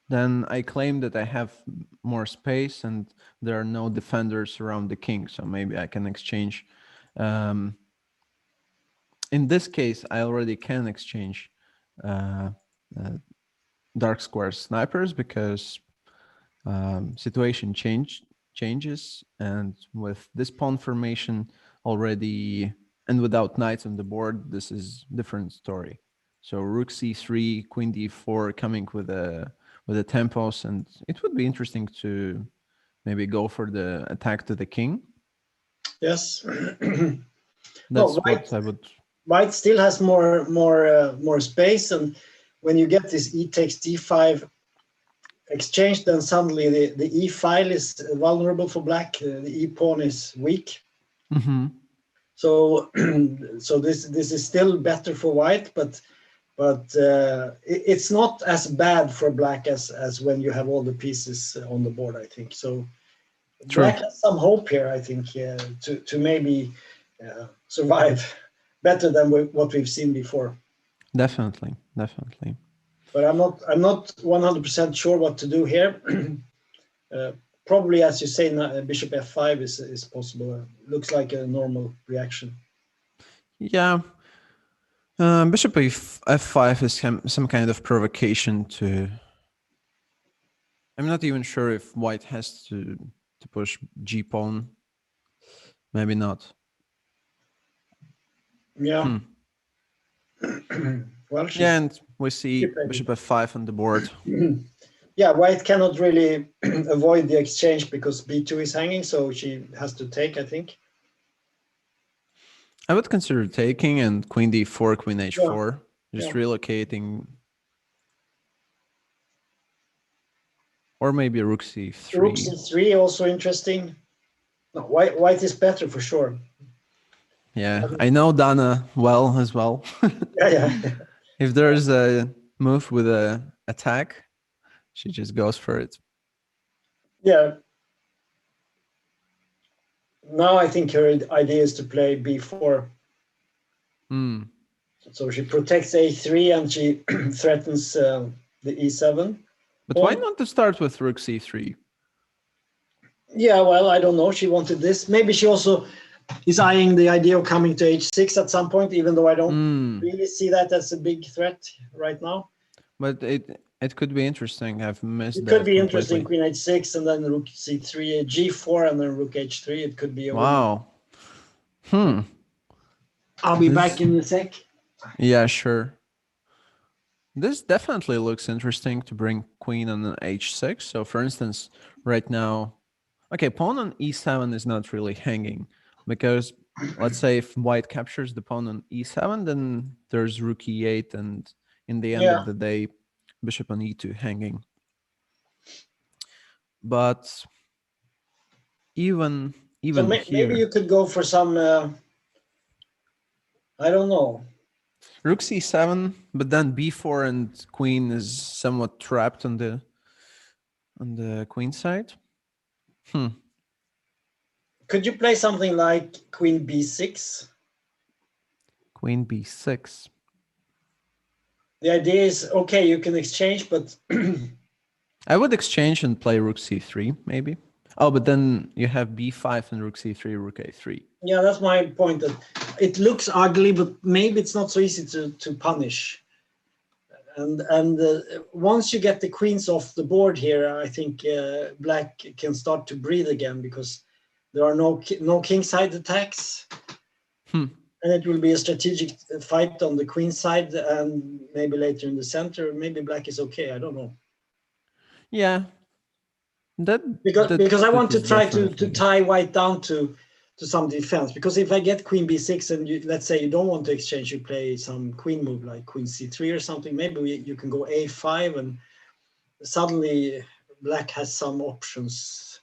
Then I claim that I have more space and there are no defenders around the king, so maybe I can exchange. In this case, I already can exchange dark square snipers because situation changes, and with this pawn formation already and without knights on the board, this is different story. So rook c3, queen d4 coming with the tempos, and it would be interesting to maybe go for the attack to the king. Yes. That's what I would. White still has more space, and when you get this e takes d5 exchange, then suddenly the e file is vulnerable for black. The e pawn is weak. So this is still better for white, but it's not as bad for black as when you have all the pieces on the board, I think. So True. Black has some hope here, I think, to maybe survive better than what we've seen before. Definitely. But I'm not 100% sure what to do here. Probably, as you say, bishop f5 is possible. Looks like a normal reaction. Yeah. Bishop f5 is some kind of provocation to. I'm not even sure if white has to push g pawn. Maybe not. Yeah. Well, and we see bishop f5 on the board. Yeah, white cannot really avoid the exchange because b2 is hanging, so she has to take, I think. I would consider taking and queen d4, queen h4, just relocating. Or maybe rook c3. Rook c3 also interesting. No, white is better for sure. Yeah, I know Dana well as well. Yeah. If there's a move with an attack, she just goes for it. Yeah. Now I think her idea is to play b4. So she protects a3 and she threatens the e7. But why not to start with rook c3? Yeah, well, I don't know. She wanted this. Maybe she also is eyeing the idea of coming to h6 at some point, even though I don't really see that as a big threat right now. But It could be interesting. I've missed It that could be completely. interesting, queen h6, and then rook c3, g4, and then rook h3. It could be a Wow. I'll be This- back in a sec. Yeah, sure. This definitely looks interesting to bring queen on an h6. So for instance, right now, okay, pawn on e7 is not really hanging because let's say if white captures the pawn on e7, then there's rook e8 and in the end of the day, bishop on e2 hanging. But even So here, maybe you could go for some, I don't know. rook c7, but then b4 and queen is somewhat trapped on the queen side. Could you play something like queen b6? Queen b6. The idea is, okay, you can exchange, but I would exchange and play rook c3, maybe. Oh, but then you have b5 and rook c3, rook a3. yeah, that's my point. That it looks ugly, but maybe it's not so easy to punish. And once you get the queens off the board here, I think black can start to breathe again because there are no kingside attacks. And it will be a strategic fight on the queen side and maybe later in the center. Maybe black is okay. I don't know. Yeah. Because I want to is try to definitely- tie white down to some defense. Because if I get queen b6 and let's say you don't want to exchange, you play some queen move like queen c3 or something. Maybe you can go a5 and suddenly black has some options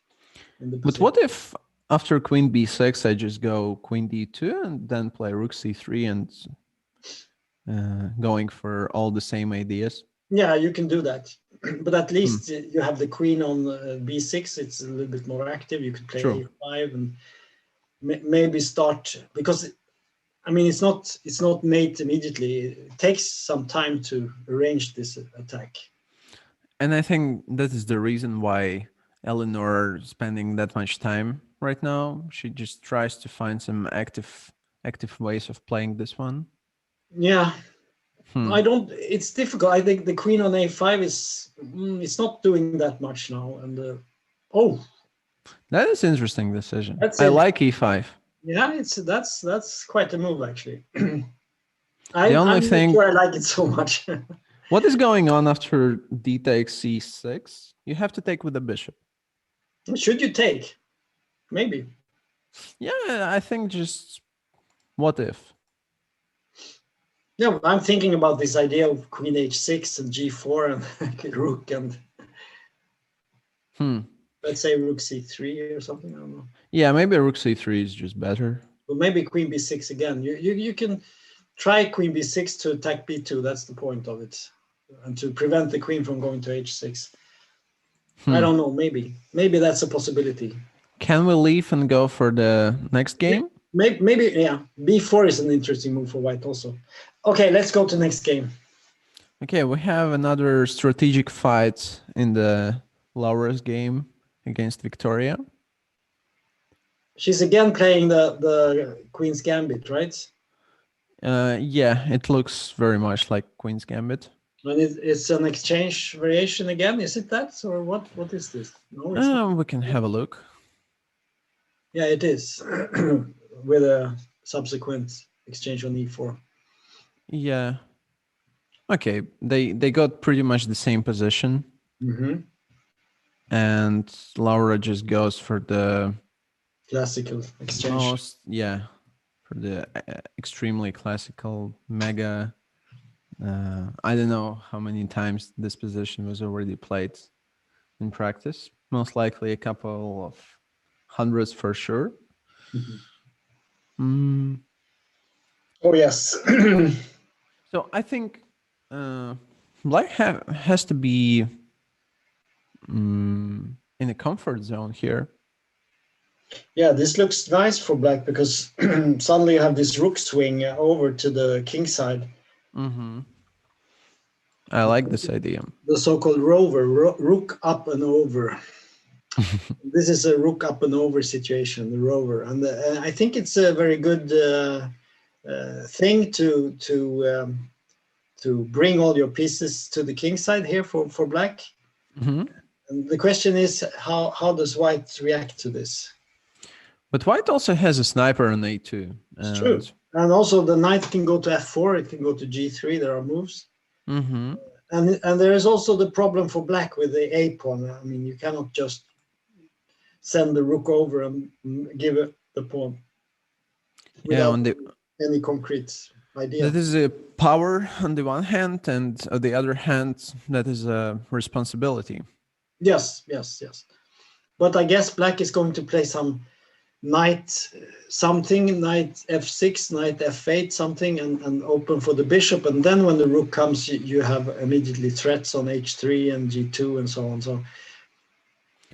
in the But position. what if after queen b6, I just go queen d2 and then play rook c3 and going for all the same ideas? Yeah, you can do that. But at least you have the queen on b6. It's a little bit more active. You could play True. a5 and maybe start, because I mean it's not mate immediately. It takes some time to arrange this attack. And I think that is the reason why Ellinor is spending that much time right now. She just tries to find some active ways of playing this one. Yeah. It's difficult. I think the queen on a5 is it's not doing that much now. And that is interesting decision. I like e5. Yeah, that's quite a move actually. I'm not sure I like it so much. What is going on after d takes c6? You have to take with the bishop. Should you take? Maybe. Yeah, I think just what if? Yeah, I'm thinking about this idea of queen h6 and g4 and rook and let's say rook c3 or something. I don't know. Yeah, maybe rook c3 is just better. But maybe queen b6 again. You can try queen b6 to attack b2. That's the point of it, and to prevent the queen from going to h6. I don't know. Maybe that's a possibility. Can we leave and go for the next game? Maybe yeah. b4 is an interesting move for white also. Okay, let's go to next game. Okay, we have another strategic fight in the Laura's game against Viktoria. She's again playing the Queen's Gambit, right? Yeah, it looks very much like Queen's Gambit. And it's an exchange variation again. Is it that, or what? What is this? No, it's not. We can have a look. Yeah, it is with a subsequent exchange on e4. Yeah. Okay, they got pretty much the same position. And Laura just goes for the classical exchange. For the extremely classical mega. I don't know how many times this position was already played in practice. Most likely a couple of hundreds for sure. Oh yes. So I think Black has to be in a comfort zone here. Yeah, this looks nice for Black because suddenly you have this rook swing over to the king side. I like this idea. The so-called rover, rook up and over. This is a rook up and over situation, the rover, and I think it's a very good thing to to bring all your pieces to the king side here for black. Mm-hmm. And the question is, how does white react to this? But white also has a sniper on a2. It's true. And also the knight can go to f4, it can go to g3, there are moves. Mm-hmm. And there is also the problem for black with the a pawn. I mean, you cannot just send the rook over and give it the pawn without any concrete idea. That is a power on the one hand, and on the other hand, that is a responsibility. Yes. But I guess black is going to play some knight something, knight f6, knight f8 something, and open for the bishop. And then when the rook comes, you have immediately threats on h3 and g2 and so on. So,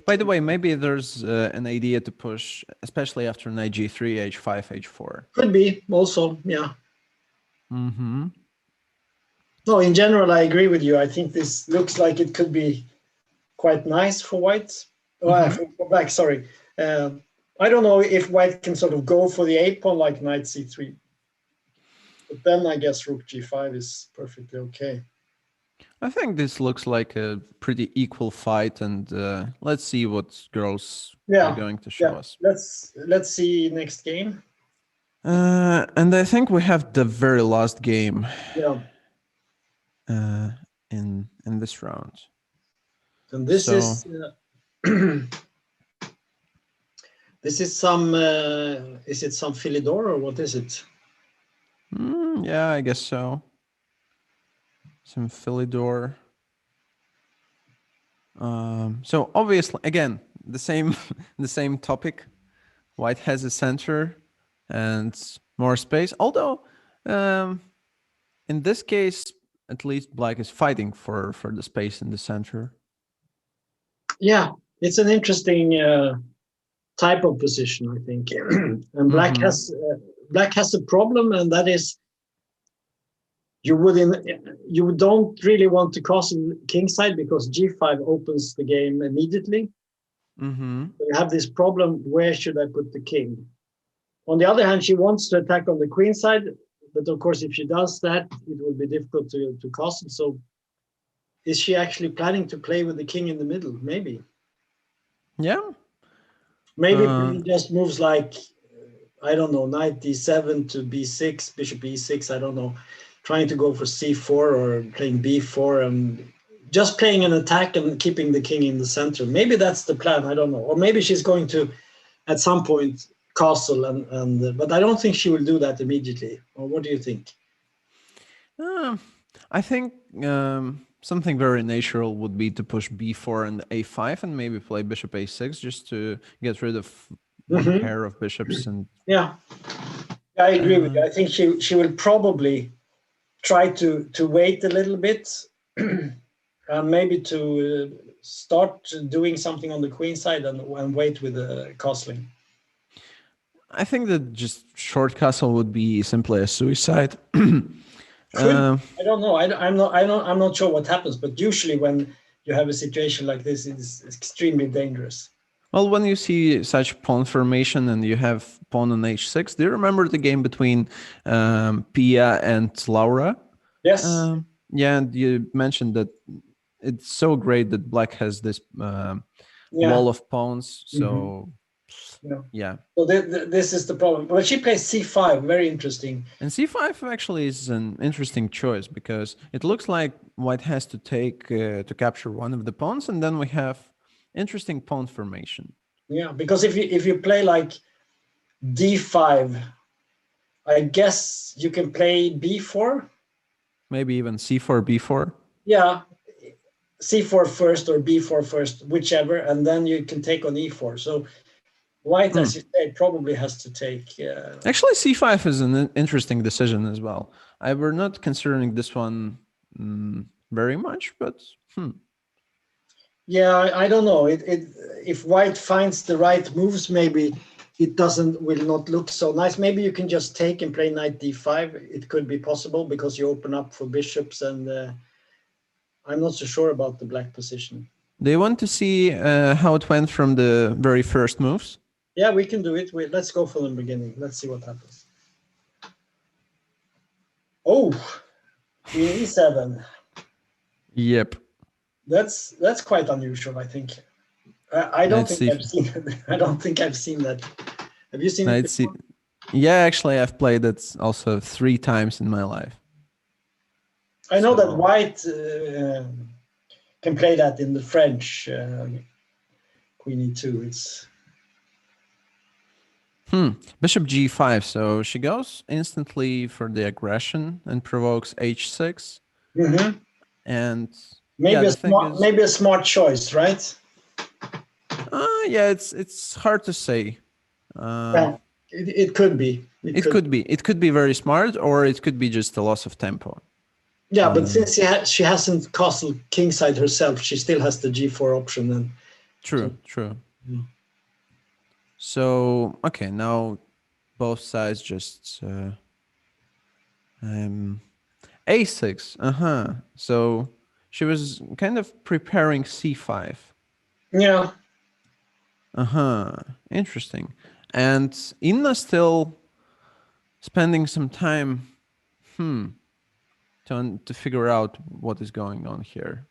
by the way, maybe there's an idea to push, especially after knight g3, h5, h4. Could be also, yeah. Mm-hmm. No, in general, I agree with you. I think this looks like it could be quite nice for white. For black, sorry. I don't know if white can sort of go for the a pawn like knight c3. But then I guess rook g5 is perfectly okay. I think this looks like a pretty equal fight, and let's see what girls are going to show us. Let's see next game. And I think we have the very last game in this round. And this is this is some is it some Philidor or what is it? Yeah, I guess so. Some Philidor. So obviously, again, the same topic. White has a center and more space. Although, in this case, at least black is fighting for the space in the center. Yeah, it's an interesting type of position, I think. And black has a problem, and that is you don't really want to castle kingside because g5 opens the game immediately. You have this problem, where should I put the king? On the other hand, she wants to attack on the queen side, but of course, if she does that, it will be difficult to castle. So is she actually planning to play with the king in the middle? Maybe. Yeah. Maybe just moves like, I don't know, knight d7 to b6, bishop e6, I don't know, trying to go for c4 or playing b4 and just playing an attack and keeping the king in the center. Maybe that's the plan, I don't know. Or maybe she's going to, at some point, castle, but I don't think she will do that immediately. Or what do you think? I think something very natural would be to push b4 and a5 and maybe play bishop a6 just to get rid of one pair of bishops. And yeah, I agree with you. I think she will probably try to wait a little bit and maybe to start doing something on the queen side and wait with the castling. I think that just short castle would be simply a suicide. I don't know. I'm not sure what happens, but usually when you have a situation like this, it's extremely dangerous. Well, when you see such pawn formation and you have pawn on h6, do you remember the game between Pia and Laura? Yes. Yeah, and you mentioned that it's so great that black has this wall of pawns. So, yeah. So this is the problem. Well, she plays c5, very interesting. And c5 actually is an interesting choice because it looks like white has to take to capture one of the pawns, and then we have interesting pawn formation. Yeah, because if you play like d5, I guess you can play b4. Maybe even c4, b4. Yeah, c4 first or b4 first, whichever, and then you can take on e4. So white, as you said, probably has to take... Actually, c5 is an interesting decision as well. I were not considering this one very much, but... Yeah, I don't know. If white finds the right moves, maybe it will not look so nice. Maybe you can just take and play knight d5. It could be possible because you open up for bishops, and I'm not so sure about the black position. Do you want to see how it went from the very first moves? Yeah, we can do it. Let's go from the beginning. Let's see what happens. Oh, Queen e7. Yep. That's quite unusual, I think. I don't think I've seen it. I don't think I've seen that. Have you seen it before? Yeah, actually, I've played it also 3 times in my life. I know that white can play that in the French Queen e2. It's Bishop g5. So she goes instantly for the aggression and provokes h6. And maybe a smart choice, right? Yeah, it's hard to say. It could be. It could be very smart, or it could be just a loss of tempo. Yeah, but since she hasn't castled kingside herself, she still has the g4 option. And true. So okay, now both sides just a6. So she was kind of preparing c5. Yeah. Interesting. And Inna still spending some time to figure out what is going on here.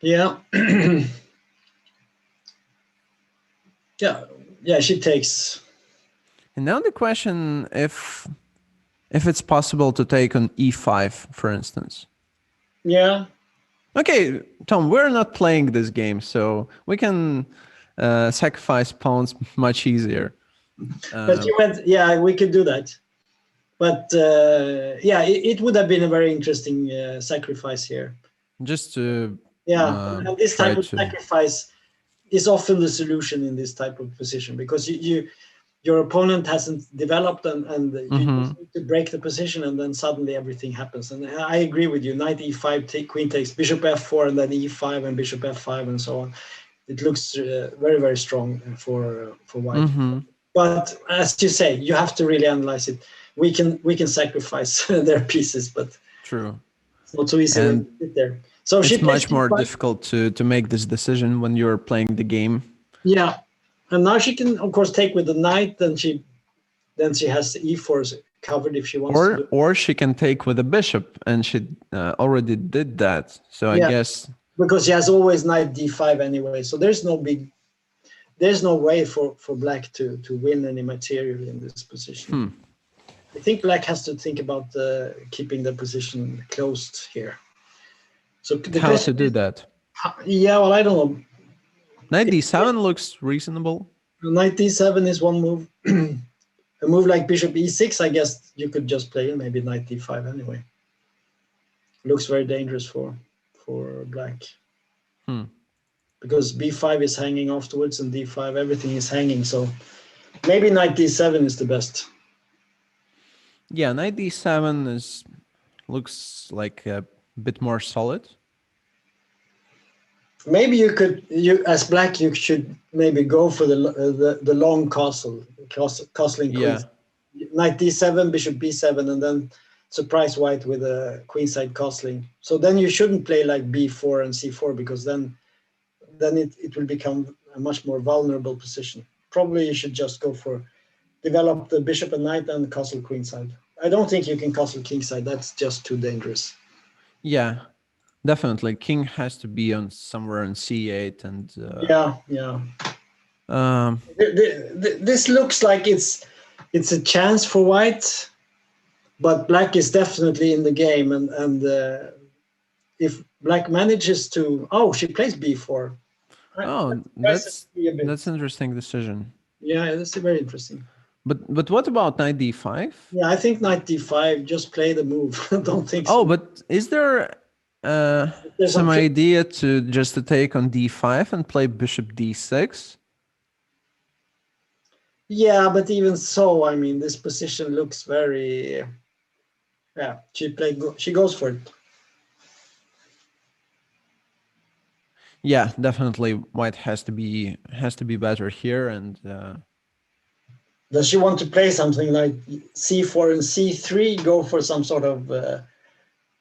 Yeah. yeah, she takes. And now the question if it's possible to take on e5, for instance. Yeah. Okay, Tom, we're not playing this game, so we can sacrifice pawns much easier. But you went, yeah, we could do that. But yeah, it would have been a very interesting sacrifice here. Just to and this type of sacrifice is often the solution in this type of position, because your opponent hasn't developed and you just need to break the position, and then suddenly everything happens. And I agree with you. Knight e5, queen takes, bishop f4, and then e5 and bishop f5 and so on. It looks very, very strong for white. But as you say, you have to really analyze it. We can sacrifice their pieces, but true, it's not so easy when you sit there. So it's much more difficult to make this decision when you're playing the game. Yeah, and now she can, of course, take with the knight. Then she has e4 covered if she wants to. Or she can take with a bishop, and she already did that. So I guess because she has always knight d5 anyway. So there's no way for black to win any material in this position. I think black has to think about keeping the position closed here. So how to do that? Yeah, well, I don't know. Knight d7 looks reasonable. Knight d7 is one move. A move like bishop e6, I guess you could just play maybe knight d5 anyway. Looks very dangerous for black. Because b5 is hanging afterwards and d5, everything is hanging. So maybe knight d7 is the best. Yeah, knight d7 looks like a bit more solid. Maybe you as black, you should maybe go for the long castling queen. Knight d7, bishop b7, and then surprise white with a queenside castling. So then you shouldn't play like b4 and c4, because then it will become a much more vulnerable position. Probably you should just go for develop the bishop and knight and castle queenside. I don't think you can castle kingside. That's just too dangerous. Yeah, definitely. King has to be on somewhere on c8 and. This looks like it's a chance for white, but black is definitely in the game. And if black manages to, she plays b4. That's an interesting decision. Yeah, that's very interesting. But what about knight d5? Yeah, I think knight d5, just play the move. I don't think so. Oh, but is there some idea to take on d5 and play bishop d6? Yeah, but even so, I mean, this position looks very. Yeah, she goes for it. Yeah, definitely. White has to be better here, and. Does she want to play something like c4 and c3? Go for some sort of. But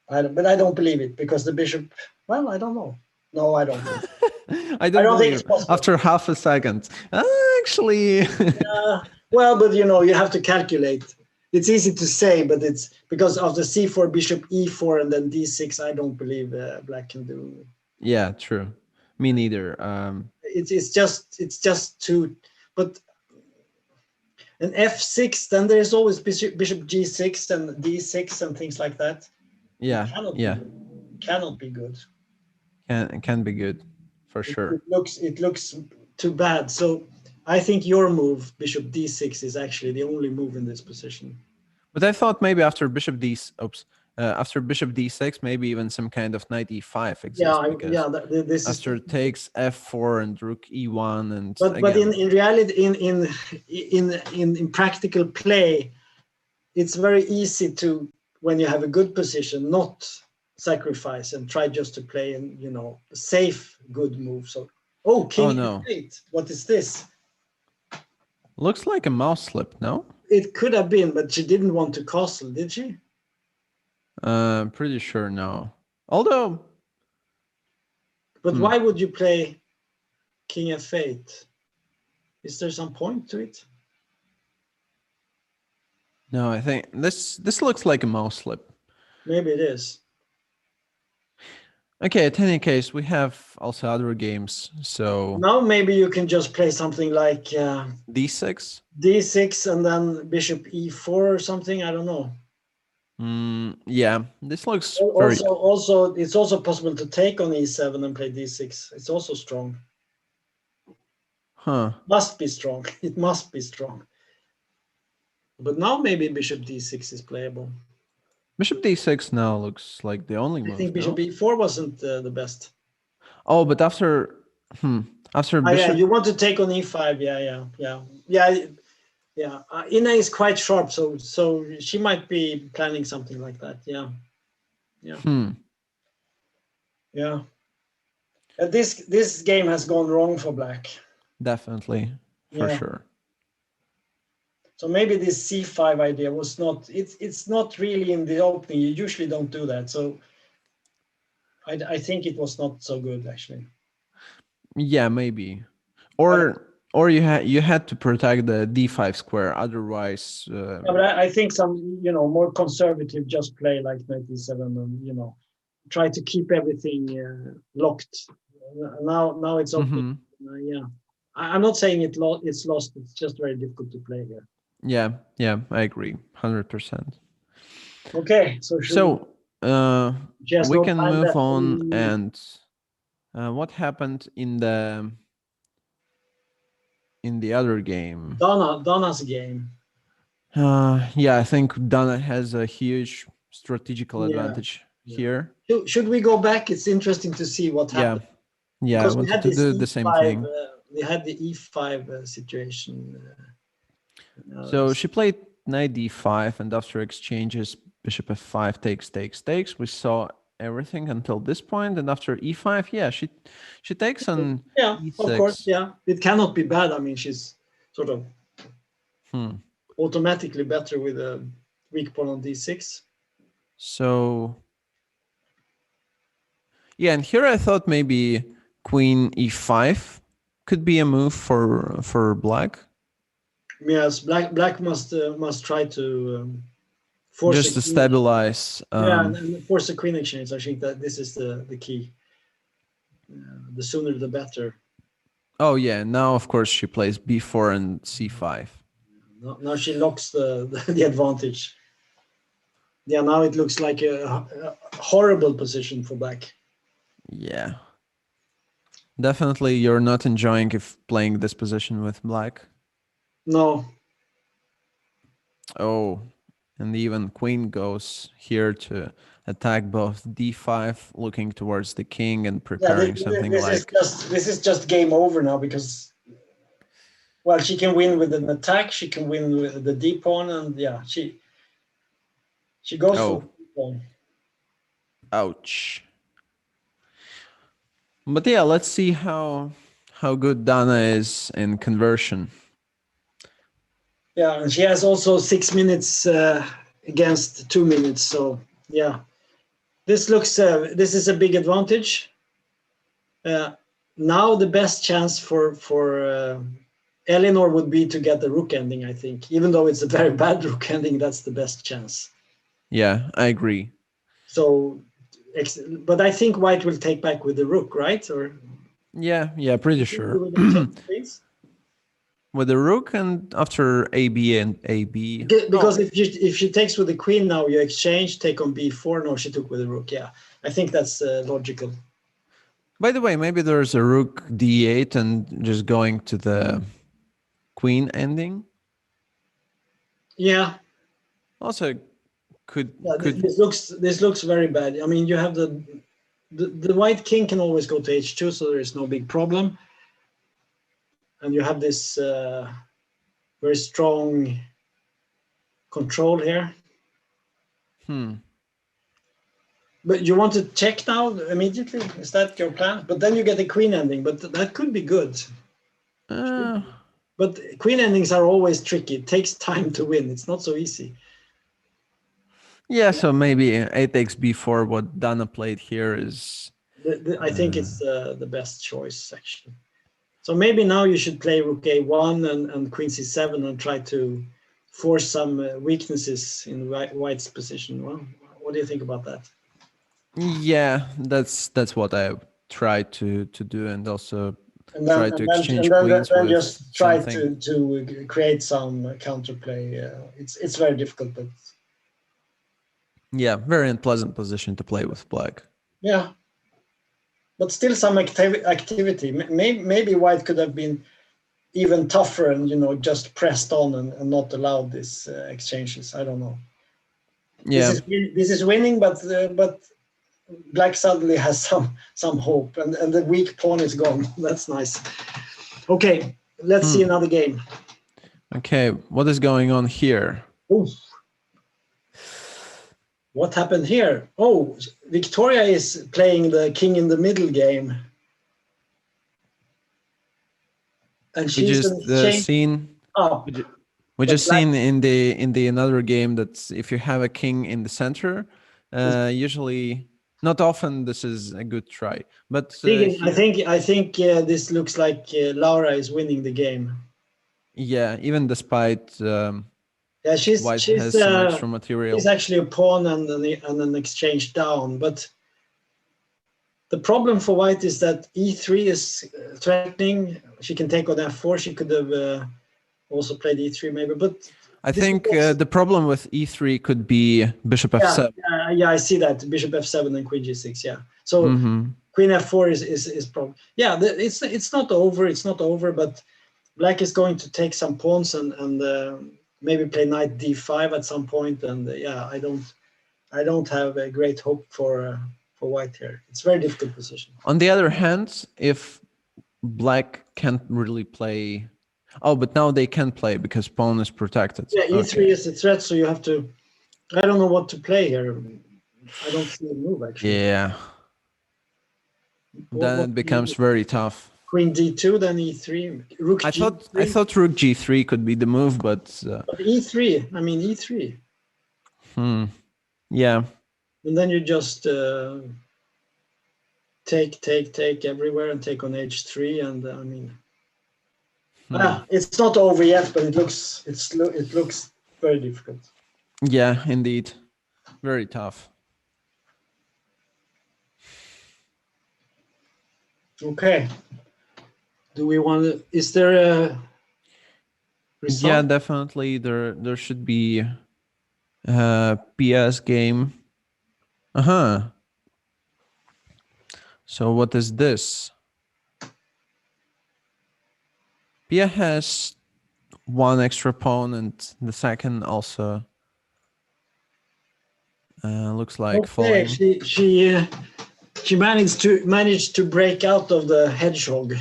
I don't believe it, because the bishop. Well, I don't know. No, I don't know. I don't think it's possible. After half a second, actually. Well, but you have to calculate. it's easy to say, but it's because of the c4, bishop e4, and then d6. I don't believe black can do. Yeah, true. Me neither. It's just too. But an f6, then there's always bishop g6 and d6 and things like that. Yeah, Cannot be good. Can be good for sure. It looks too bad. So I think your move, bishop d6, is actually the only move in this position. But I thought maybe after bishop after bishop d6, maybe even some kind of knight e5 exists. This after takes f4 and rook e1 and. But in reality, in practical play, it's very easy to, when you have a good position, not sacrifice and try just to play a safe good move. So king e8. What is this? Looks like a mouse slip, no? It could have been, but she didn't want to castle, did she? Pretty sure no. Although. But why would you play king f8? Is there some point to it? No, I think this looks like a mouse slip. Maybe it is. Okay, in any case, we have also other games. So now maybe you can just play something like d6. D6 and then bishop e4 or something. I don't know. Yeah, this looks also it's also possible to take on e7 and play d6. It's also strong. Must be strong. It must be strong. But now maybe bishop d6 is playable. Bishop d6 now looks like the only move. I think bishop e4 wasn't the best. Oh, but after bishop... yeah, you want to take on e5. Yeah. Inna is quite sharp, so she might be planning something like that. Yeah. This game has gone wrong for black. Definitely, for sure. So maybe this c5 idea was not. It's not really in the opening. You usually don't do that. So I think it was not so good actually. Yeah, maybe, or you had to protect the d5 square. Otherwise, but I think some more conservative just play like knight e7 and try to keep everything locked. Now it's open. I'm not saying it's lost. It's just very difficult to play here. Yeah, I agree, 100%. Okay, so we can move on. And what happened in the other game? Dana's game. I think Dana has a huge strategical advantage here. Should we go back? It's interesting to see what happened. Yeah, I wanted to do the same thing. We had the e5 situation. So she played knight d5, and after exchanges, bishop f5 takes. We saw everything until this point, and after e5, she takes on e6. Of course, it cannot be bad. I mean, she's sort of automatically better with a weak pawn on d6. So and here I thought maybe queen e5 could be a move for black. Yes, black must try to force just to stabilize. And force a queen exchange. I think that this is the key. The sooner the better. Oh yeah, now of course she plays b4 and c5. Now she locks the advantage. Yeah, now it looks like a horrible position for black. Yeah. Definitely you're not enjoying playing this position with black. No. Oh, and even queen goes here to attack both d5, looking towards the king and preparing something like... This is just game over now because, well, she can win with an attack, she can win with the d pawn, and she goes for the d pawn. Ouch. But let's see how good Dana is in conversion. Yeah, and she has also 6 minutes against 2 minutes. So this is a big advantage. Now the best chance for Ellinor would be to get the rook ending, I think. Even though it's a very bad rook ending, that's the best chance. Yeah, I agree. So, but I think white will take back with the rook, right? Or Yeah, pretty sure. with the check, please? With the rook and after AB and AB. Because if she takes with the queen now, you exchange, take on b4. No, she took with the rook. Yeah, I think that's logical. By the way, maybe there's a rook d8 and just going to the queen ending. Yeah. Also, could this looks very bad. I mean, you have the white king can always go to h2, so there is no big problem. And you have this very strong control here. But you want to check now immediately? Is that your plan? But then you get the queen ending, but that could be good. But queen endings are always tricky. It takes time to win. It's not so easy. Yeah, so maybe a takes b4. What Dana played here is... I think it's the best choice, actually. So maybe now you should play rook a1 and queen c7 and try to force some weaknesses in white's position. Well, what do you think about that? Yeah, that's what I tried to do, and also try to exchange queens and with just try something. to create some counterplay. It's very difficult, but yeah, very unpleasant position to play with black. Yeah, but still some activity. Maybe white could have been even tougher and just pressed on and not allowed these exchanges. I don't know. Yeah, this is winning, but black suddenly has some hope, and the weak pawn is gone. That's nice. Okay, let's see another game. Okay, what is going on here? Ooh. What happened here? Oh, Victoria is playing the king in the middle game, and she's seen. Up. We just seen in the another game that if you have a king in the center, usually. Not often this is a good try, but I think this looks like Laura is winning the game. Yeah, even despite she's white has some extra material. She's actually a pawn and an exchange down, but the problem for white is that e3 is threatening. She can take on f4. She could have also played e3 maybe, but I think the problem with e3 could be bishop f7. Yeah, I see that. Bishop f7 and queen g6, yeah. So queen f4 is problem. Yeah, it's not over. It's not over, but black is going to take some pawns and maybe play knight d5 at some point. And yeah, I don't have a great hope for white here. It's a very difficult position. On the other hand, if black can't really play... Oh, but now they can play because pawn is protected. Yeah, e3 is a threat, so you have to... I don't know what to play here. I don't see a move, actually. Yeah. Then it becomes very tough. Queen d2, then e3. Rook g3. I thought rook g3 could be the move, but e3, I mean e3. Yeah. And then you just take everywhere and take on h3, and I mean... it's not over yet, but it looks very difficult. Yeah, indeed, very tough. Okay. Do we want to? Is there a result? Yeah, definitely. There should be Pia's game. So what is this? Pia has one extra pawn, and the second also looks like falling. She managed to break out of the hedgehog.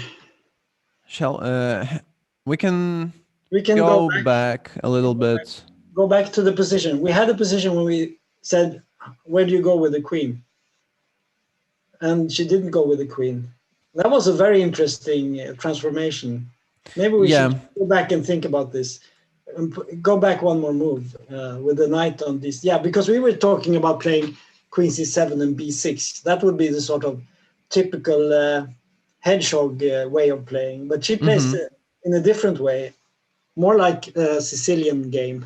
We can go back a little bit. Go back to the position. We had a position when we said, "Where do you go with the queen?" And she didn't go with the queen. That was a very interesting transformation. Maybe we should go back and think about this. Go back one more move with the knight on this. Yeah, because we were talking about playing queen c7 and b6. That would be the sort of typical hedgehog way of playing. But she plays in a different way, more like a Sicilian game.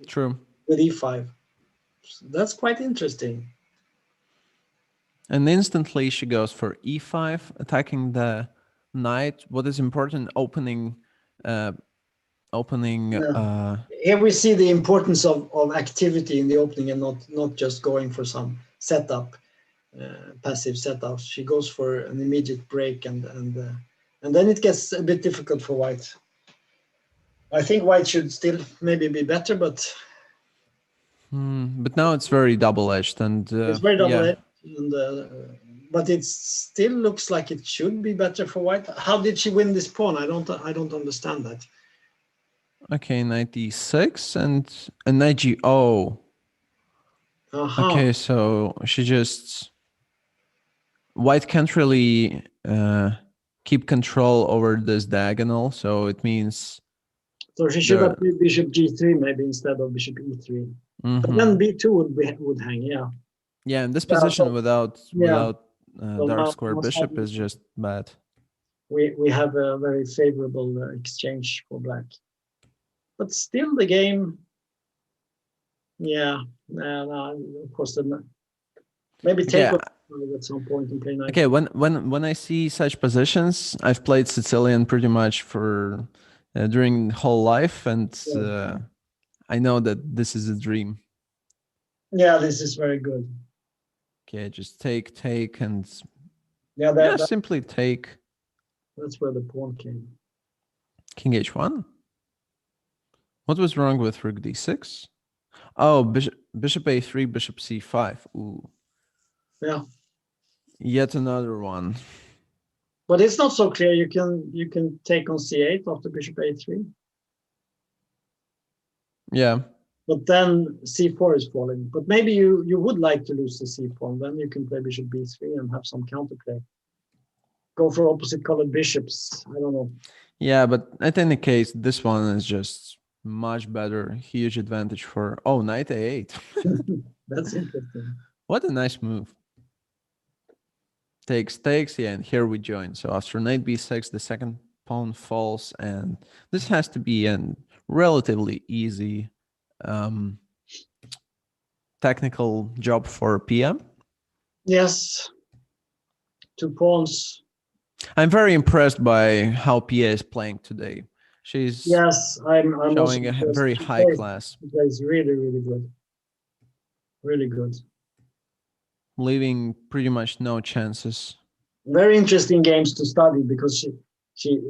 True. With e5. So that's quite interesting. And instantly she goes for e5, attacking the knight. What is important? Opening. Here we see the importance of activity in the opening and not just going for some setup, passive setups. She goes for an immediate break, and then it gets a bit difficult for white. I think white should still maybe be better, but now it's very double-edged, and it's very double-edged. But it still looks like it should be better for white. How did she win this pawn? I don't understand that. Okay, knight e6 and knight g. Oh. Okay, so she just white can't really keep control over this diagonal, so it means. So she should have played bishop g3 maybe instead of bishop e3. But then b2 would hang, yeah. Yeah, in this position without dark square bishop is just bad. We have a very favorable exchange for black. But still the game, of course, maybe take at some point and play knight. Okay, when I see such positions, I've played Sicilian pretty much for during whole life, and I know that this is a dream. Yeah, this is very good. Okay, just take, and simply take. That's where the pawn came. King h1. What was wrong with rook d6? Oh, bishop a3, bishop c5. Ooh. Yeah. Yet another one. But it's not so clear. You can take on c8 after bishop a3. Yeah. But then c4 is falling. But maybe you would like to lose the c pawn. Then you can play bishop b3 and have some counterplay. Go for opposite colored bishops. I don't know. Yeah, but at any case, this one is just much better. Huge advantage for knight a8. That's interesting. What a nice move. Takes, yeah, and here we join. So after knight b6, the second pawn falls, and this has to be a relatively easy technical job for Pia. Yes. 2 pawns. I'm very impressed by how Pia is playing today. She's I'm showing a very high class. She plays really, really good. Really good. Leaving pretty much no chances. Very interesting games to study because she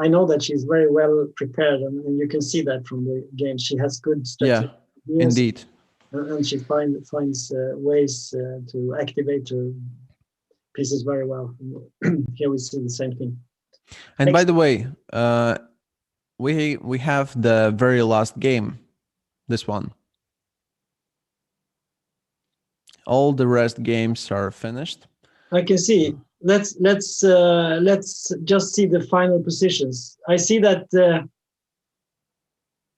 I know that she's very well prepared, and you can see that from the games. She has good strategy. Yeah, indeed. And she finds ways to activate her pieces very well. Here we see the same thing. And by the way, we have the very last game, this one. All the rest games are finished. I can see. Let's just see the final positions. I see that.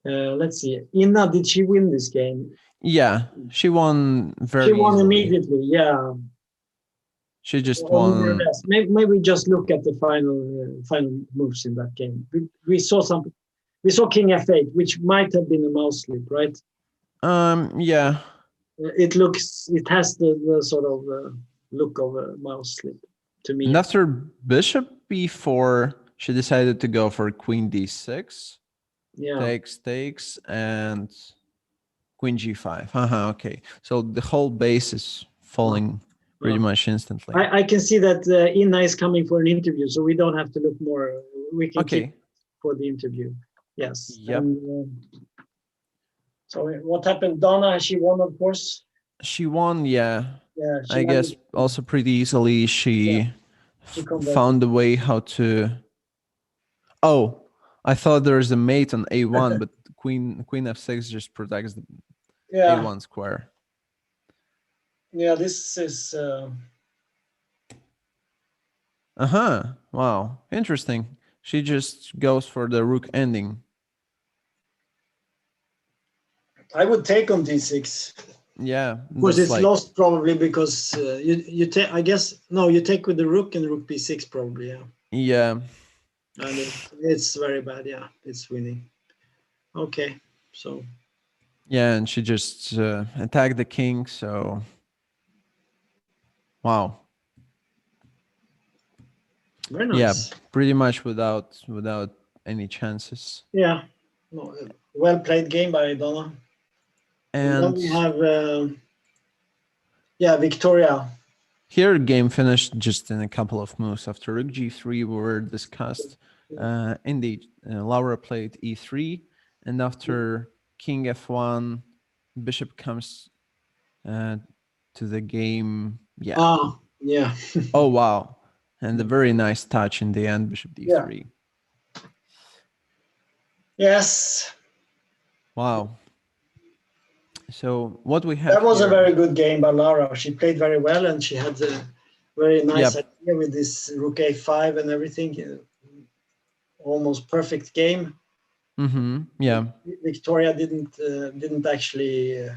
Let's see. Inna, did she win this game? Yeah, she won very. She won easily. Immediately. Yeah. She just won. Maybe just look at the final moves in that game. We saw something. We saw King f8, which might have been a mouse slip, right? Yeah. It has the sort of look of a mouse slip to me. And after bishop b4, she decided to go for queen d6. Yeah. Takes, and queen g5. Okay. So the whole base is falling pretty much instantly. I can see that Inna is coming for an interview, so we don't have to look more. We can keep for the interview. Yes. Yep. So what happened? Dana, she won, of course. She won, yeah. Yeah. I guess also pretty easily. She found a way how to. Oh, I thought there's a mate on a1, but queen f6 just protects the a1 square. Yeah, this is. Wow, interesting. She just goes for the rook ending. I would take on d6. Yeah. Of course, it's lost probably because you take. I guess no, you take with the rook and rook b6 probably. Yeah. Yeah. And it's very bad. Yeah, it's winning. Okay, so. Yeah, and she just attacked the king. So, wow. Very nice. Yeah, pretty much without any chances. Yeah, no, well played game by Donna. And then we have, Viktoria. Here, game finished just in a couple of moves. After rook g3 were discussed. Indeed, Laura played e3, and after king f1, bishop comes to the game. Yeah. Ah, yeah. Oh wow, and a very nice touch in the end, bishop d3. Yeah. Yes. Wow. So what we have that was here, a very good game by Laura. She played very well, and she had a very nice idea with this rook a5 and everything. Almost perfect game. Yeah. Viktoria didn't actually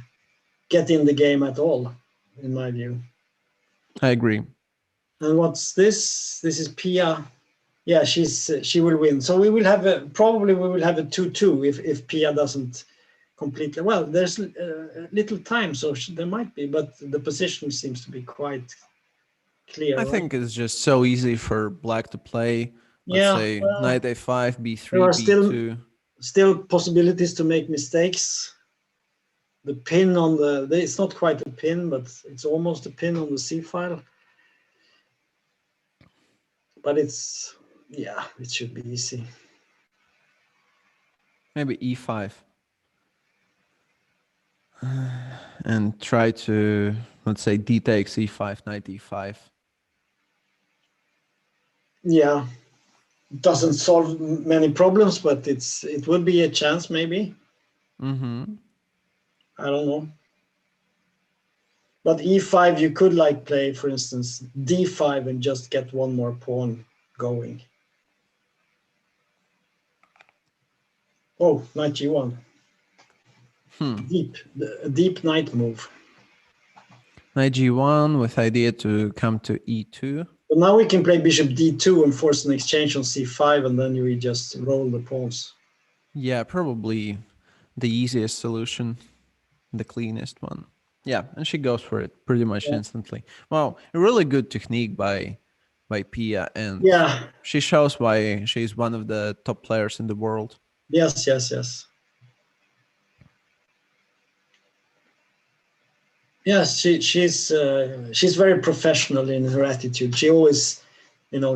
get in the game at all, in my view. I agree. And what's this? This is Pia. Yeah, she will win. So we will have a 2-2 if Pia doesn't completely. Well, there's little time, so there might be, but the position seems to be quite clear. I think it's just so easy for black to play. Let's say knight a5, b3, there are b2. Still possibilities to make mistakes. The pin on it's not quite a pin, but it's almost a pin on the C file. But it should be easy. Maybe e5. And try to, let's say, d takes e5, knight e5. Yeah, it doesn't solve many problems, but it would be a chance maybe. I don't know. But e5 you could play, for instance, d5 and just get one more pawn going. Oh, knight g1. Deep knight move. Knight g1 with idea to come to e2. But now we can play bishop d2 and force an exchange on c5, and then you just roll the pawns. Yeah, probably the easiest solution, the cleanest one. Yeah, and she goes for it pretty much instantly. Wow, a really good technique by Pia, and she shows why she's one of the top players in the world. Yes. Yes, she's very professional in her attitude. She always,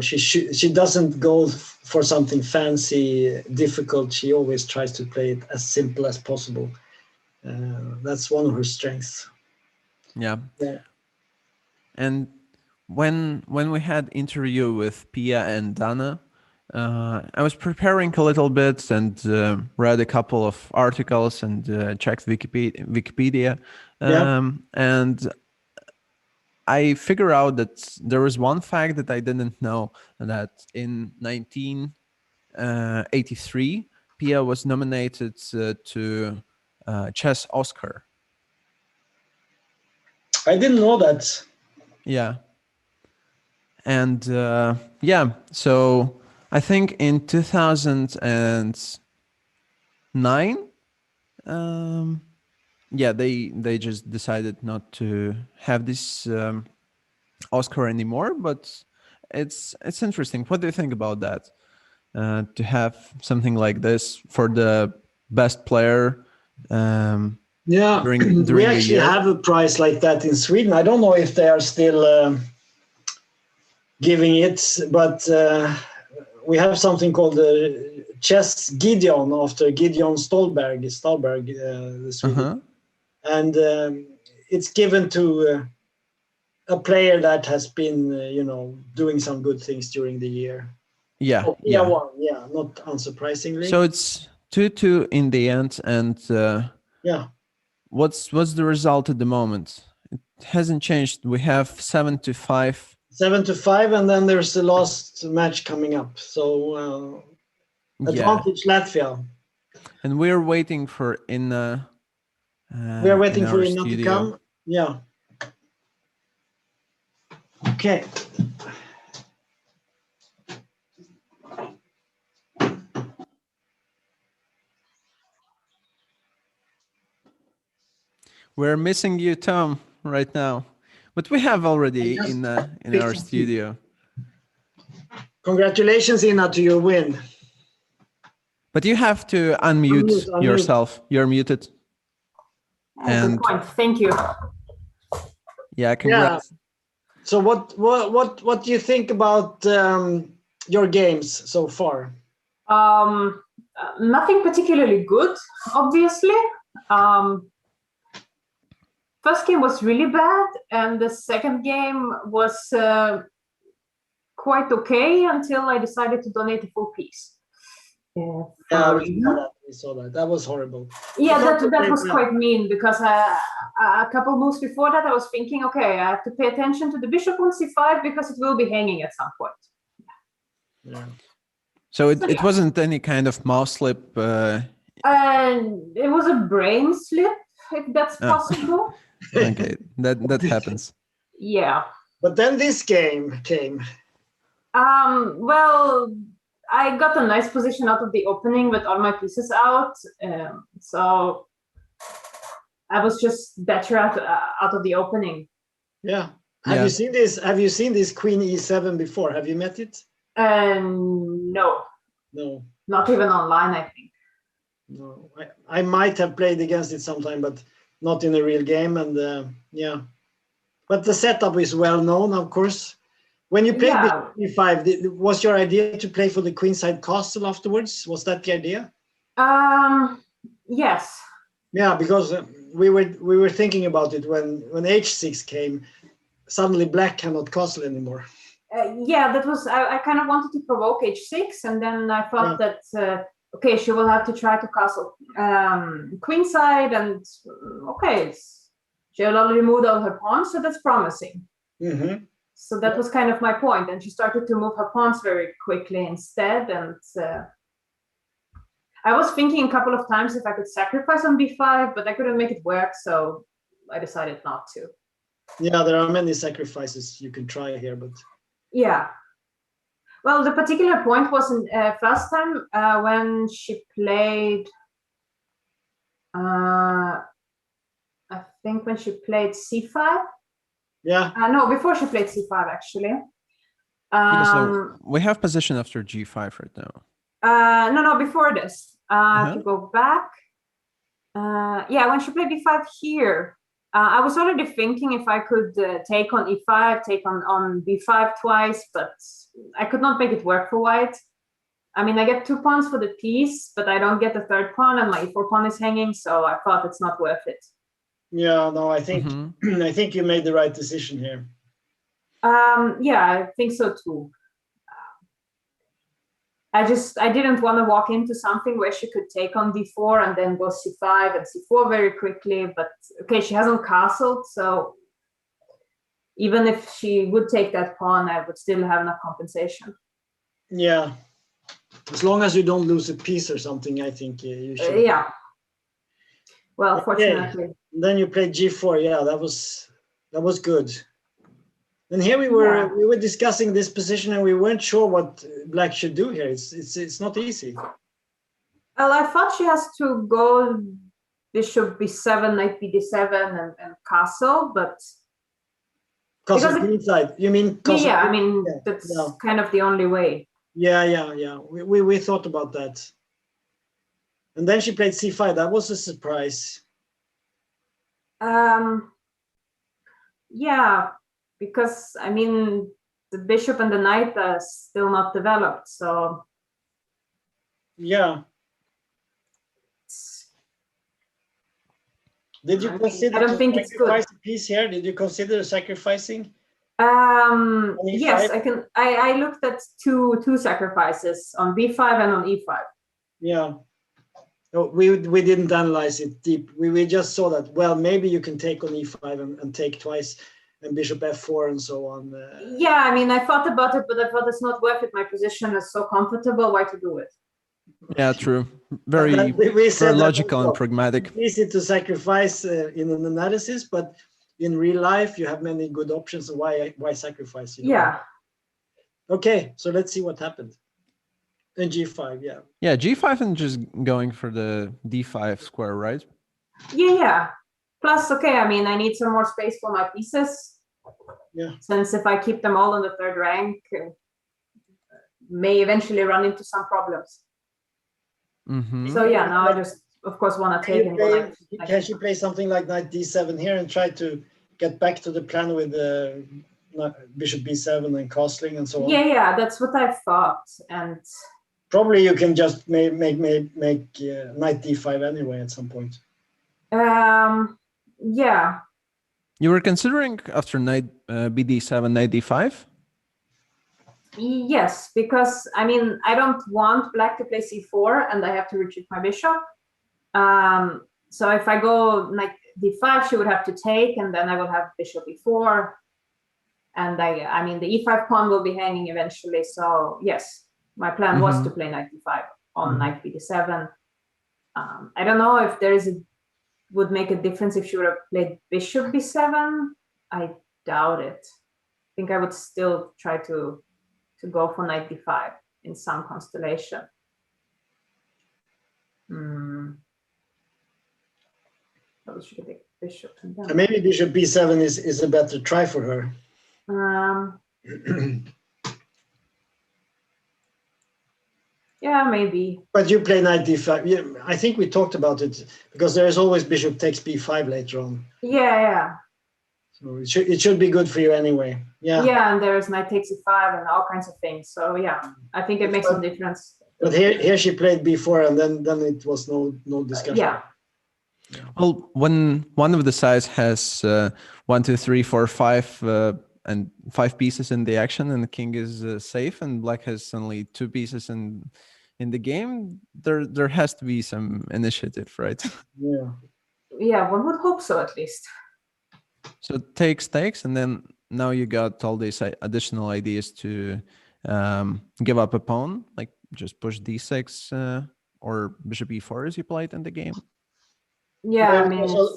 she doesn't go for something fancy, difficult. She always tries to play it as simple as possible. That's one of her strengths. Yeah. And when we had interview with Pia and Dana, I was preparing a little bit and read a couple of articles and checked Wikipedia. And I figured out that there was one fact that I didn't know, that in 1983, Pia was nominated to Chess Oscar. I didn't know that. Yeah. And so I think in 2009, they just decided not to have this Oscar anymore. But it's interesting. What do you think about that? To have something like this for the best player. During we actually have a prize like that in Sweden. I don't know if they are still giving it, but we have something called the Chess Gideon after Gideon Stolberg, the Sweden. And it's given to a player that has been, doing some good things during the year. Yeah, not unsurprisingly. So it's 2-2 in the end, and what's the result at the moment? It hasn't changed. We have 7-5. 7-5, and then there's the last match coming up. So advantage Latvia. And we're waiting for Inna. We are waiting for Inna to come. Yeah. Okay. We're missing you, Tom, right now, but we have already Just in our studio. Congratulations, Inna, to your win. But you have to unmute Unmute. yourself. You're muted. Good point. Thank you. Yeah, congrats. Yeah. So what do you think about your games so far? Nothing particularly good, obviously. First game was really bad, and the second game was quite okay until I decided to donate a full piece. Yeah, we saw that. That was horrible. Yeah, that was quite mean, because a couple moves before that I was thinking, okay, I have to pay attention to the bishop on c5 because it will be hanging at some point. Yeah. So it wasn't any kind of mouse slip. And it was a brain slip, if that's possible. Okay, that happens. Yeah. But then this game came. Well, I got a nice position out of the opening with all my pieces out, so I was just better out of the opening. Yeah. Have you seen this? Have you seen this Queen E7 before? Have you met it? No. No. Not even online, I think. No. I might have played against it sometime, but not in a real game. And yeah, but the setup is well known, of course. When you played E5, was your idea to play for the queenside castle afterwards? Was that the idea? Yes. Yeah, because we were thinking about it when H6 came. Suddenly, black cannot castle anymore. Yeah, that was I kind of wanted to provoke H6, and then I thought that okay, she will have to try to castle queenside, and okay, she already moved all her pawns, so that's promising. Mm-hmm. So that was kind of my point, and she started to move her pawns very quickly instead. And I was thinking a couple of times if I could sacrifice on b5, but I couldn't make it work, so I decided not to. Yeah, there are many sacrifices you can try here, but yeah. Well, the particular point was in first time when she played. I think when she played c5. Yeah. No, before she played c5, actually. So we have position after g5 right now. No, before this. To go back. Yeah, when she played b5 here, I was already thinking if I could take on e5, take on b5 twice, but I could not make it work for white. I mean, I get 2 pawns for the piece, but I don't get the third pawn, and my e4 pawn is hanging, so I thought it's not worth it. Yeah, no, I think I think you made the right decision here. Yeah, I think so too. I didn't want to walk into something where she could take on d4 and then go c5 and c4 very quickly. But okay, she hasn't castled, so even if she would take that pawn, I would still have enough compensation. Yeah, as long as you don't lose a piece or something, I think you should. Yeah. Well, fortunately. Then you played g4. Yeah, that was good. And here we were discussing this position, and we weren't sure what black should do here. It's not easy. Well, I thought she has to go bishop b7, knight bd7, and castle, but Castle queenside. You mean castle? Yeah, I mean that's kind of the only way. Yeah. We thought about that. And then she played c5. That was a surprise. Yeah, because I mean the bishop and the knight are still not developed, so yeah. Did you consider? I don't think it's good. A piece here? Did you consider sacrificing? Yes, I looked at two sacrifices on b5 and on e5. Yeah. No, we didn't analyze it deep. We just saw that, well, maybe you can take on e5 and take twice, and bishop f4 and so on. Yeah, I mean, I thought about it, but I thought it's not worth it. My position is so comfortable. Why to do it? Yeah, true. Very logical and pragmatic. It's easy to sacrifice in an analysis, but in real life, you have many good options. So why sacrifice? You know? Yeah. Okay, so let's see what happened. And g5, yeah. Yeah, g5 and just going for the d5 square, right? Yeah. Plus, okay, I mean, I need some more space for my pieces. Yeah. Since if I keep them all in the third rank, may eventually run into some problems. So yeah, now I just, of course, want to take and go like. Can she play something like knight d7 here and try to get back to the plan with bishop b7 and castling and so on? Yeah, that's what I thought, and probably you can just make knight d5 anyway at some point. Yeah. You were considering after knight bd7, knight d5? Yes, because I mean, I don't want black to play c4 and I have to retreat my bishop. So if I go knight d5, she would have to take, and then I will have bishop e4. And I mean, the e5 pawn will be hanging eventually. So yes, my plan was to play knight d5 on knight bd7. I don't know if would make a difference if she would have played bishop b7. I doubt it. I think I would still try to go for knight d5 in some constellation. She could take bishop. And maybe bishop b7 is a better try for her. Yeah, maybe. But you play knight d5. Yeah, I think we talked about it because there is always bishop takes b5 later on. Yeah. So it should be good for you anyway. Yeah. Yeah, and there's knight takes e5 and all kinds of things. So yeah, I think it makes a difference. But here she played b4, and then it was no discussion. Yeah. Well, when one of the sides has 1, 2, 3, 4, 5 and 5 pieces in the action, and the king is safe, and black has only 2 pieces in the game, there has to be some initiative, right? Yeah, one would hope so at least. So takes, and then now you got all these additional ideas to give up a pawn, like just push d6 or bishop e4 as you played in the game. Yeah,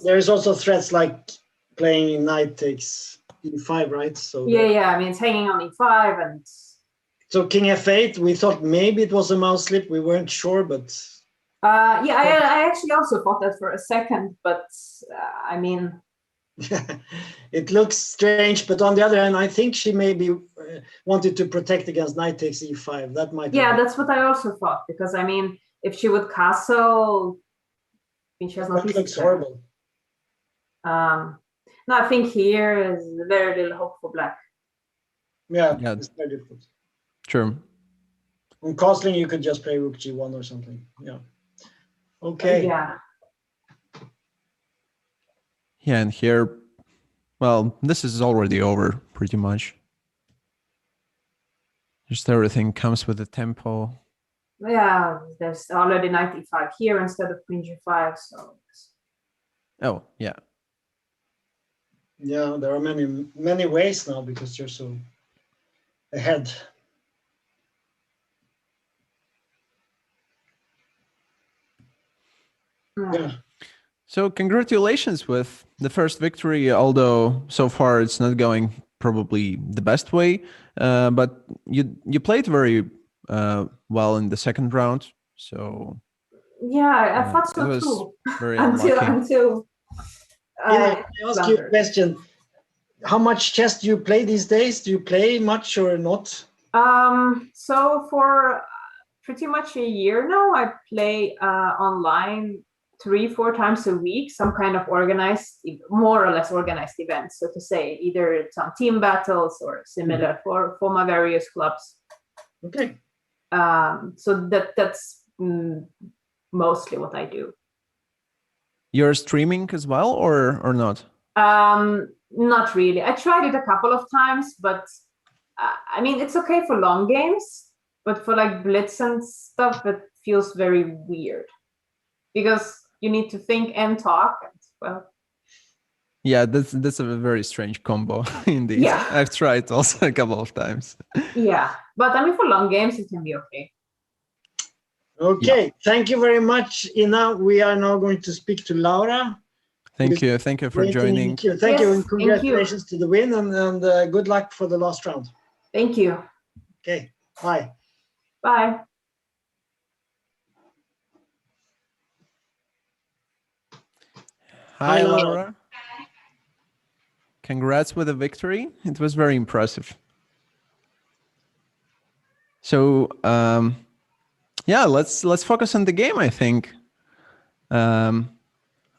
there's also threats like playing knight takes e5, right? So yeah, I mean, it's hanging on e5 and. So king f8, we thought maybe it was a mouse slip. We weren't sure, but. Yeah, I actually also thought that for a second, but I mean. It looks strange, but on the other hand, I think she maybe wanted to protect against knight takes e5. That might. Yeah, that's what I also thought, because I mean, if she would castle, I mean, she has no pieces. That looks horrible. No, I think here is very little hope for black. Yeah, it's very difficult. Sure. On castling, you could just play rook g1 or something. Yeah. Okay. Yeah. Yeah, and here, well, this is already over pretty much. Just everything comes with the tempo. Yeah, there's already knight e5 here instead of queen g5, so. Oh, yeah. Yeah, there are many ways now because you're so ahead. Yeah. So congratulations with the first victory, although so far it's not going probably the best way. But you played very well in the second round. So yeah, I thought so too. Very until I ask you a question. How much chess do you play these days? Do you play much or not? So for pretty much a year now, I play online 3-4 times a week, some kind of organized, more or less organized events, so to say, either some team battles or similar for my various clubs. Okay. So that's mostly what I do. You're streaming as well, or not? Not really. I tried it a couple of times, but I mean, it's okay for long games, but for like blitz and stuff, it feels very weird because you need to think and talk. And, well, yeah, that's a very strange combo indeed. Yeah. I've tried also a couple of times. Yeah, but I mean, for long games, it can be okay. Okay, yeah. Thank you very much, Inna. We are now going to speak to Laura. Thank you for joining. Thank you, and congratulations to the win, and good luck for the last round. Thank you. Okay, bye. Bye. Hi, Laura. Congrats with the victory. It was very impressive. So, yeah, let's focus on the game, I think.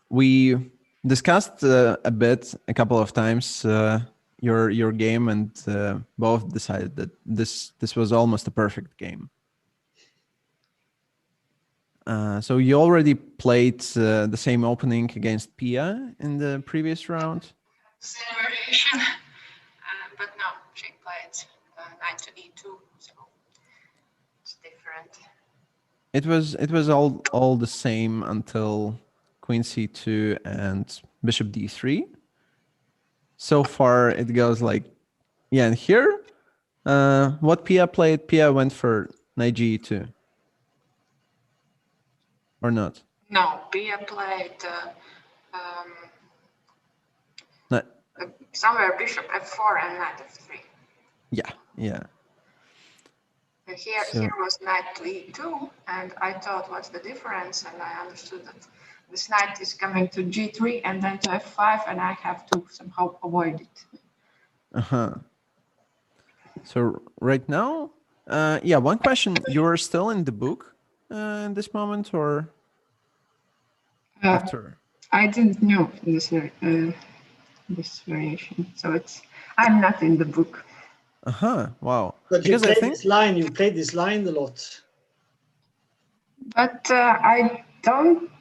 We discussed a bit, a couple of times, your game, and both decided that this was almost a perfect game. So you already played the same opening against Pia in the previous round? Same variation, but no, she played knight to e2, so it's different. It was all the same until queen c2 and bishop d3. So far it goes like, yeah, and here, what Pia played, Pia went for knight g2. Or not? No, Pia played somewhere bishop f4 and knight f3. Yeah, yeah. Here was knight to e2, and I thought, what's the difference? And I understood that this knight is coming to g3 and then to f5, and I have to somehow avoid it. So right now, yeah, one question: you're still in the book in this moment, or after? I didn't know this variation, so I'm not in the book. Wow. But because you played this line a lot. But I don't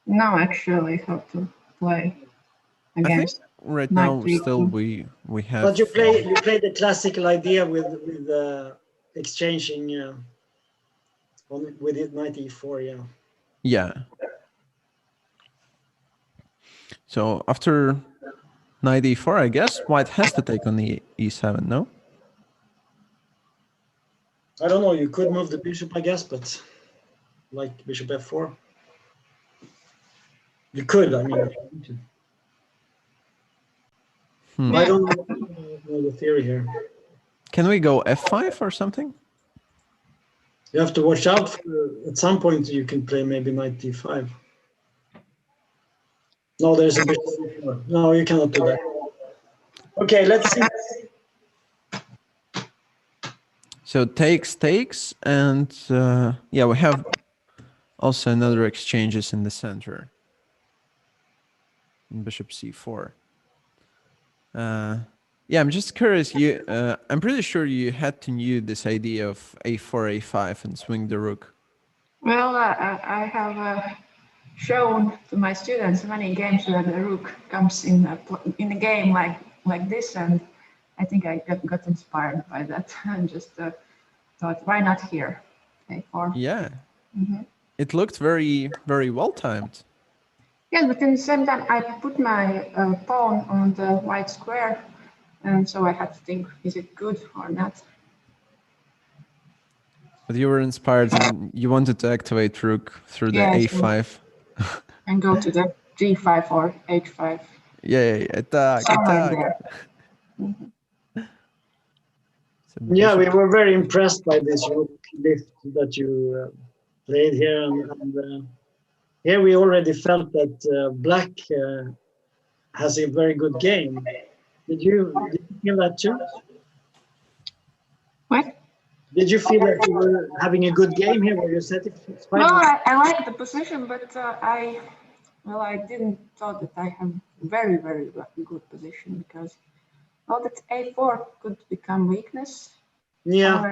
know actually how to play against. Right now, still we have. But you play the classical idea with exchanging with it knight e4, yeah. Yeah. So after knight e4, I guess white has to take on the e7, no? I don't know, you could move the bishop, I guess, but like bishop f4. You could, I mean. I don't know the theory here. Can we go f5 or something? You have to watch out at some point you can play maybe knight d5. No, there's a bishop. No, you cannot do that. Okay, let's see. So takes, and yeah, we have also another exchanges in the center. Bishop c4. Yeah, I'm just curious. I'm pretty sure you had to know this idea of a4, a5, and swing the rook. Well, I have shown to my students many games where the rook comes in a game like this, and I think I got inspired by that and just thought, why not here? A4. Yeah, it looked very, very well timed. Yeah, but in the same time, I put my pawn on the white square, and so I had to think, is it good or not? But you were inspired and you wanted to activate rook through the a5. And go to the g5 or h5. Yeah, attack. Yeah, we were very impressed by this rook lift that you played here, and here we already felt that black has a very good game. Did you feel that too? What? Did you feel that you were having a good game here? Were you satisfied? No, I like the position, but I didn't thought that I have very, very good position, because that a4 could become weakness. Yeah.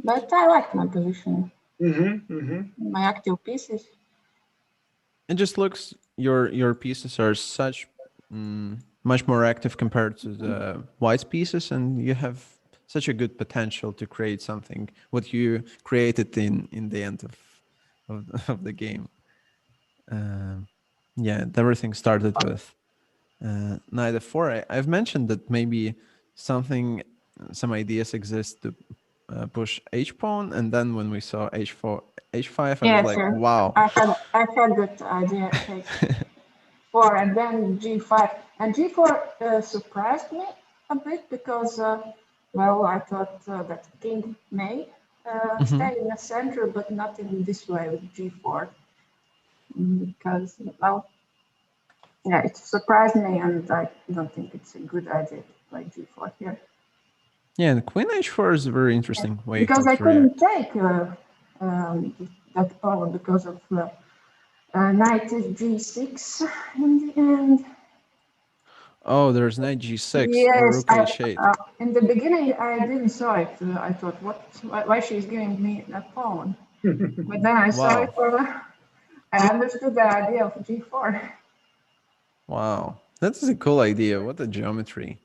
But I like my position. My active pieces. It just looks your pieces are such much more active compared to the white pieces, and you have such a good potential to create something what you created in the end of the game. Yeah, everything started with knight f4. I've mentioned that maybe some ideas exist to push h pawn, and then when we saw h4 h5, I was like, wow. I had that idea. H4 and then g5, and g4 surprised me a bit, because well, I thought that king may stay in the center, but not in this way with g4. because, well, yeah, it surprised me, and I don't think it's a good idea to play g4 here. Yeah, and queen h4 is a very interesting way. Because I to react. couldn't take that pawn because of knight g6 in the end. Oh, there's knight g6 or Yes, rook h8. in the beginning I didn't saw it. I thought, why she's giving me that pawn? But then I saw it. I understood the idea of g4. Wow, that's a cool idea. What a geometry.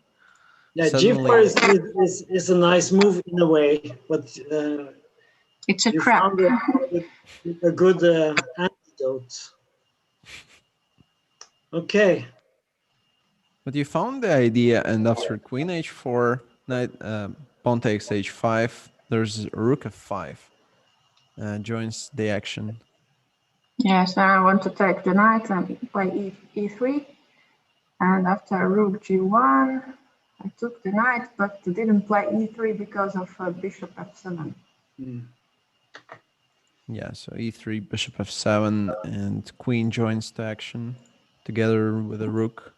Yeah, Suddenly... g4 is a nice move in a way, but it's a trap. Found a good antidote. Okay. But you found the idea, and after queen h4, knight pawn takes h5, there's rook f5 joins the action. Yes, I want to take the knight and play e3, and after rook g1, I took the knight, but didn't play e3 because of bishop f7. Yeah, so e3, bishop f7, and queen joins the action together with a rook.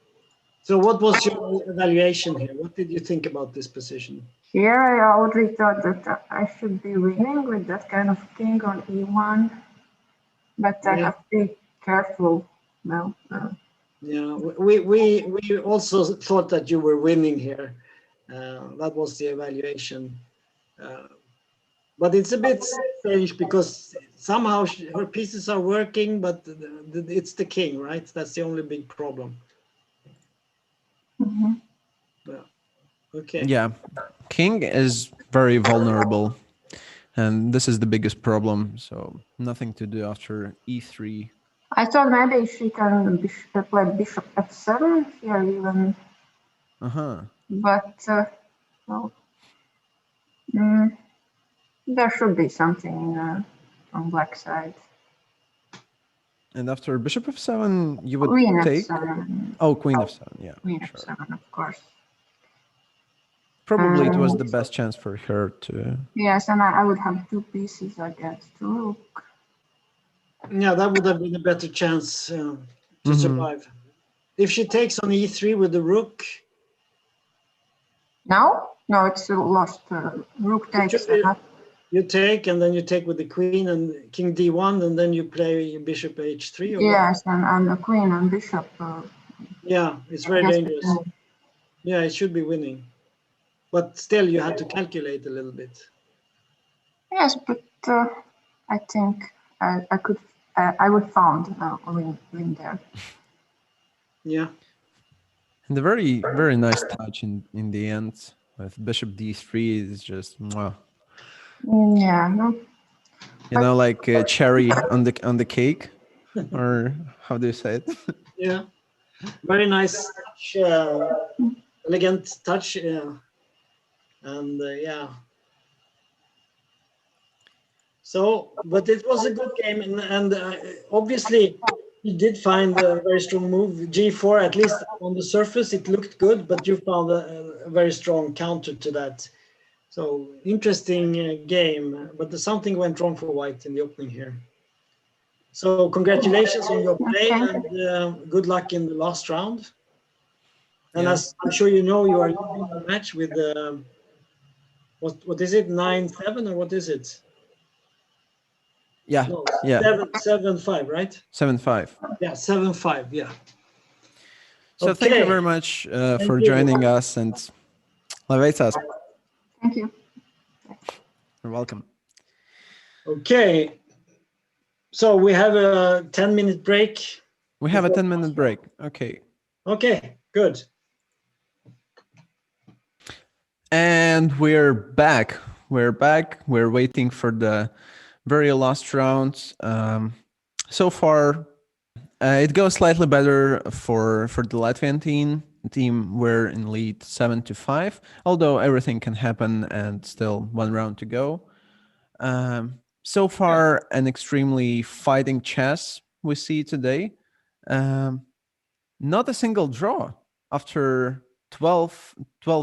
So what was your evaluation here? What did you think about this position? Here I already thought that I should be winning with that kind of king on e1, but I have to be careful now. Yeah, we also thought that you were winning here. That was the evaluation. But it's a bit strange because somehow her pieces are working, but it's the king, right? That's the only big problem. Yeah. Okay. Yeah, king is very vulnerable, and this is the biggest problem. So nothing to do after e3. I thought maybe she can play bishop f7 here even. But well, there should be something on black side. And after bishop f7, you would queen take... f7. Oh, queen f7, yeah. Queen f7, of course. Probably it was the best chance for her to... Yes, and I would have two pieces against rook. Yeah, that would have been a better chance to survive. If she takes on e3 with the rook... No, it's lost. Rook takes. You take, and then you take with the queen and king d1, and then you play bishop h3? Or yes, and the queen and bishop. Yeah, it's very dangerous. Yeah, it should be winning. But still, you have to calculate a little bit. Yes, but I think I would found a win there. Yeah. And the very, very nice touch in the end with bishop d3 is just... Mwah. Yeah, no. You know, like a cherry on the cake, or how do you say it? Yeah, very nice touch, elegant touch, and yeah. So, but it was a good game, and obviously you did find a very strong move. G4, at least on the surface, it looked good, but you found a very strong counter to that. So interesting game, but something went wrong for white in the opening here. So congratulations on your play, and good luck in the last round. And as I'm sure you know, you are leading the match with what is it, 9-7 or what is it? Yeah, no, yeah. 7-5, right? 7-5. Yeah, 7-5. Yeah. So thank you very much for joining us, and Laveitas. Thank you. You're welcome. Okay. So we have a 10-minute break. We have a 10-minute break. Okay. Okay, good. And we're back. We're back. We're waiting for the very last round. So far, it goes slightly better for the Latvian team. We're in lead 7-5, although everything can happen and still one round to go. So far, an extremely fighting chess we see today. Not a single draw after 12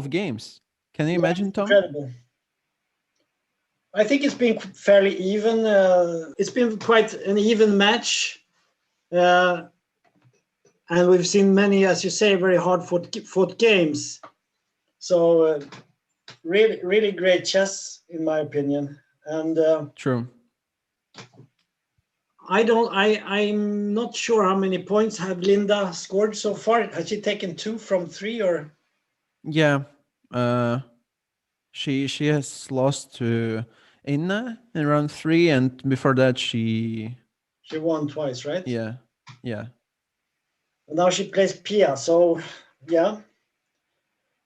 games. Can you imagine, Tom? Incredible. I think it's been fairly even. It's been quite an even match. And we've seen many, as you say, very hard fought games. So really, really great chess, in my opinion. And True. I'm not sure how many points have Linda scored so far. Has she taken 2 from 3 or? Yeah. She has lost to Inna in round 3, and before that she won twice, right? Yeah. And now she plays Pia. So yeah,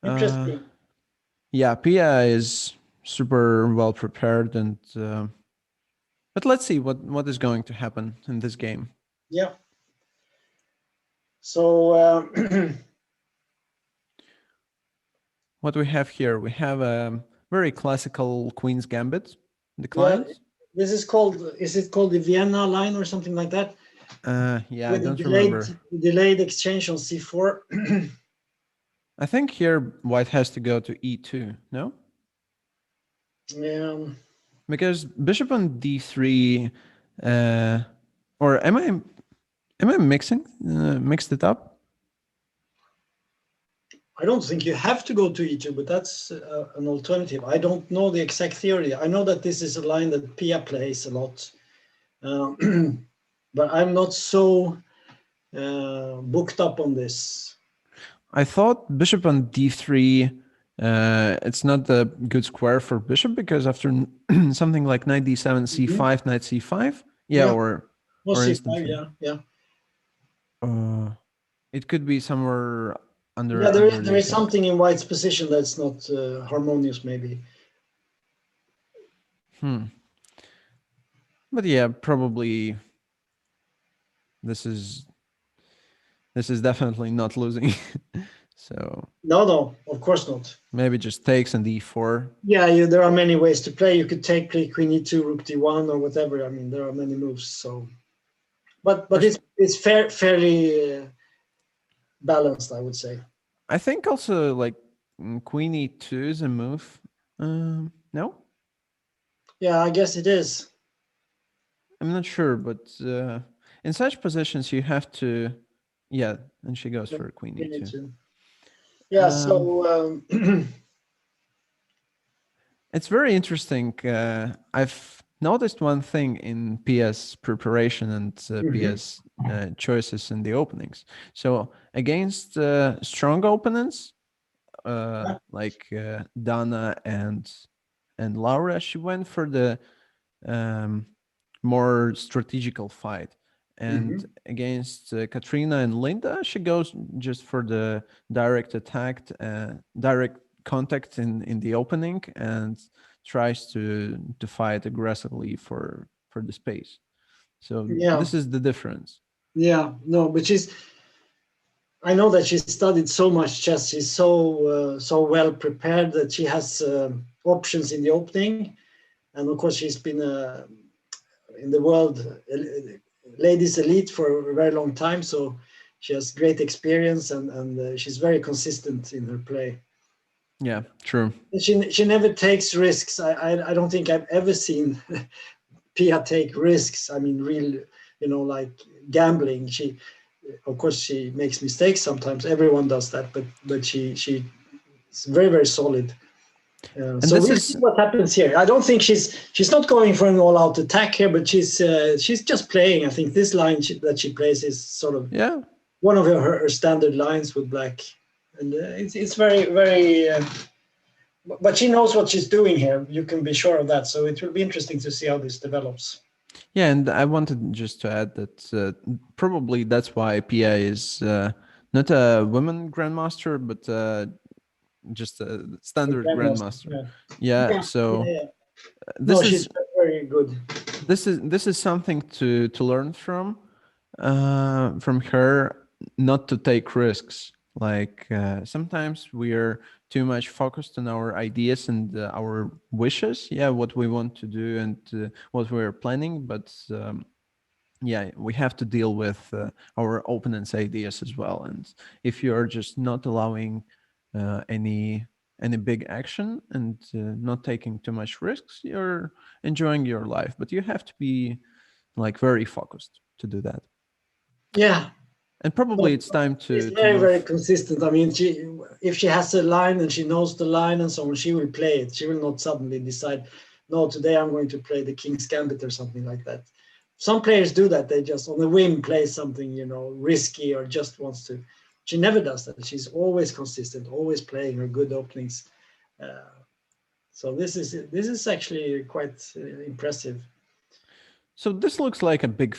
interesting. Yeah, Pia is super well prepared, and but let's see what is going to happen in this game. Yeah. So what we have here, we have a very classical Queen's Gambit decline. Yeah, this is called, is it called the Vienna line or something like that? Yeah, with I don't remember. Delayed exchange on c4. I think here White has to go to e2, no? Yeah. Because bishop on d3, or am I mixed it up? I don't think you have to go to e2, but that's an alternative. I don't know the exact theory. I know that this is a line that Pia plays a lot, but I'm not so booked up on this. I thought bishop on d3, it's not a good square for bishop, because after something like knight d7, c5, knight c5, or c5, yeah. It could be somewhere under. Yeah, there is something in White's position that's not harmonious, maybe. But yeah, probably this is definitely not losing. So no, of course not. Maybe just takes and e4. Yeah, there are many ways to play. You could take queen e2, rook d1, or whatever. I mean, there are many moves. So, but it's fairly balanced, I would say. I think also like queen e2 is a move. No. Yeah, I guess it is. I'm not sure, but in such positions you have to. Yeah, and she goes for queen e2. Yeah, so it's very interesting. I've noticed one thing in Pia's preparation and Pia's choices in the openings. So against strong opponents like Dana and Laura, she went for the more strategical fight. And against Katrina and Linda, she goes just for the direct attack, direct contact in the opening, and tries to fight aggressively for the space. So this is the difference. Yeah, no, but I know that she's studied so much chess. She's so well prepared that she has options in the opening, and of course she's been in the world ladies elite for a very long time. So she has great experience, and she's very consistent in her play. Yeah, true. She never takes risks. I don't think I've ever seen Pia take risks. I mean, real, like gambling. Of course, she makes mistakes sometimes. Everyone does that, but she's very, very solid. So we'll see what happens here. I don't think she's not going for an all-out attack here, but she's just playing. I think this line that she plays is sort of one of her standard lines with black, and it's very, very. But she knows what she's doing here. You can be sure of that. So it will be interesting to see how this develops. Yeah, and I wanted just to add that probably that's why Pia is not a women grandmaster, but just a standard grandmaster. Yeah. So this she's very good. This is something to learn from her, not to take risks. Like sometimes we are too much focused on our ideas and our wishes. Yeah, what we want to do and what we're planning, but we have to deal with our opponent's ideas as well. And if you are just not allowing any big action and not taking too much risks, you're enjoying your life. But you have to be like very focused to do that. Yeah. And probably it's time to. She's very, move. very consistent. I mean, if she has a line and she knows the line and so on, she will play it. She will not suddenly decide, no, today I'm going to play the King's Gambit or something like that. Some players do that. They just on the whim play something, risky or just wants to. She never does that. She's always consistent, always playing her good openings. So this is actually quite impressive. So this looks like a big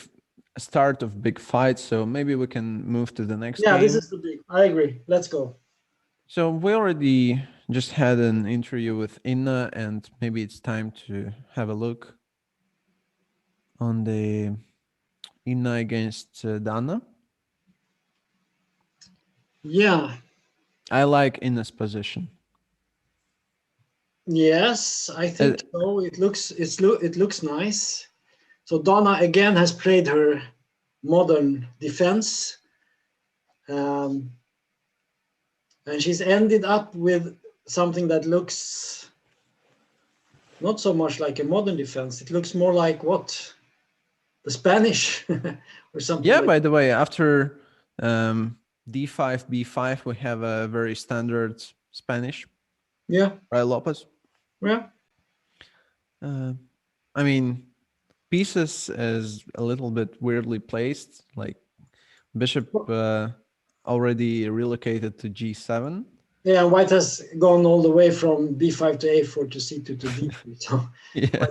start of big fight. So maybe we can move to the next game. Yeah, this is the big. I agree. Let's go. So we already just had an interview with Inna, and maybe it's time to have a look on the Inna against Dana. Yeah. I like Inna's position. Yes, I think so. It looks nice. So Dana again has played her modern defense, and she's ended up with something that looks not so much like a modern defense. It looks more like what? The Spanish or something. Yeah, like by the way, after d5, b5, we have a very standard Spanish. Yeah. Right, Lopez? Yeah. I mean, pieces is a little bit weirdly placed. Like bishop already relocated to g7. Yeah, White has gone all the way from b5 to a4 to c2 to d3. So yeah,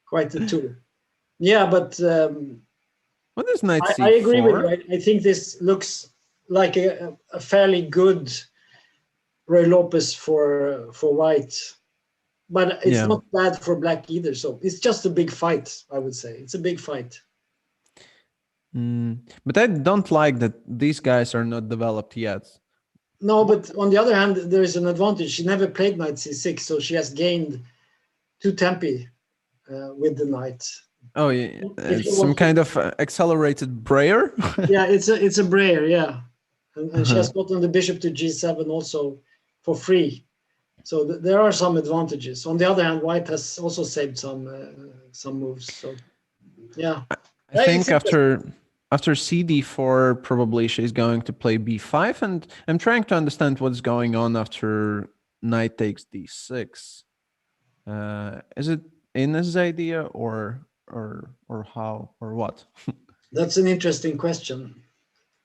quite a tour. Yeah, but what is knight c4? I agree with you. I think this looks like a fairly good Roy Lopez for White, but it's not bad for Black either. So it's just a big fight, I would say. It's a big fight. But I don't like that these guys are not developed yet. No, but on the other hand, there is an advantage. She never played knight c6, so she has gained 2 tempi with the knight. Oh, yeah, some kind of accelerated brayer. Yeah, it's a brayer, yeah, and she has gotten the bishop to g7 also for free. So there are some advantages. On the other hand, White has also saved some moves. So yeah, I think after cd4, probably she's going to play b5, and I'm trying to understand what's going on after knight takes d6. Is it Inna's idea or how or what? That's an interesting question.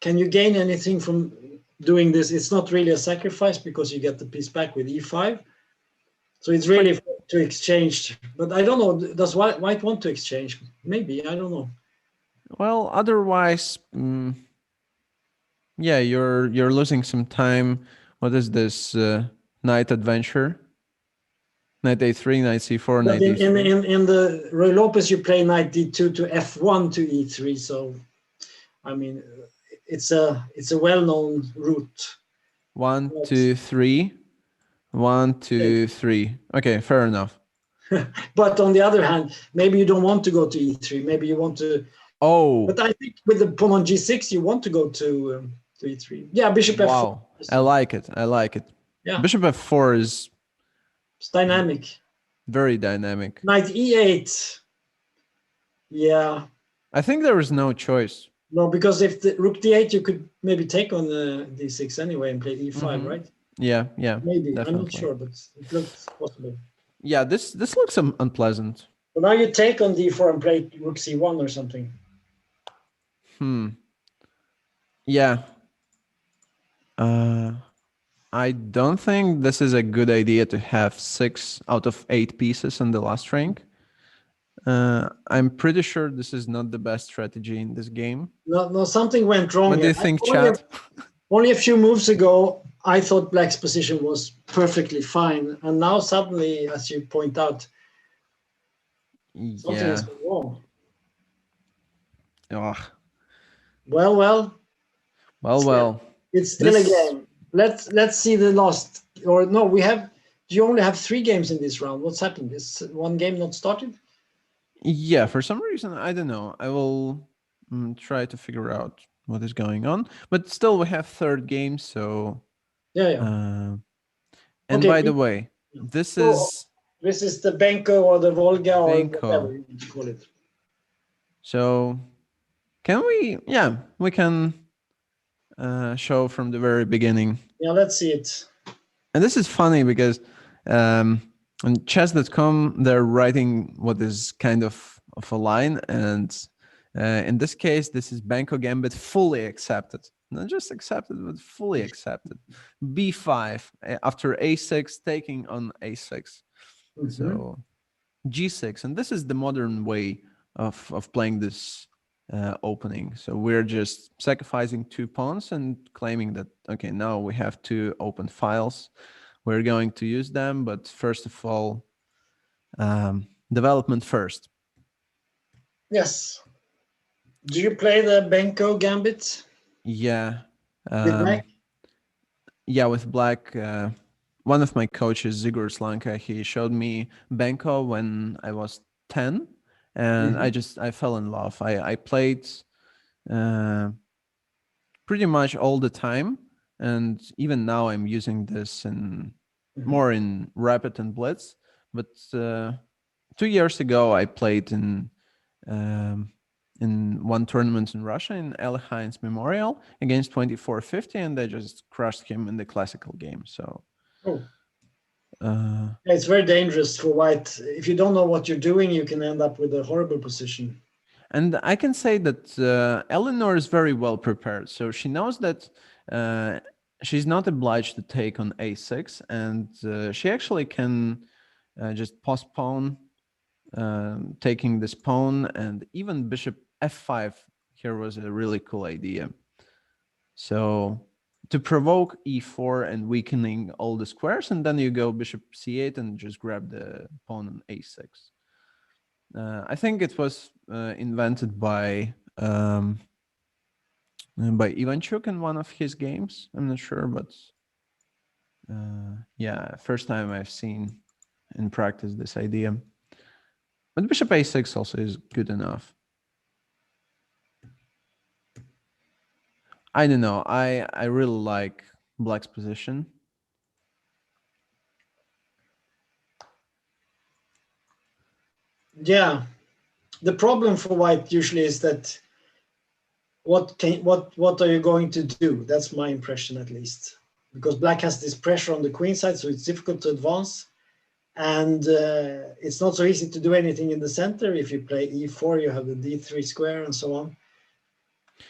Can you gain anything from doing this? It's not really a sacrifice because you get the piece back with e5. So it's really to exchange. But I don't know. Does White want to exchange? Maybe. I don't know. Well, otherwise, yeah, you're losing some time. What is this knight adventure? Knight a3, knight c4, knight d3. In the Roy Lopez, you play knight d2 to f1 to e3. So, I mean, it's a well-known route. 1, 2, 3. 1, 2, 3. Okay, fair enough. But on the other hand, maybe you don't want to go to e3. Maybe you want to. Oh. But I think with the pawn on g6, you want to go to e3. Yeah, bishop f4. Wow, I like it. Yeah. Bishop f4 is. It's dynamic. Very dynamic. Knight e8. Yeah. I think there is no choice. No, because if the rook d8, you could maybe take on the d6 anyway and play e5, right? Yeah. Maybe. Definitely. I'm not sure, but it looks possible. Yeah, this looks unpleasant. So now you take on d4 and play rook c1 or something. Yeah. I don't think this is a good idea to have 6 out of 8 pieces in the last rank. I'm pretty sure this is not the best strategy in this game. No, something went wrong. What do you think, chat? Only a few moves ago, I thought Black's position was perfectly fine. And now suddenly, as you point out, something has gone wrong. Ugh. Well. It's still a game. Let's see the last. Or no, you only have 3 games in this round. What's happened? Is one game not started? Yeah, for some reason, I don't know. I will try to figure out what is going on. But still, we have 3rd game, so... Yeah. And by the way, this is the Benko or the Volga or whatever you need to call it. So Can we? Yeah, we can show from the very beginning. Yeah, let's see it. And this is funny because on chess.com, they're writing what is kind of a line. And in this case, this is Benko Gambit fully accepted. Not just accepted, but fully accepted. B5 after A6, taking on A6. So G6. And this is the modern way of playing this opening. So we're just sacrificing 2 pawns and claiming that, okay, now we have 2 open files. We're going to use them, but first of all, development first. Yes. Do you play the Benko Gambit? Yeah. With black? Yeah, with black. One of my coaches, Zigor Slanka, he showed me Benko when I was 10. And I fell in love. I played pretty much all the time. And even now I'm using this more in Rapid and Blitz. But 2 years ago, I played in one tournament in Russia, in Eli Heinz Memorial, against 2450, and I just crushed him in the classical game. So it's very dangerous for white. If you don't know what you're doing, you can end up with a horrible position. And I can say that Ellinor is very well prepared. So she knows that she's not obliged to take on A6, and she actually can just postpone taking this pawn, and even bishop F5 here was a really cool idea. So to provoke E4 and weakening all the squares, and then you go bishop C8 and just grab the pawn on A6. I think it was invented by Ivanchuk in one of his games. I'm not sure, but yeah, first time I've seen in practice this idea. But bishop A6 also is good enough. I don't know. I really like black's position. Yeah, the problem for white usually is that what are you going to do? That's my impression, at least, because black has this pressure on the queen side, so it's difficult to advance, and it's not so easy to do anything in the center. If you play E4, you have the D3 square and so on.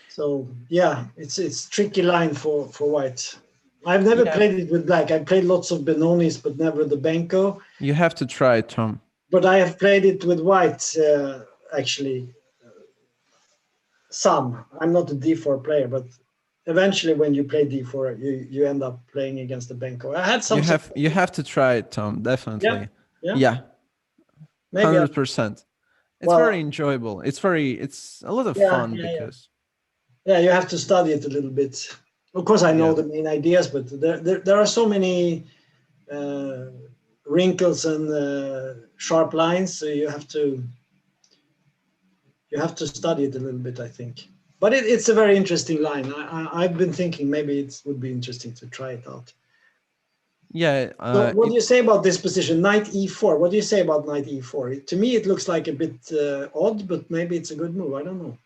So yeah, it's tricky line for white. I've never played it with black. I played lots of Benonis, but never the Benko. You have to try it, Tom. But I have played it with white, actually. Some. I'm not a D4 player, but eventually when you play D4, you end up playing against the Benko. I had some. You have to try it, Tom. Definitely. Yeah. 100%. It's very enjoyable. It's a lot of fun because. Yeah, you have to study it a little bit. Of course, I know the main ideas, but there are so many wrinkles and sharp lines, so you have to study it a little bit, I think. But it's a very interesting line. I've been thinking maybe it would be interesting to try it out. Yeah. So what do you say about this position, Knight E4? What do you say about Knight E4? To me, it looks like a bit odd, but maybe it's a good move. I don't know.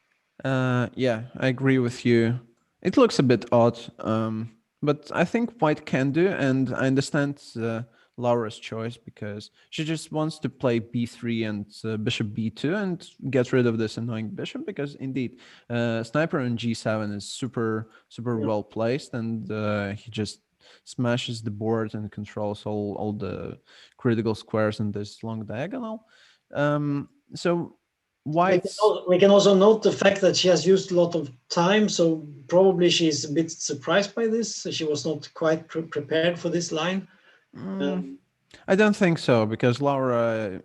Yeah, I agree with you. It looks a bit odd, but I think white can do, and I understand Laura's choice because she just wants to play b3 and bishop b2 and get rid of this annoying bishop, because indeed sniper on g7 is super well placed, and he just smashes the board and controls all the critical squares in this long diagonal. So white. We can also note the fact that she has used a lot of time, so probably she's a bit surprised by this. She was not quite prepared for this line. I don't think so, because Laura,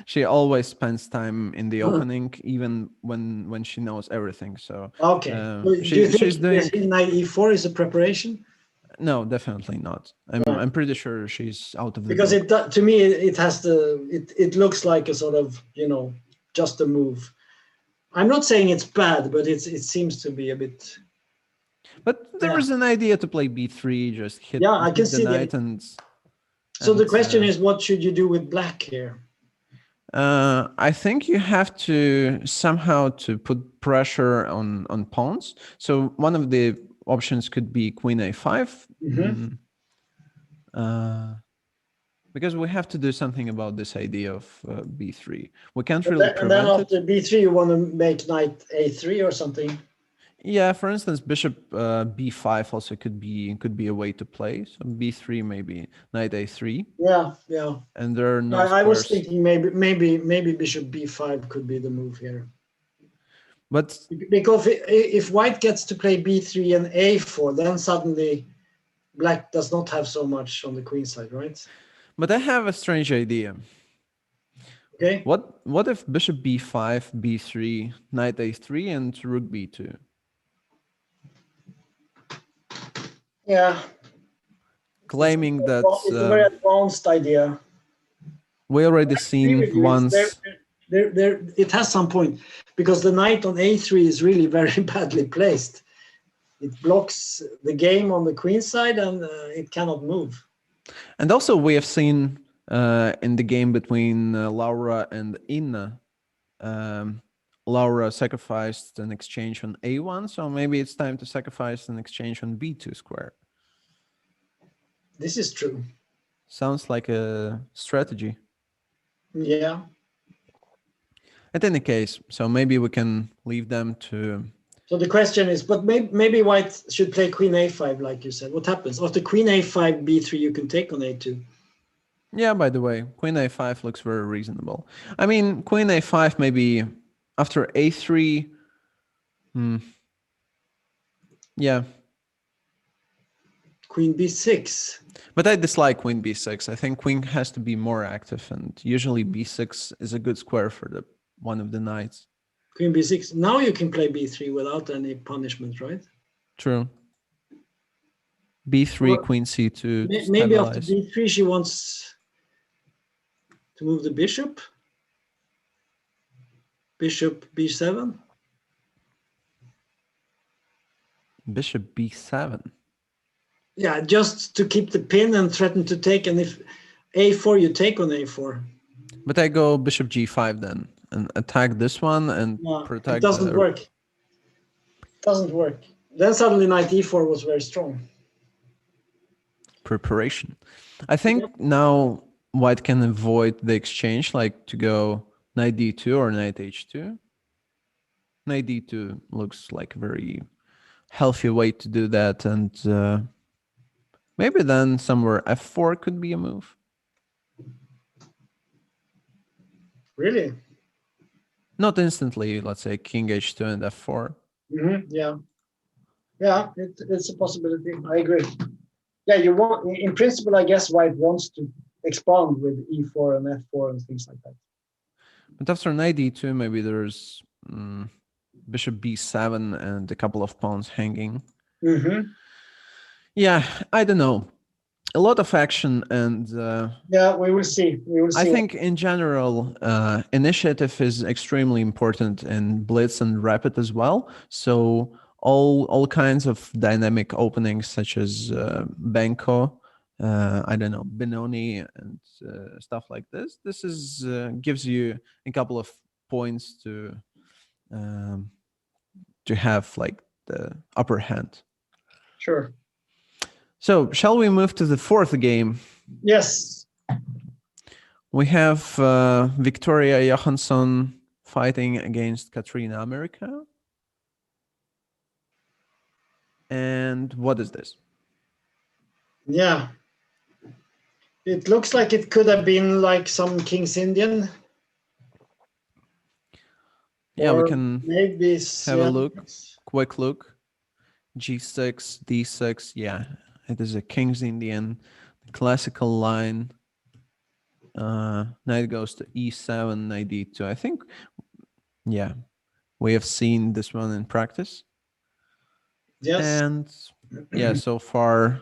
she always spends time in the opening, even when she knows everything. So okay, do you think Knight E4 is a preparation? No, definitely not. I'm pretty sure she's out of the because book. To me it has it looks like a sort of, you know, just a move. I'm not saying it's bad, but it seems to be a bit. But there was an idea to play b3, just hit, I can the see knight, and so the question is, what should you do with black here? I think you have to somehow to put pressure on pawns. So one of the options could be queen a5. Because we have to do something about this idea of b3. We can't really And then prevent after it. b3, you want to make knight a3 or something? Yeah, for instance, bishop b5 also could be a way to play. So b3 maybe, knight a3. Yeah, yeah. And there are no I was squares. thinking maybe bishop b5 could be the move here. But because if white gets to play b3 and a4, then suddenly black does not have so much on the queen side, right? But I have a strange idea. Okay. What if bishop b5, b3, knight a3, and rook b2? Yeah. Claiming that It's a very advanced idea. we already seen once. It has some point, because the knight on a3 is really very badly placed. It blocks the game on the queen side, and it cannot move. And also we have seen in the game between Laura and Inna, Laura sacrificed an exchange on a1, so maybe it's time to sacrifice an exchange on b2 square. This is true. Sounds like a strategy. Yeah. In any case, so maybe we can leave them to... So the question is, but maybe white should play queen a5, like you said. What happens? After queen a5, b3, you can take on a2. Yeah, by the way, queen a5 looks very reasonable. I mean, queen a5 maybe after a3. Yeah. Queen b6. But I dislike queen b6. I think queen has to be more active, and usually b6 is a good square for one of the knights. Queen b6. Now you can play b3 without any punishment, right? True. b3, well, queen c2. Maybe after b3 she wants to move the bishop. Bishop b7. Bishop b7. Yeah, just to keep the pin and threaten to take. And if a4, you take on a4. But I go bishop g5 then and attack this one and protect. It doesn't work. It doesn't work. Then suddenly knight e4 was very strong. Preparation. I think now white can avoid the exchange, like to go knight d2 or knight h2. Knight d2 looks like a very healthy way to do that, and maybe then somewhere f4 could be a move. Really? Not instantly, let's say king h2 and f4. Yeah. Yeah, it's a possibility. I agree. Yeah, you want, in principle, I guess white wants to expand with e4 and f4 and things like that. But after knight d2, maybe there's bishop b7 and a couple of pawns hanging. Yeah, I don't know. A lot of action, and yeah, we will see. We will see. I think in general, initiative is extremely important in blitz and rapid as well. So all kinds of dynamic openings, such as Benko, I don't know, Benoni, and stuff like this. This is gives you a couple of points to have like the upper hand. Sure. So, shall we move to the fourth game? Yes. We have Viktoria Johansson fighting against Katrina Amerika. And what is this? Yeah. It looks like it could have been like some King's Indian. Yeah, we can maybe have a look, quick look. G6, D6, yeah. It is a King's Indian, classical line. Knight goes to E7, knight D2. I think, yeah, we have seen this one in practice. Yes. And yeah, so far,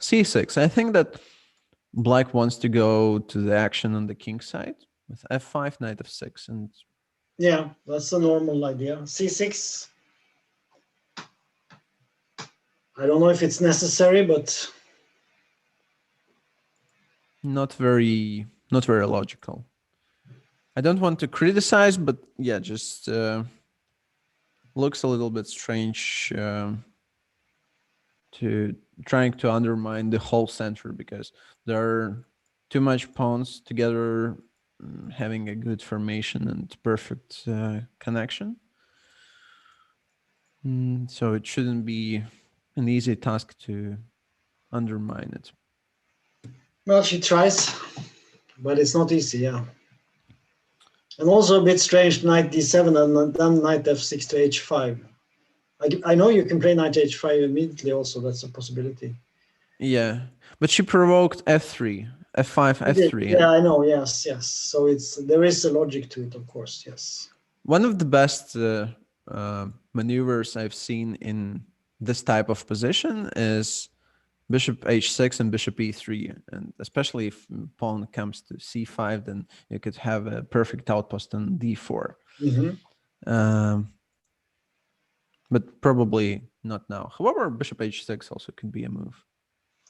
C6. I think that black wants to go to the action on the king side with F5, knight F6, and yeah, that's a normal idea. C6. I don't know if it's necessary, but not very logical. I don't want to criticize, but yeah, just looks a little bit strange to trying to undermine the whole center because there are too much pawns together having a good formation and perfect connection. So it shouldn't be an easy task to undermine it. Well, she tries, but it's not easy, yeah. And also a bit strange, knight d7 and then knight f6 to h5. I know you can play knight h5 immediately also, that's a possibility. Yeah, but she provoked f3, f5, f3. Yeah, I know, yes. So there is a logic to it, of course, yes. One of the best maneuvers I've seen in this type of position is bishop h6 and bishop e3, and especially if pawn comes to c5, then you could have a perfect outpost on d4. But probably not now. However, bishop h6 also could be a move.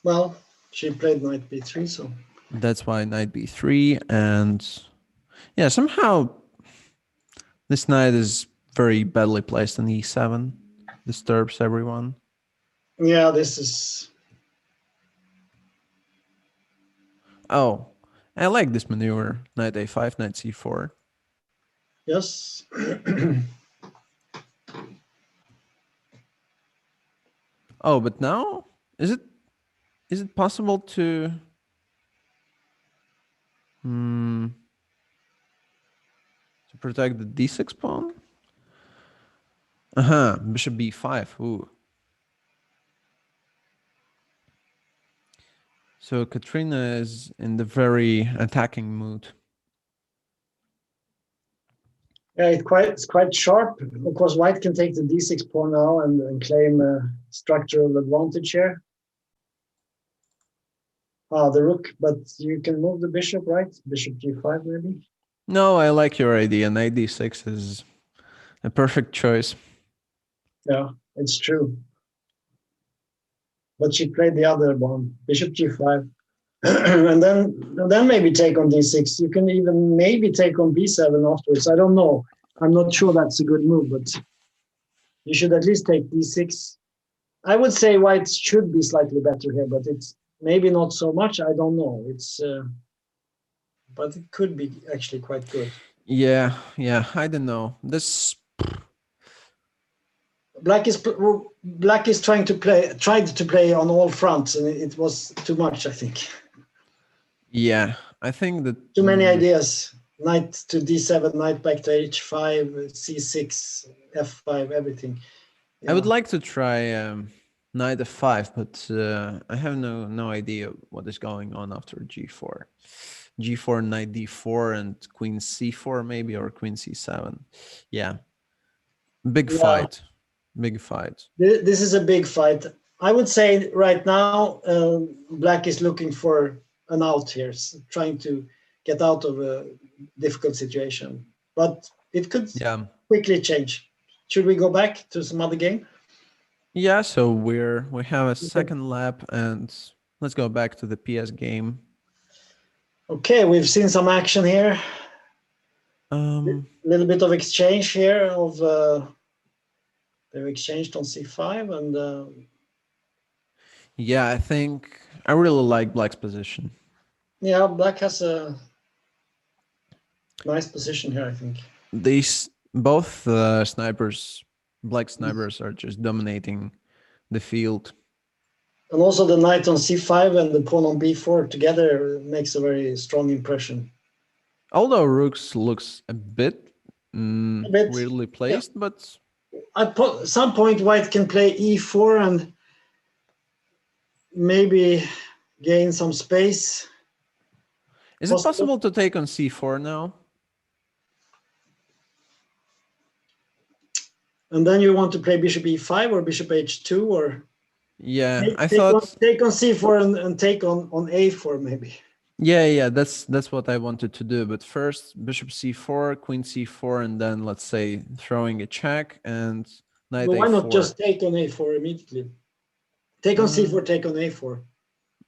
Well, she played knight b3, so that's why knight b3, and yeah, somehow this knight is very badly placed on e7, disturbs everyone. Yeah, this is. Oh, I like this maneuver. Knight a5, knight c4. Yes. Oh, but now is it possible to protect the d6 pawn? Bishop b5. Ooh. So Katrina is in the very attacking mood. Yeah, it's quite sharp. Of course, white can take the d6 pawn now and claim a structural advantage here. The rook, but you can move the bishop, right? Bishop g5 maybe? No, I like your idea. Knight d6 is a perfect choice. Yeah, it's true. But she played the other one, bishop g5. and then maybe take on d6. You can even maybe take on b7 afterwards. I don't know. I'm not sure that's a good move, but you should at least take d6. I would say white should be slightly better here, but it's maybe not so much. I don't know. It's but it could be actually quite good. Yeah. I don't know. This Black is tried to play on all fronts, and it was too much, I think. Yeah, I think that too many ideas. Knight to d7, knight back to h5, c6, f5, everything. I would like to try knight f5, but I have no idea what is going on after g4. g4, knight d4, and queen c4 maybe, or queen c7. Yeah, big fight. This is a big fight. I would say right now, Black is looking for an out here, trying to get out of a difficult situation. But it could quickly change. Should we go back to some other game? Yeah, so we have a second lap, and let's go back to the PS game. Okay, we've seen some action here. A little bit of exchange here of they've exchanged on c5 and yeah, I think I really like Black's position. Yeah, Black has a nice position here, I think. These both snipers, Black snipers, are just dominating the field. And also the knight on c5 and the pawn on b4 together makes a very strong impression. Although rooks looks a bit weirdly placed, but at some point white can play e4 and maybe gain some space. Is it possible to take on c4 now? And then you want to play bishop e5 or bishop h2 or? Yeah, take on c4 and take on a4 maybe. Yeah, that's what I wanted to do. But first, bishop c4, queen c4, and then let's say throwing a check and knight a4. Why not just take on a4 immediately? Take on c4, take on a4.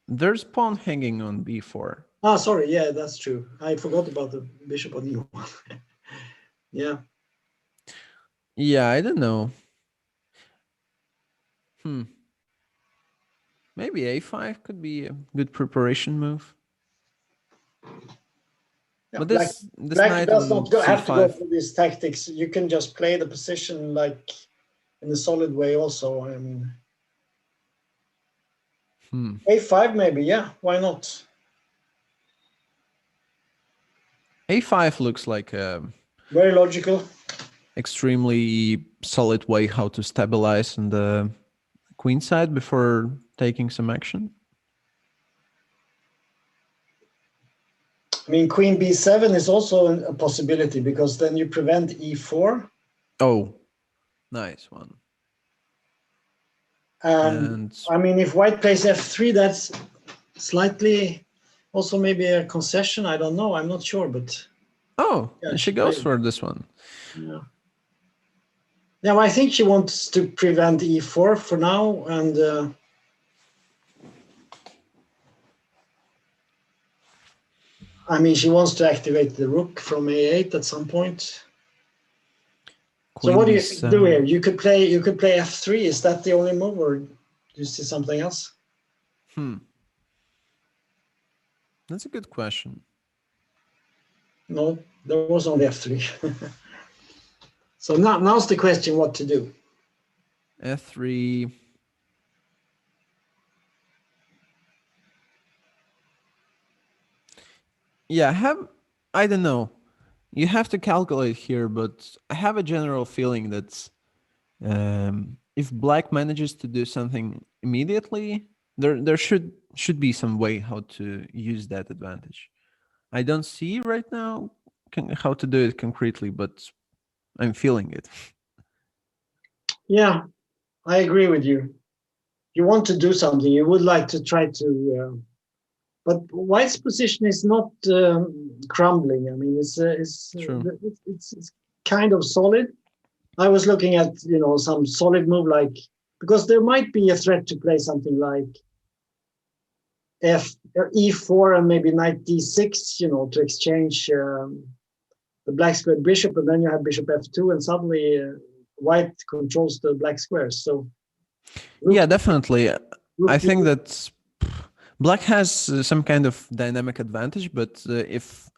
There's pawn hanging on b4. Ah, sorry. Yeah, that's true. I forgot about the bishop on e1. Yeah. Yeah, I don't know. Maybe a5 could be a good preparation move. Yeah, But black this knight does on not have to go c5. for these tactics. You can just play the position like in a solid way also. I mean, a5 maybe, yeah, why not? a5 looks like a Very logical. extremely solid way how to stabilize on the queen side before taking some action. I mean, queen b7 is also a possibility because then you prevent e4. Oh, nice one. And I mean, if white plays f3, that's slightly also maybe a concession. I don't know. I'm not sure, but oh, yeah, she goes for this one. Yeah. Yeah, well, I think she wants to prevent e4 for now, and I mean, she wants to activate the rook from a8 at some point. Queen so what do you b7. do here? You could play f3. Is that the only move, or do you see something else? That's a good question. No, there was only f3. So now's the question: what to do? f3. Yeah, I don't know. You have to calculate here, but I have a general feeling that if black manages to do something immediately, there should be some way how to use that advantage. I don't see right now how to do it concretely, but I'm feeling it. Yeah, I agree with you. You want to do something. You would like to try to, but white's position is not crumbling. I mean, it's kind of solid. I was looking at some solid move like, because there might be a threat to play something like e4 and maybe knight d6, to exchange the black squared bishop, and then you have bishop f2, and suddenly white controls the black squares. So yeah, definitely. I think that black has some kind of dynamic advantage, but if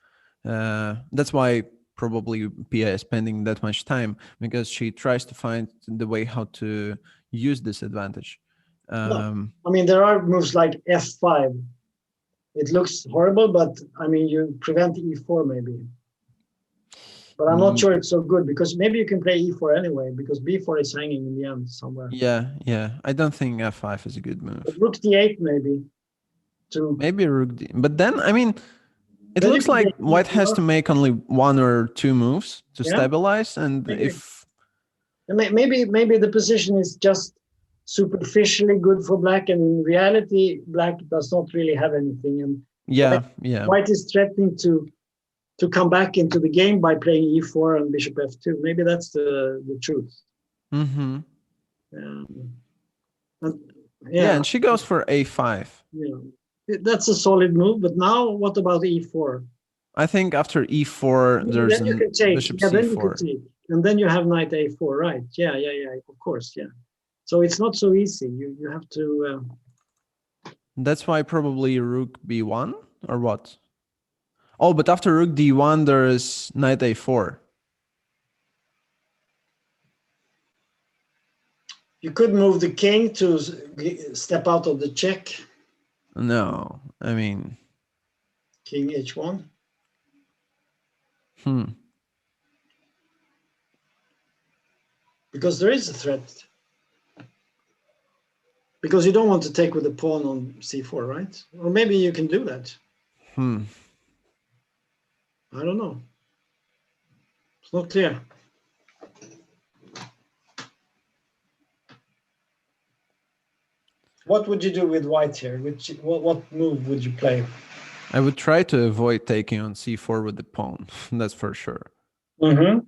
that's why probably Pia is spending that much time, because she tries to find the way how to use this advantage. I mean, there are moves like f5. It looks horrible, but I mean, you prevent e4 maybe. But I'm not sure it's so good, because maybe you can play e4 anyway, because b4 is hanging in the end somewhere. Yeah. I don't think f5 is a good move. But rook d8 maybe. Maybe rook d. But then, I mean, it looks like white has to make only one or two moves to stabilize, and maybe the position is just superficially good for black, and in reality, black does not really have anything. And white is threatening to come back into the game by playing e4 and bishop f2. Maybe that's the truth. Mm-hmm. And she goes for a5. Yeah, that's a solid move. But now, what about e4? I think after e4, there's bishop c4. Then you can take, and then you have knight a4, right? Yeah, of course, yeah. So it's not so easy. You have to. That's why probably rook b1 or what? Oh, but after rook d1, there is knight a4. You could move the king to step out of the check. No, I mean... King h1. Because there is a threat. Because you don't want to take with the pawn on c4, right? Or maybe you can do that. I don't know. It's not clear. What would you do with white here? What move would you play? I would try to avoid taking on c4 with the pawn. That's for sure. Mm-hmm.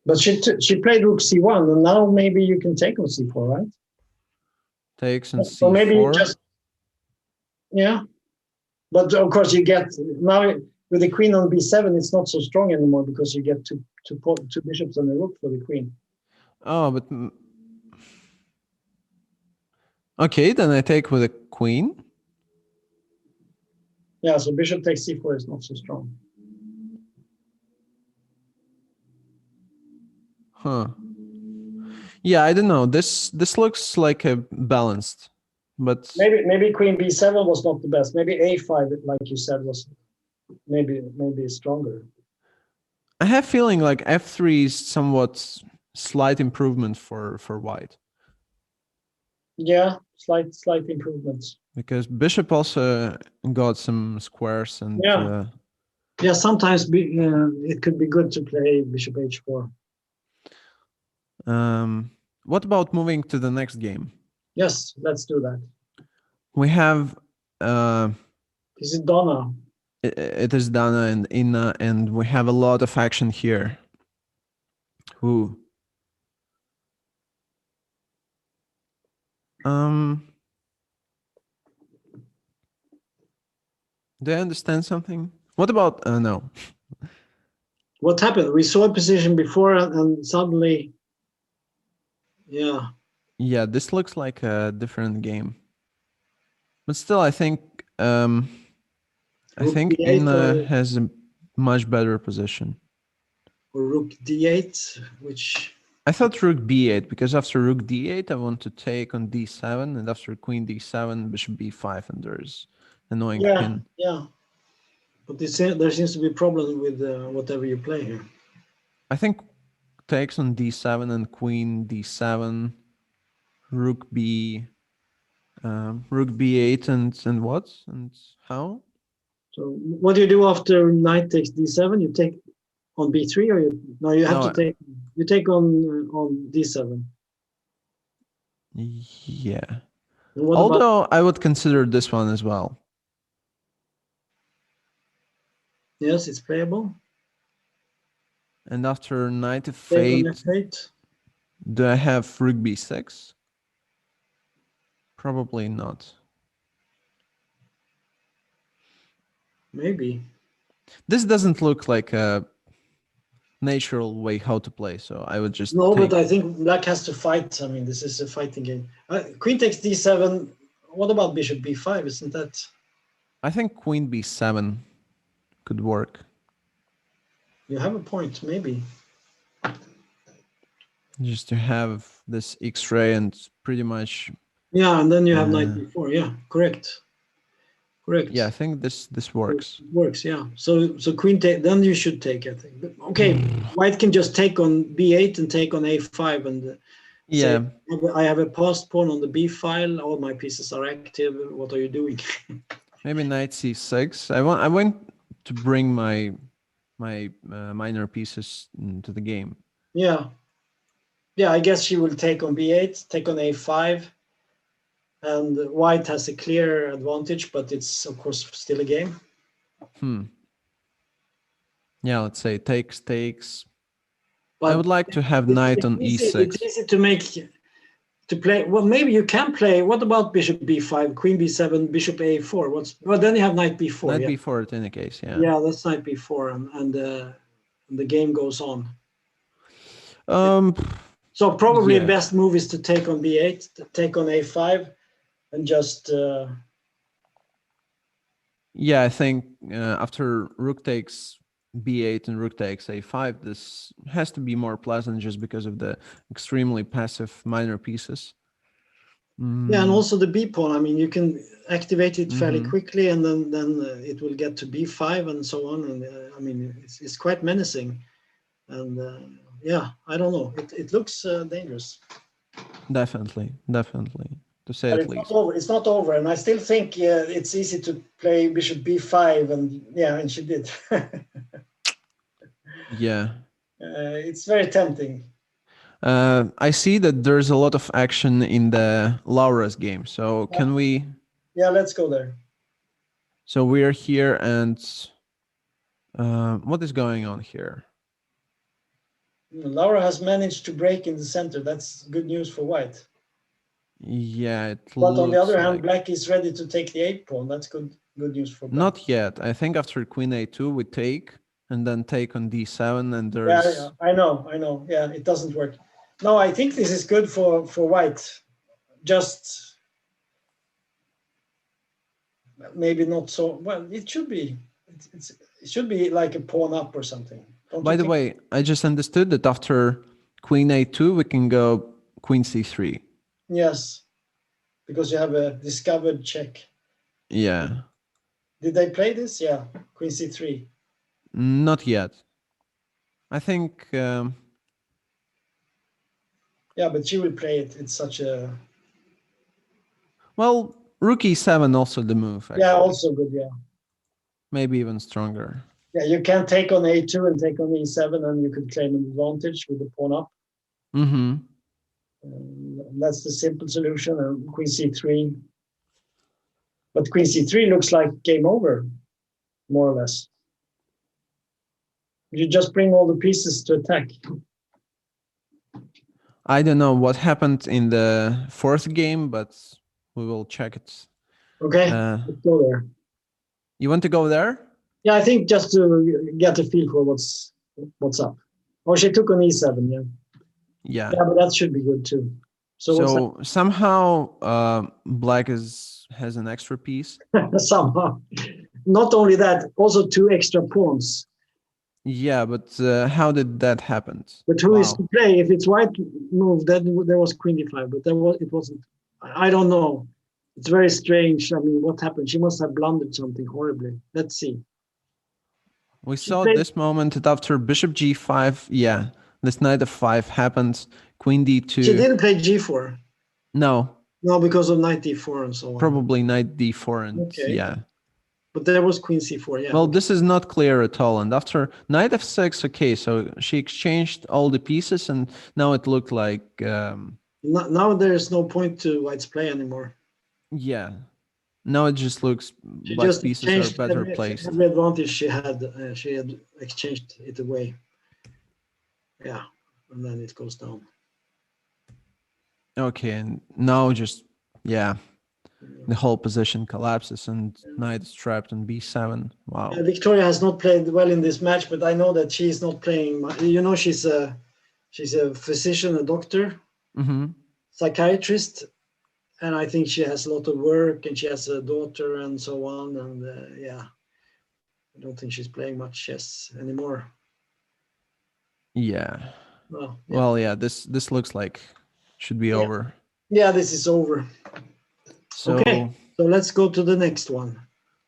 But she played rook c1, and now maybe you can take on c4, right? Takes on c4. So maybe you just... Yeah. But of course, you get now with the queen on b7, it's not so strong anymore because you get two bishops and a rook for the queen. Oh, but okay, then I take with a queen. Yeah, so bishop takes c4 is not so strong. Huh. Yeah, I don't know. This looks like a balanced, but maybe queen b7 was not the best. Maybe a5, like you said, was maybe stronger. I have feeling like f3 is somewhat slight improvement for white. Yeah, slight improvements. Because bishop also got some squares and yeah, sometimes it could be good to play bishop h4. What about moving to the next game? Yes, let's do that. We have Is it Dana? It is Dana and Inna, and we have a lot of action here. Who? Do I understand something? What about no? What happened? We saw a position before, and suddenly, yeah, this looks like a different game. But still, I think Inna has a much better position. Or rook d8, which I thought rook b8, because after rook d8, I want to take on d7, and after queen d7, bishop b5, and there's annoying pin. Yeah. But there seems to be a problem with whatever you play here. I think takes on d7 and queen d7, rook b8 and what and how? So what do you do after knight takes d7? You take on b3, or you have to take on d7. Yeah. Although I would consider this one as well. Yes, it's playable. And after knight f8, do I have rook b6? Probably not. Maybe. This doesn't look like a natural way how to play, so I would just but I think black has to fight. I mean, this is a fighting game. Queen takes d7. What about bishop b5? Isn't that? I think queen b7 could work. You have a point, maybe. Just to have this X-ray and pretty much. Yeah, and then you have knight b4. Yeah, correct. Yeah, I think this works. It works, yeah. So queen take, then you should take, I think. But, okay, white can just take on b8 and take on a5, and say, I have a passed pawn on the b file. All my pieces are active. What are you doing? Maybe knight c6. I want to bring my minor pieces into the game. Yeah, I guess she will take on b8, take on a5. And white has a clear advantage, but it's of course still a game. Yeah, let's say takes. But I would like to have knight on e6. It's easy to play. Well, maybe you can play. What about bishop b5, queen b7, bishop a4? Well, then you have knight b4. Knight b4 in any case, yeah. Yeah, that's knight b4, and the game goes on. So probably the best move is to take on b8, to take on a5. And just yeah, I think after rook takes b8 and rook takes a5, this has to be more pleasant just because of the extremely passive minor pieces. Yeah, and also the b pawn. I mean, you can activate it fairly quickly, and then it will get to b5 and so on. And I mean, it's quite menacing. And yeah, I don't know. It looks dangerous. Definitely. To say but at least. It's not over, and I still think it's easy to play bishop b5, and she did. Yeah. It's very tempting. I see that there's a lot of action in the Laura's game, so can we? Yeah, let's go there. So we're here, and what is going on here? Laura has managed to break in the center. That's good news for white. Yeah, but on the other hand, black is ready to take the 8 pawn. That's good good news for black. Not yet. I think after queen a2 we take, and then take on d7, and there's... Yeah, I know. Yeah, it doesn't work. No, I think this is good for white. Just maybe not so well. It should be. It should be like a pawn up or something. By the way, I just understood that after queen a2 we can go queen c3. Yes, because you have a discovered check. Yeah. Did they play this? Yeah, queen c3. Not yet. I think... Yeah, but she will play it. It's such a... Well, rook e7 also the move. Actually. Yeah, also good, yeah. Maybe even stronger. Yeah, you can take on a2 and take on e7, and you could claim an advantage with the pawn up. Mm-hmm. That's the simple solution, and queen c3. But queen c3 looks like game over, more or less. You just bring all the pieces to attack. I don't know what happened in the fourth game, but we will check it. Okay, let's go there. You want to go there? Yeah, I think just to get a feel for what's up. Oh, she took on e7, yeah. Yeah. Yeah, but that should be good too. So somehow black has an extra piece. Somehow. Not only that, also 2 extra pawns. Yeah, but how did that happen? But who is to play? If it's white move, then there was queen d5, but it wasn't. I don't know. It's very strange. I mean, what happened? She must have blundered something horribly. Let's see. We saw this moment that after bishop g5, yeah, this knight f5 happened. Queen d2. She didn't play g4. No. No, because of knight d4 and so on. Probably knight d4 and okay. Yeah. But there was queen c4, yeah. Well, this is not clear at all. And after knight f6, okay, so she exchanged all the pieces, and now it looked like... now there is no point to white's play anymore. Yeah. Now it just looks like pieces are better placed. Every advantage she had exchanged it away. Yeah, and then it goes down. Okay, and now just, yeah, the whole position collapses and knight is trapped on b7. Wow. Viktoria has not played well in this match, but I know that she is not playing. You know, she's a physician, a doctor, psychiatrist, and I think she has a lot of work, and she has a daughter and so on. And yeah, I don't think she's playing much chess anymore. Yeah. Well, yeah. Well, yeah, this looks like should be over. Yeah, this is over. So, okay, so let's go to the next one.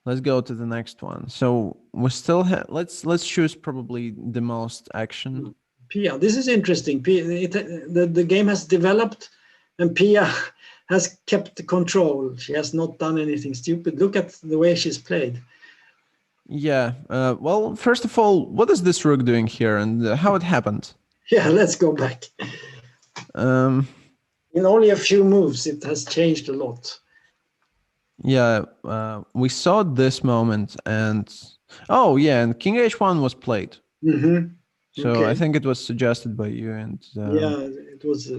Let's go to the next one. So we still have, let's choose probably the most action. Pia, this is interesting. Pia, the game has developed, and Pia has kept control. She has not done anything stupid. Look at the way she's played. Yeah. Well, first of all, what is this rook doing here, and how it happened? Yeah, let's go back. In only a few moves, it has changed a lot. Yeah, we saw this moment, and oh yeah, and king h1 was played. So okay. I think it was suggested by you, and yeah, it was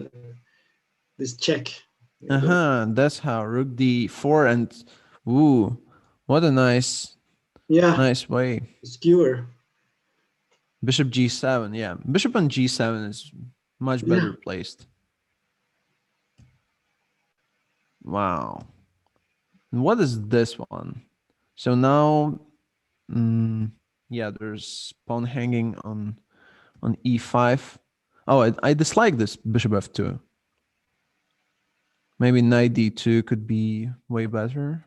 this check. That's how rook d4, and ooh, what a nice way. Skewer. Bishop g7, yeah, bishop on g7 is much better placed. Wow. What is this one? So now, yeah, there's pawn hanging on e5. Oh, I dislike this bishop f2. Maybe knight d2 could be way better.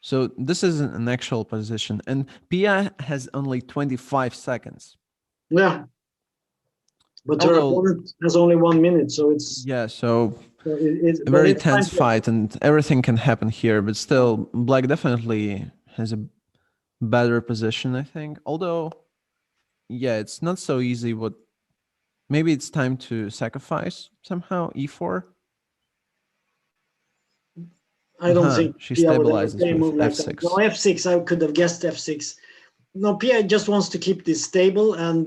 So this is an actual position, and Pia has only 25 seconds. Yeah. But her opponent has only 1 minute, so it's... Yeah, so it's a very tense fight, and everything can happen here, but still, black definitely has a better position, I think. Although, yeah, it's not so easy. Maybe it's time to sacrifice somehow, e4? I don't think she stabilizes with f6. Like no, f6, I could have guessed f6. No, Pia just wants to keep this stable and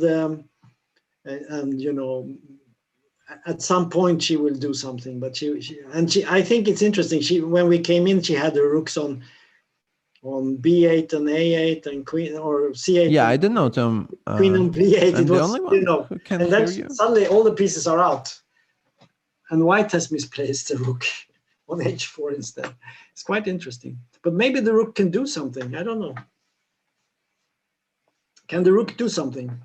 you know, at some point she will do something, but I think it's interesting. When we came in, she had the rooks on B8 and A8 and queen or C8. Yeah, I don't know, Tom. Queen on B8. I'm the only one who can and hear then you. suddenly all the pieces are out, and white has misplaced the rook on H4 instead. It's quite interesting. But maybe the rook can do something. I don't know. Can the rook do something?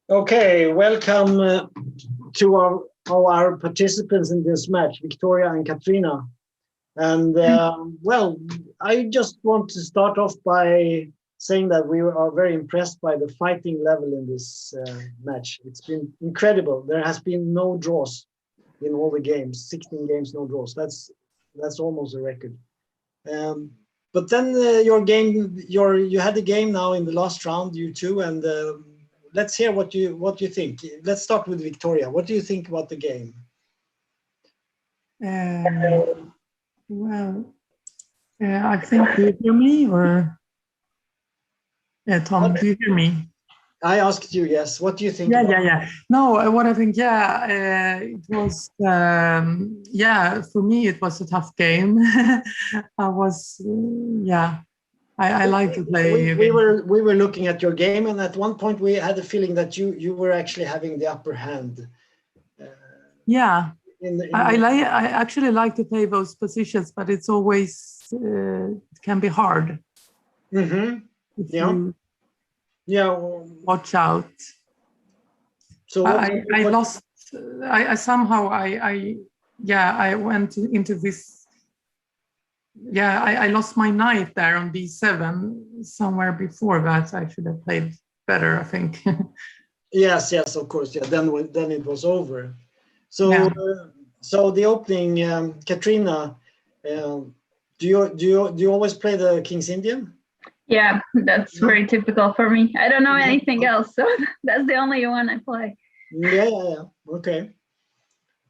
Okay, welcome to our participants in this match, Viktoria and Katrina. And well, I just want to start off by saying that we are very impressed by the fighting level in this match. It's been incredible. There has been no draws in all the games, 16 games, no draws. That's almost a record. But then you had the game now in the last round, you two, and let's hear what you think. Let's start with Viktoria. What do you think about the game? Well, I think, do you hear me or? Yeah, Tom, do you hear me? I asked you, yes. What do you think? Yeah. No, what I think, it was, for me, it was a tough game. I like to play. We were looking at your game, and at one point we had a feeling that you were actually having the upper hand. I actually like to play those positions, but it's always it can be hard. Mm-hmm. Watch out. So I lost. I somehow I went into this. I lost my knight there on B7 somewhere before that. I should have played better, I think. Yes, of course. Yeah, then it was over. So so the opening, Katrina, do you always play the King's Indian? Yeah, that's very typical for me. I don't know anything else, so that's the only one I play. Yeah. Okay.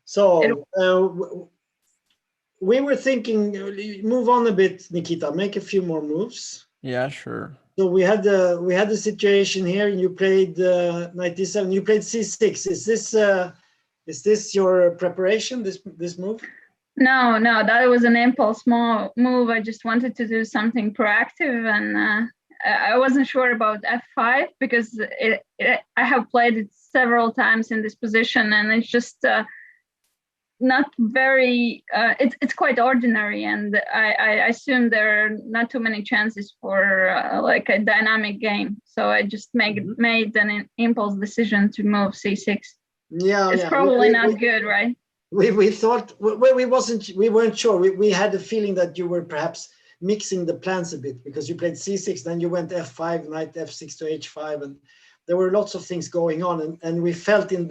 So we were thinking, move on a bit, Nikita. Make a few more moves. Yeah, sure. So we had the situation here, and you played knight d7. You played c6. Is this your preparation? This move? No, that was an impulse move. I just wanted to do something proactive, and I wasn't sure about f5 because I have played it several times in this position, and it's just not very. It's quite ordinary, and I assume there are not too many chances for like a dynamic game. So I just made an impulse decision to move c6. Yeah, it's probably not good, right? We thought we weren't sure. We had a feeling that you were perhaps mixing the plans a bit because you played c6, then you went f5, knight f6 to h5, and there were lots of things going on. And we felt in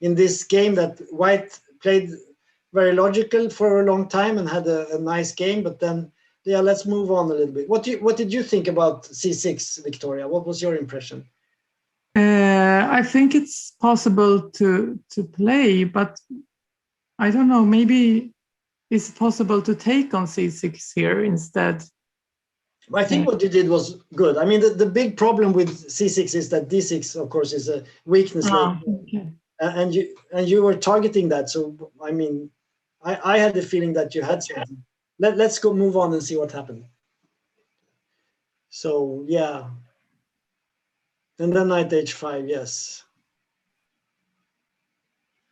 this game that white played very logical for a long time and had a nice game. But then, let's move on a little bit. What did you think about c6, Viktoria? What was your impression? I think it's possible to play, but I don't know, maybe it's possible to take on c6 here instead. I think what you did was good. I mean, the big problem with c6 is that d6, of course, is a weakness. Okay. And you were targeting that. So, I mean, I had the feeling that you had something. Let's go move on and see what happened. So, yeah. And then knight h5, yes.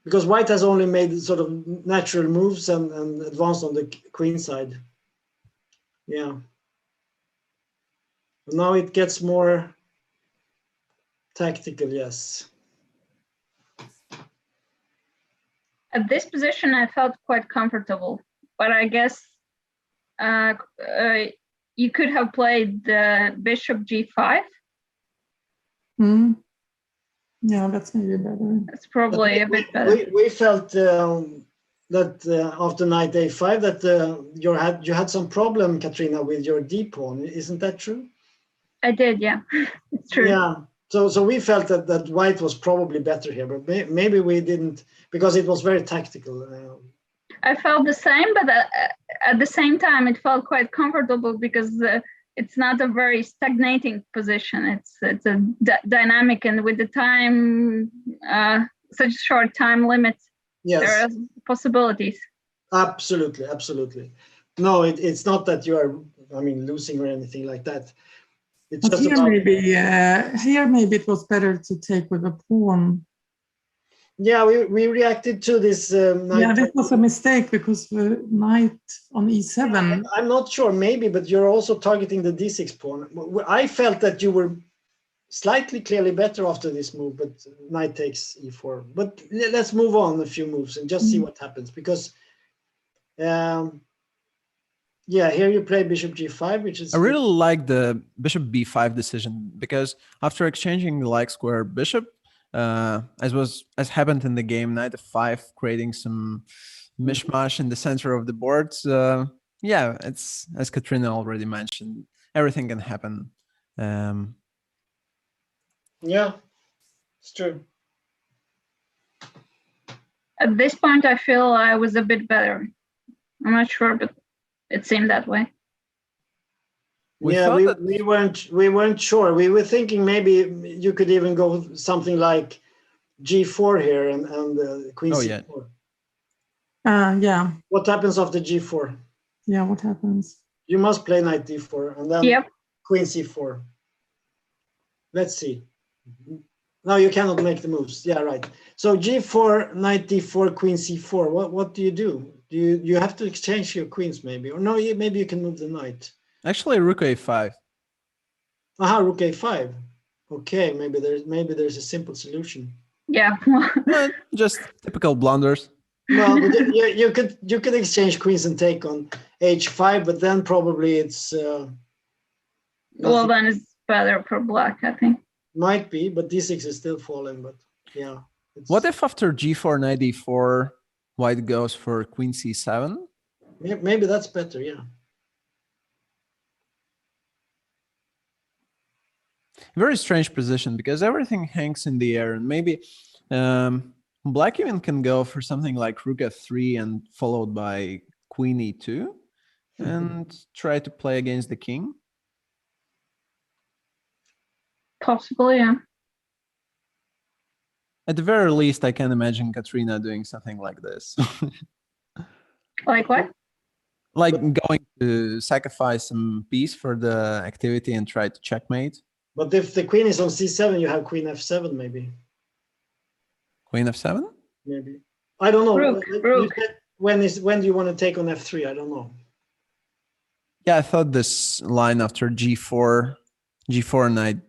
Because white has only made sort of natural moves and advanced on the queen side. Yeah. Now it gets more tactical, yes. At this position, I felt quite comfortable, but I guess you could have played the bishop g5. Yeah, that's maybe better. That's probably a bit better. We felt that after knight a5 that you had some problem, Katrina, with your d pawn. Isn't that true? I did, yeah. It's true. Yeah, So we felt that white was probably better here, but maybe we didn't, because it was very tactical. I felt the same, but at the same time, it felt quite comfortable because it's not a very stagnating position. It's a dynamic, and with the time, such short time limit, Yes. there are possibilities. Absolutely, absolutely. No, it's not that you are, losing or anything like that. It's But just here about, maybe it was better to take with a pawn. yeah, we reacted to this. Yeah, this was a mistake because the knight on e7. I'm not sure, maybe, but you're also targeting the d6 pawn. I felt that you were slightly clearly better after this move, but knight takes e4. But let's move on a few moves and just see what happens, because yeah, here you play bishop g5, which is... I really like the bishop b5 decision, because after exchanging the like square bishop, as happened in the game, knight f5, creating some mishmash in the center of the board. Yeah, it's, as Katrina already mentioned, everything can happen. Yeah, it's true. At this point, I feel I was a bit better. I'm not sure, but it seemed that way. We weren't sure. We were thinking maybe you could even go something like g4 here and queen c4. Yeah. What happens after g4? Yeah, what happens? You must play knight d4 and then queen c4. Let's see. No, you cannot make the moves. Yeah, right. So g4, knight d4, queen c4. What do? You have to exchange your queens maybe, or no? Maybe you can move the knight. Actually, rook a5. Aha, rook a5. Okay, maybe there's a simple solution. Yeah. Just typical blunders. Well, but you could exchange queens and take on h5, but then probably it's. Well, then it's better for black, I think. Might be, but d6 is still falling. But yeah. What if after g4, knight d4, white goes for queen c7? Maybe that's better. Yeah. Very strange position, because everything hangs in the air, and maybe black even can go for something like rook f3 and followed by queen e2 and try to play against the king. Possibly, yeah. At the very least, I can imagine Katrina doing something like this. Like what? Like going to sacrifice some piece for the activity and try to checkmate. But if the queen is on c7, you have queen f7 maybe. Queen f7? Maybe. I don't know. Rook. When do you want to take on f3? I don't know. Yeah, I thought this line after g4 knight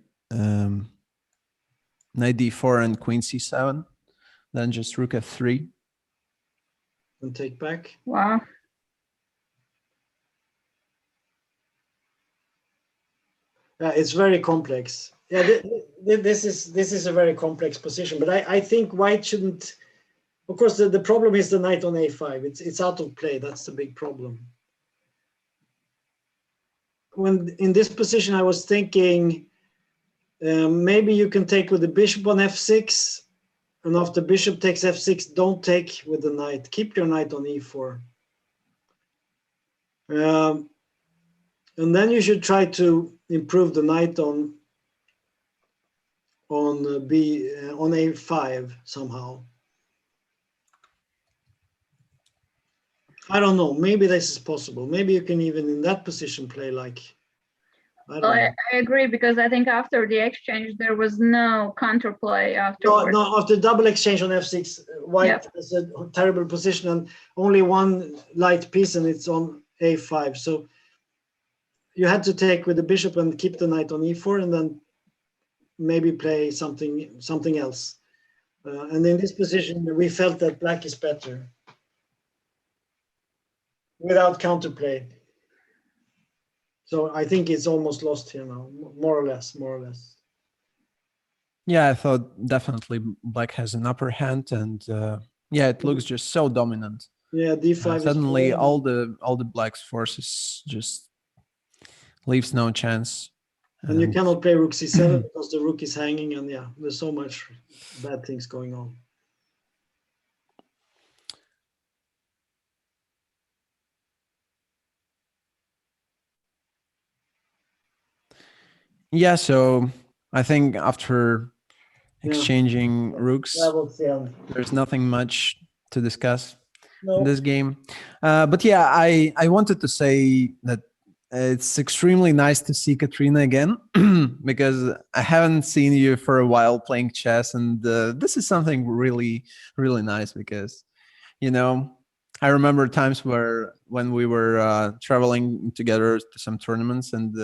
knight d4 and queen c7, then just rook f3 and take back. Wow. It's very complex. Yeah, this is a very complex position, but I think white shouldn't. Of course, the problem is the knight on a5. It's out of play. That's the big problem. When in this position, I was thinking maybe you can take with the bishop on f6, and after bishop takes f6, don't take with the knight. Keep your knight on e4. And then you should try to improve the knight on a5 somehow. I don't know. Maybe this is possible. Maybe you can even in that position play like. I agree, because I think after the exchange there was no counterplay afterwards. No, after double exchange on f6, white has a terrible position and only one light piece, and it's on a5. So you had to take with the bishop and keep the knight on e4, and then maybe play something else. And in this position, we felt that black is better without counterplay. So I think it's almost lost here now, more or less. Yeah, I thought definitely black has an upper hand, and yeah, it looks just so dominant. Yeah, d5. Suddenly, all the black's forces just leaves no chance. And you cannot play rook c7 because the rook is hanging, and yeah, there's so much bad things going on. Yeah, so I think after exchanging rooks, there's nothing much to discuss in this game. But yeah, I wanted to say that it's extremely nice to see Katrina again because I haven't seen you for a while playing chess, and this is something really, really nice because, you know, I remember times when we were traveling together to some tournaments, and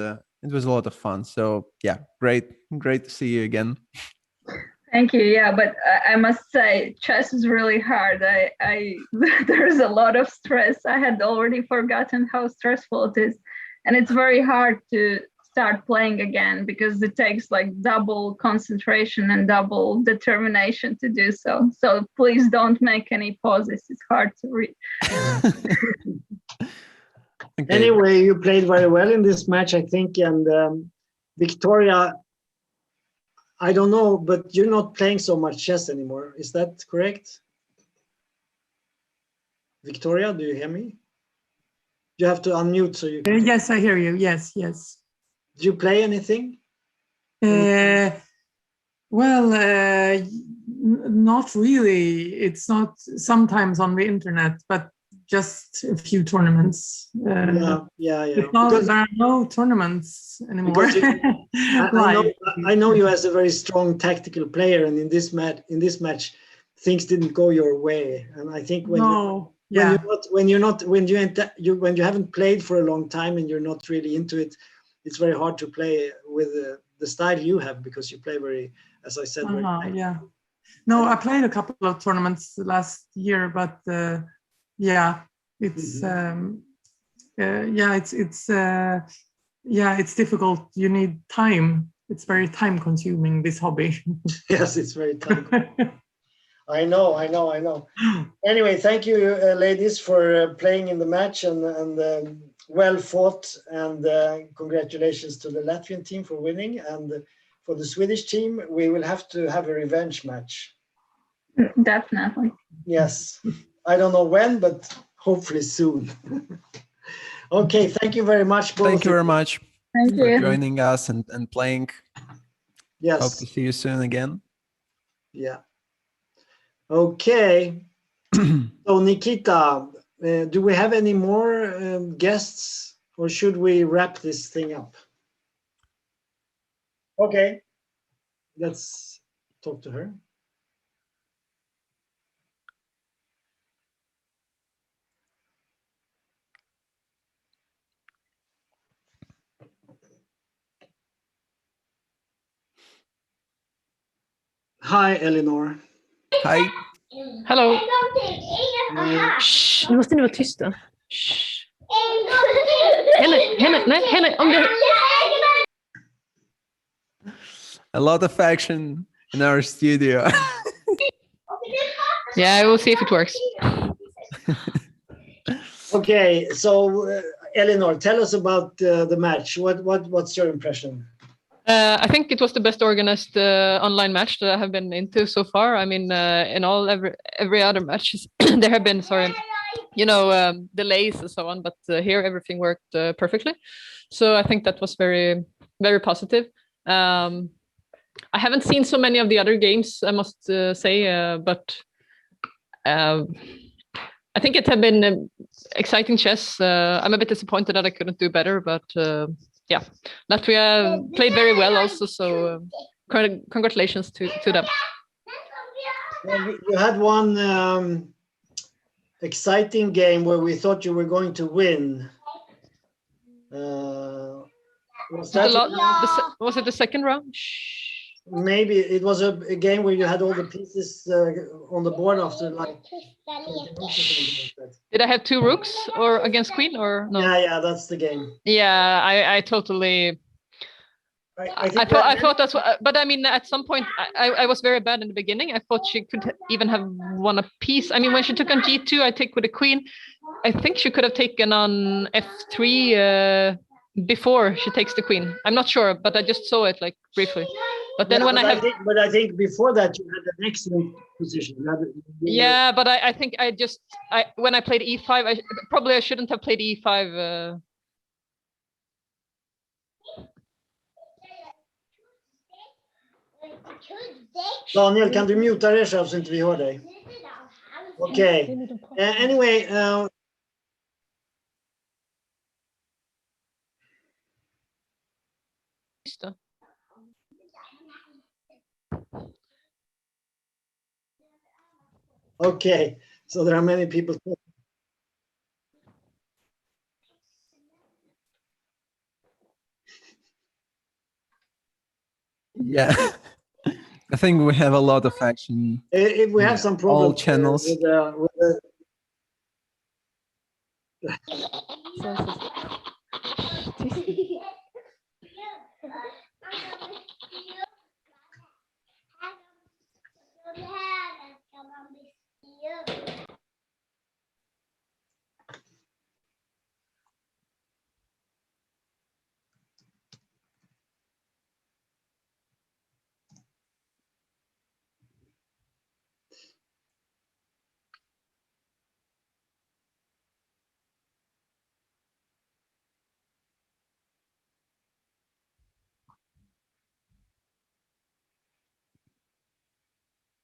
it was a lot of fun. So yeah, great to see you again. Thank you. Yeah, but I must say, chess is really hard. There's a lot of stress. I had already forgotten how stressful it is, and it's very hard to start playing again because it takes like double concentration and double determination to do so. So please don't make any pauses. It's hard to read. Okay. Anyway, you played very well in this match, I think, and Viktoria, I don't know, but you're not playing so much chess anymore. Is that correct? Viktoria, do you hear me? You have to unmute so you can... Yes, I hear you. Yes. Do you play anything? Well, not really. It's not sometimes on the internet, but just a few tournaments. Yeah. There are no tournaments anymore. I know you as a very strong tactical player, and in this match, things didn't go your way. And I think when you haven't played for a long time and you're not really into it, it's very hard to play with the style you have because you play very, as I said, yeah. No, I played a couple of tournaments last year, but it's it's difficult. You need time. It's very time consuming, this hobby. Yes, it's very time consuming. I know. Anyway, thank you, ladies, for playing in the match and well fought, and congratulations to the Latvian team for winning, and for the Swedish team, we will have to have a revenge match. Definitely. Yes, I don't know when, but hopefully soon. Okay, thank you very much. Thank you very much for joining us and playing. Yes. Hope to see you soon again. Yeah. Okay. So Nikita, do we have any more guests, or should we wrap this thing up? Okay. Let's talk to her. Hi, Ellinor. Hi. Hallå. Nu måste ni vara tysta. Henne, om det... A lot of action in our studio. Yeah, we'll see if it works. Okay, so Ellinor, tell us about the match. What's your impression? I think it was the best organized online match that I have been into so far. I mean, in every other matches, there have been, delays and so on, but here everything worked perfectly. So I think that was very, very positive. I haven't seen so many of the other games, I must say, but I think it had been exciting chess. I'm a bit disappointed that I couldn't do better, but yeah, Latvia played very well also, so congratulations to them. You had one exciting game where we thought you were going to win. Was it the second round? Maybe it was a game where you had all the pieces on the board after like. Did I have two rooks or against queen or no? Yeah, that's the game. Yeah, I totally. I thought that's what, but I mean, at some point, I was very bad in the beginning. I thought she could even have won a piece. I mean, when she took on G2, I take with the queen. I think she could have taken on F3 before she takes the queen. I'm not sure, but I just saw it like briefly. But then when I think before that you had an excellent position. Yeah, but I think when I played e5, I shouldn't have played e5. Daniel, kan du muta dig själv så inte vi hör dig? Okej. Anyway. Okay, so there are many people. Yeah. I think we have a lot of action. If we have some problems all channels. with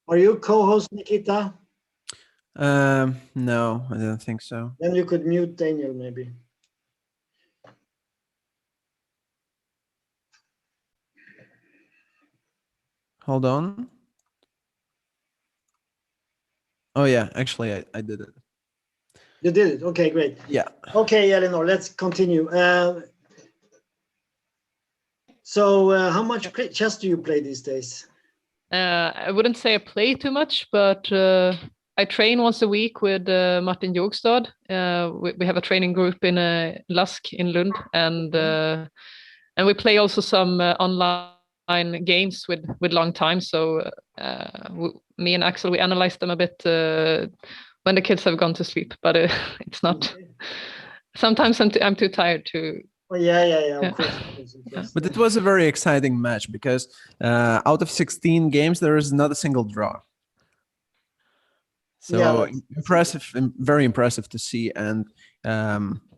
Are you co-host, Nikita? No, I don't think so. Then you could mute Daniel, maybe. Hold on. Oh yeah, actually I did it. You did it. Okay, great. Yeah. Okay, Ellinor, let's continue. So how much chess do you play these days? I wouldn't say I play too much, but I train once a week with Martin Jogstad. We have a training group in Lask in Lund, and we play also some online games with long time. So me and Axel, we analyze them a bit when the kids have gone to sleep, but it's not. Sometimes I'm too tired to. Oh, yeah. Of course. But it was a very exciting match because out of 16 games, there is not a single draw. So yeah, impressive, very impressive to see. And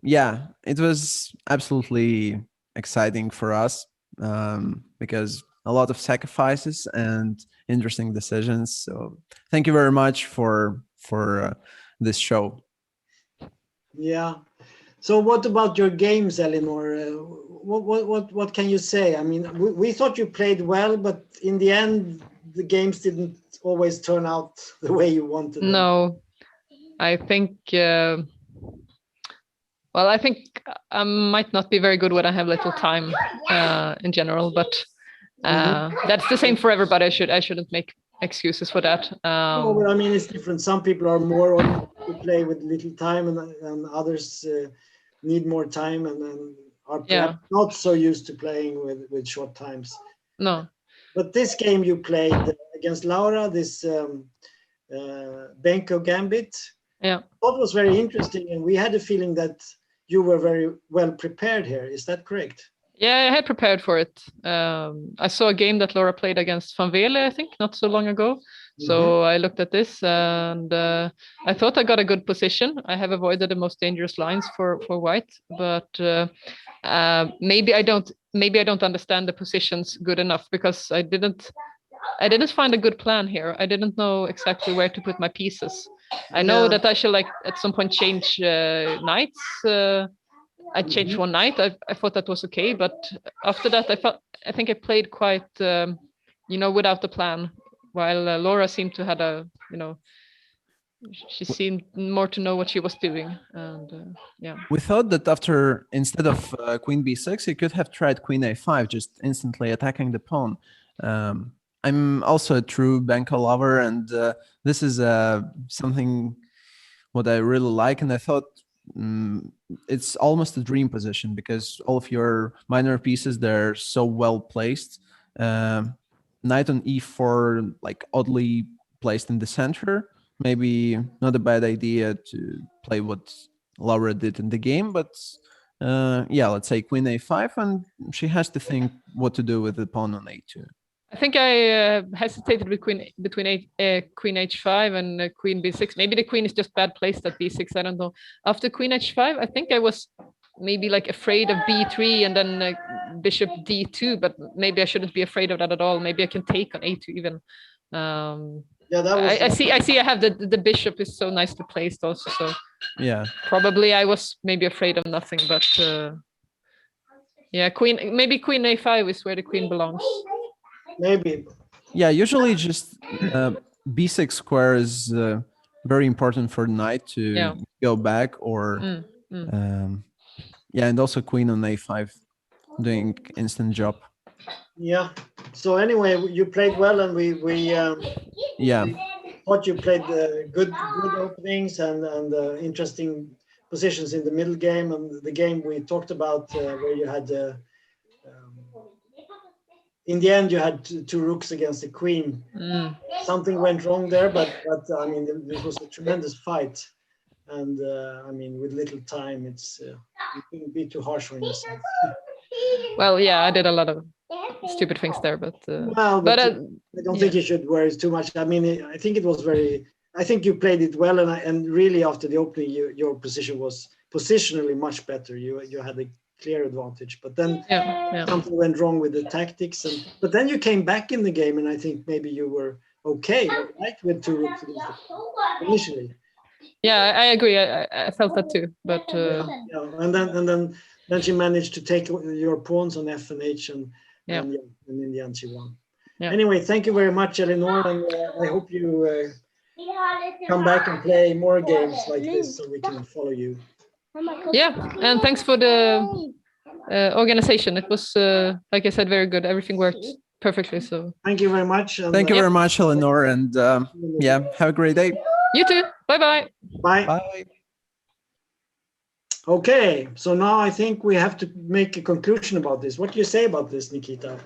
yeah, it was absolutely exciting for us because a lot of sacrifices and interesting decisions. So thank you very much for this show. Yeah. So what about your games, Ellinor? What can you say? I mean, we thought you played well, but in the end, the games didn't always turn out the way you wanted them. No, I think. Well, I think I might not be very good when I have little time in general, but that's the same for everybody. I shouldn't make excuses for that. No, but I mean, it's different. Some people are more on to play with little time, and others need more time and are perhaps not so used to playing with short times. No. But this game you played against Laura, this Benko Gambit, that was very interesting, and we had a feeling that you were very well prepared here. Is that correct? Yeah, I had prepared for it. I saw a game that Laura played against Van Vele, I think, not so long ago. So I looked at this and I thought I got a good position. I have avoided the most dangerous lines for white, but maybe I don't understand the positions good enough because I didn't find a good plan here. I didn't know exactly where to put my pieces. I know that I should like at some point change knights. I changed one knight. I thought that was okay, but after that I think I played quite without the plan. While Laura seemed to had she seemed more to know what she was doing, and yeah. We thought that instead of Queen B6, you could have tried Queen A5, just instantly attacking the pawn. I'm also a true Benko lover, and this is something what I really like, and I thought it's almost a dream position because all of your minor pieces, they're so well placed. Knight on e4, like oddly placed in the center. Maybe not a bad idea to play what Laura did in the game, but yeah, let's say queen a5, and she has to think what to do with the pawn on a2. I think I hesitated between queen h5 and queen b6. Maybe the queen is just bad placed at b6. I don't know. After queen h5, I think I was maybe like afraid of b3 and then bishop d2, but maybe I shouldn't be afraid of that at all. Maybe I can take on a2 even. Yeah, that was. I see. I have the bishop is so nicely placed also. So yeah, probably I was maybe afraid of nothing, but yeah, maybe queen a5 is where the queen belongs. Maybe. Yeah, usually just b6 square is very important for the knight to go back, or yeah, and also queen on a5 doing instant job. Yeah. So anyway, you played well, and we yeah, thought you played good openings and interesting positions in the middle game, and the game we talked about where you had in the end you had two rooks against the queen. Something went wrong there, but I mean this was a tremendous fight, and I mean with little time, it's you couldn't be too harsh on yourself. Well, yeah, I did a lot of stupid things there, but well, but I don't think you should worry too much. I mean, I think it was I think you played it well, and really after the opening, your position was positionally much better. You had a clear advantage, but then something went wrong with the tactics, but then you came back in the game, and I think maybe you were okay, right, with two rooks initially. Yeah, I agree. I felt that too, but and then she managed to take your pawns on F and H, and in the end she won. Yeah. Anyway, thank you very much, Ellinor, and I hope you come back and play more games like this so we can follow you. Yeah, and thanks for the organization. It was, like I said, very good. Everything worked perfectly. So thank you very much. Thank you very much, Ellinor, and yeah, have a great day. You too. Bye-bye. Bye. Bye. Okay, so now I think we have to make a conclusion about this. What do you say about this, Nikita?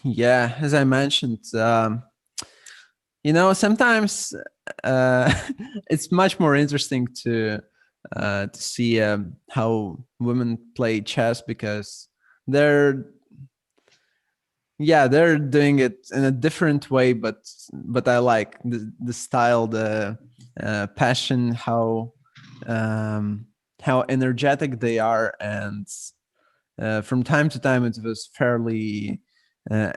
Yeah, as I mentioned, you know, sometimes it's much more interesting to see how women play chess, because they're doing it in a different way, but I like the style, the passion, how energetic they are, and from time to time it was fairly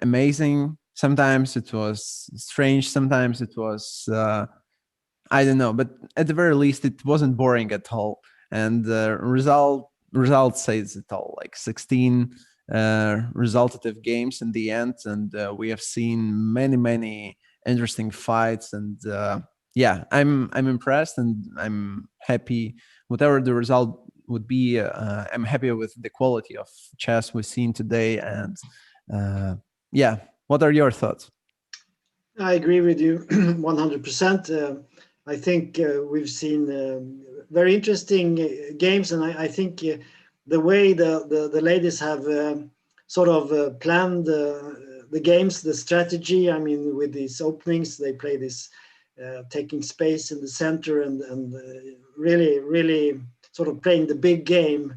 amazing. Sometimes it was strange, sometimes it was I don't know, but at the very least it wasn't boring at all, and the result says it all, like 16 resultative games in the end, and we have seen many interesting fights, and yeah, I'm impressed, and I'm happy. Whatever the result would be, I'm happy with the quality of chess we've seen today. And yeah, what are your thoughts? I agree with you 100%. I think we've seen very interesting games, and I think the way the ladies have sort of planned the games, the strategy. I mean, with these openings, they play this taking space in the center, and really sort of playing the big game.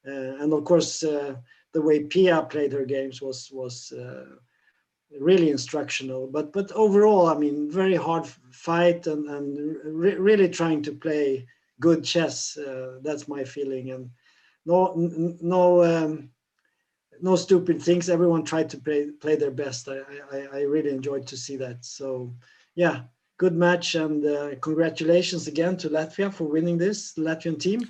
And of course, the way Pia played her games was really instructional. But overall, I mean, very hard fight, and really trying to play good chess. That's my feeling. And no stupid things. Everyone tried to play their best. I really enjoyed to see that. So yeah, good match, and congratulations again to Latvia for winning this, the Latvian team.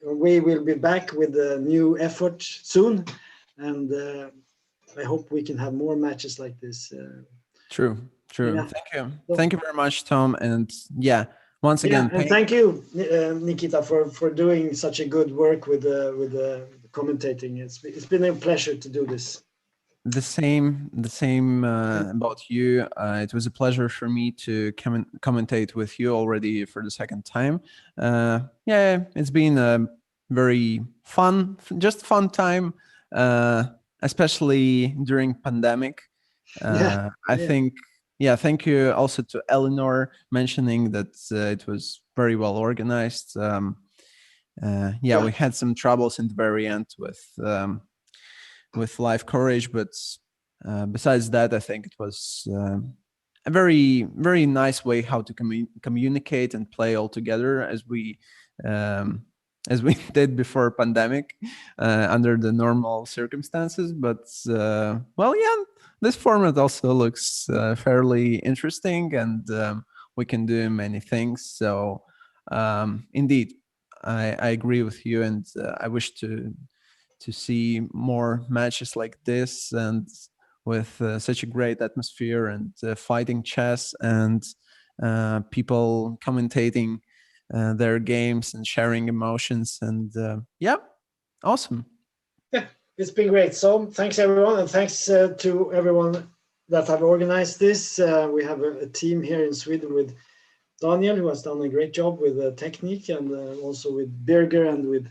We will be back with a new effort soon, and I hope we can have more matches like this. True. Yeah. Thank you very much, Tom, and yeah, once again, and thank you, Nikita, for doing such a good work with the commentating. It's been a pleasure to do this. The same about you. It was a pleasure for me to commentate with you already for the second time. Yeah, it's been a very fun time, especially during pandemic. I think. Yeah, thank you also to Ellinor mentioning that it was very well organized. yeah, we had some troubles in the very end with live courage, but besides that, I think it was a very, very nice way how to communicate and play all together as we did before pandemic under the normal circumstances. But well, yeah, this format also looks fairly interesting, and we can do many things. So indeed, I agree with you, and I wish to see more matches like this, and with such a great atmosphere, and fighting chess, and people commentating their games and sharing emotions, and yeah, awesome. Yeah, it's been great. So thanks everyone, and thanks to everyone that have organized this. We have a team here in Sweden with Daniel, who has done a great job with the technique, and also with Birger and with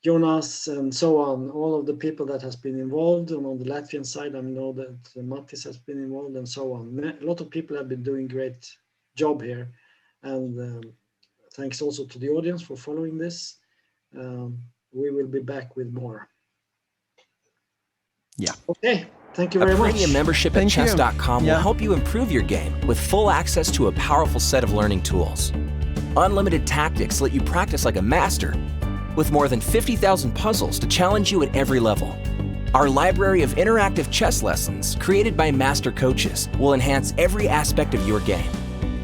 Jonas and so on, all of the people that has been involved. And on the Latvian side, I know that Mattis has been involved and so on. A lot of people have been doing great job here. And thanks also to the audience for following this. We will be back with more. Yeah. Okay. Thank you very much. A premium membership at chess.com will help you improve your game with full access to a powerful set of learning tools. Unlimited tactics let you practice like a master, with more than 50,000 puzzles to challenge you at every level. Our library of interactive chess lessons, created by master coaches, will enhance every aspect of your game.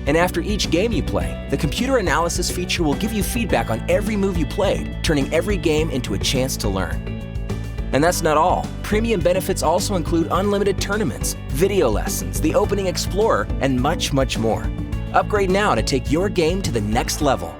And after each game you play, the computer analysis feature will give you feedback on every move you played, turning every game into a chance to learn. And that's not all. Premium benefits also include unlimited tournaments, video lessons, the Opening Explorer, and much, much more. Upgrade now to take your game to the next level.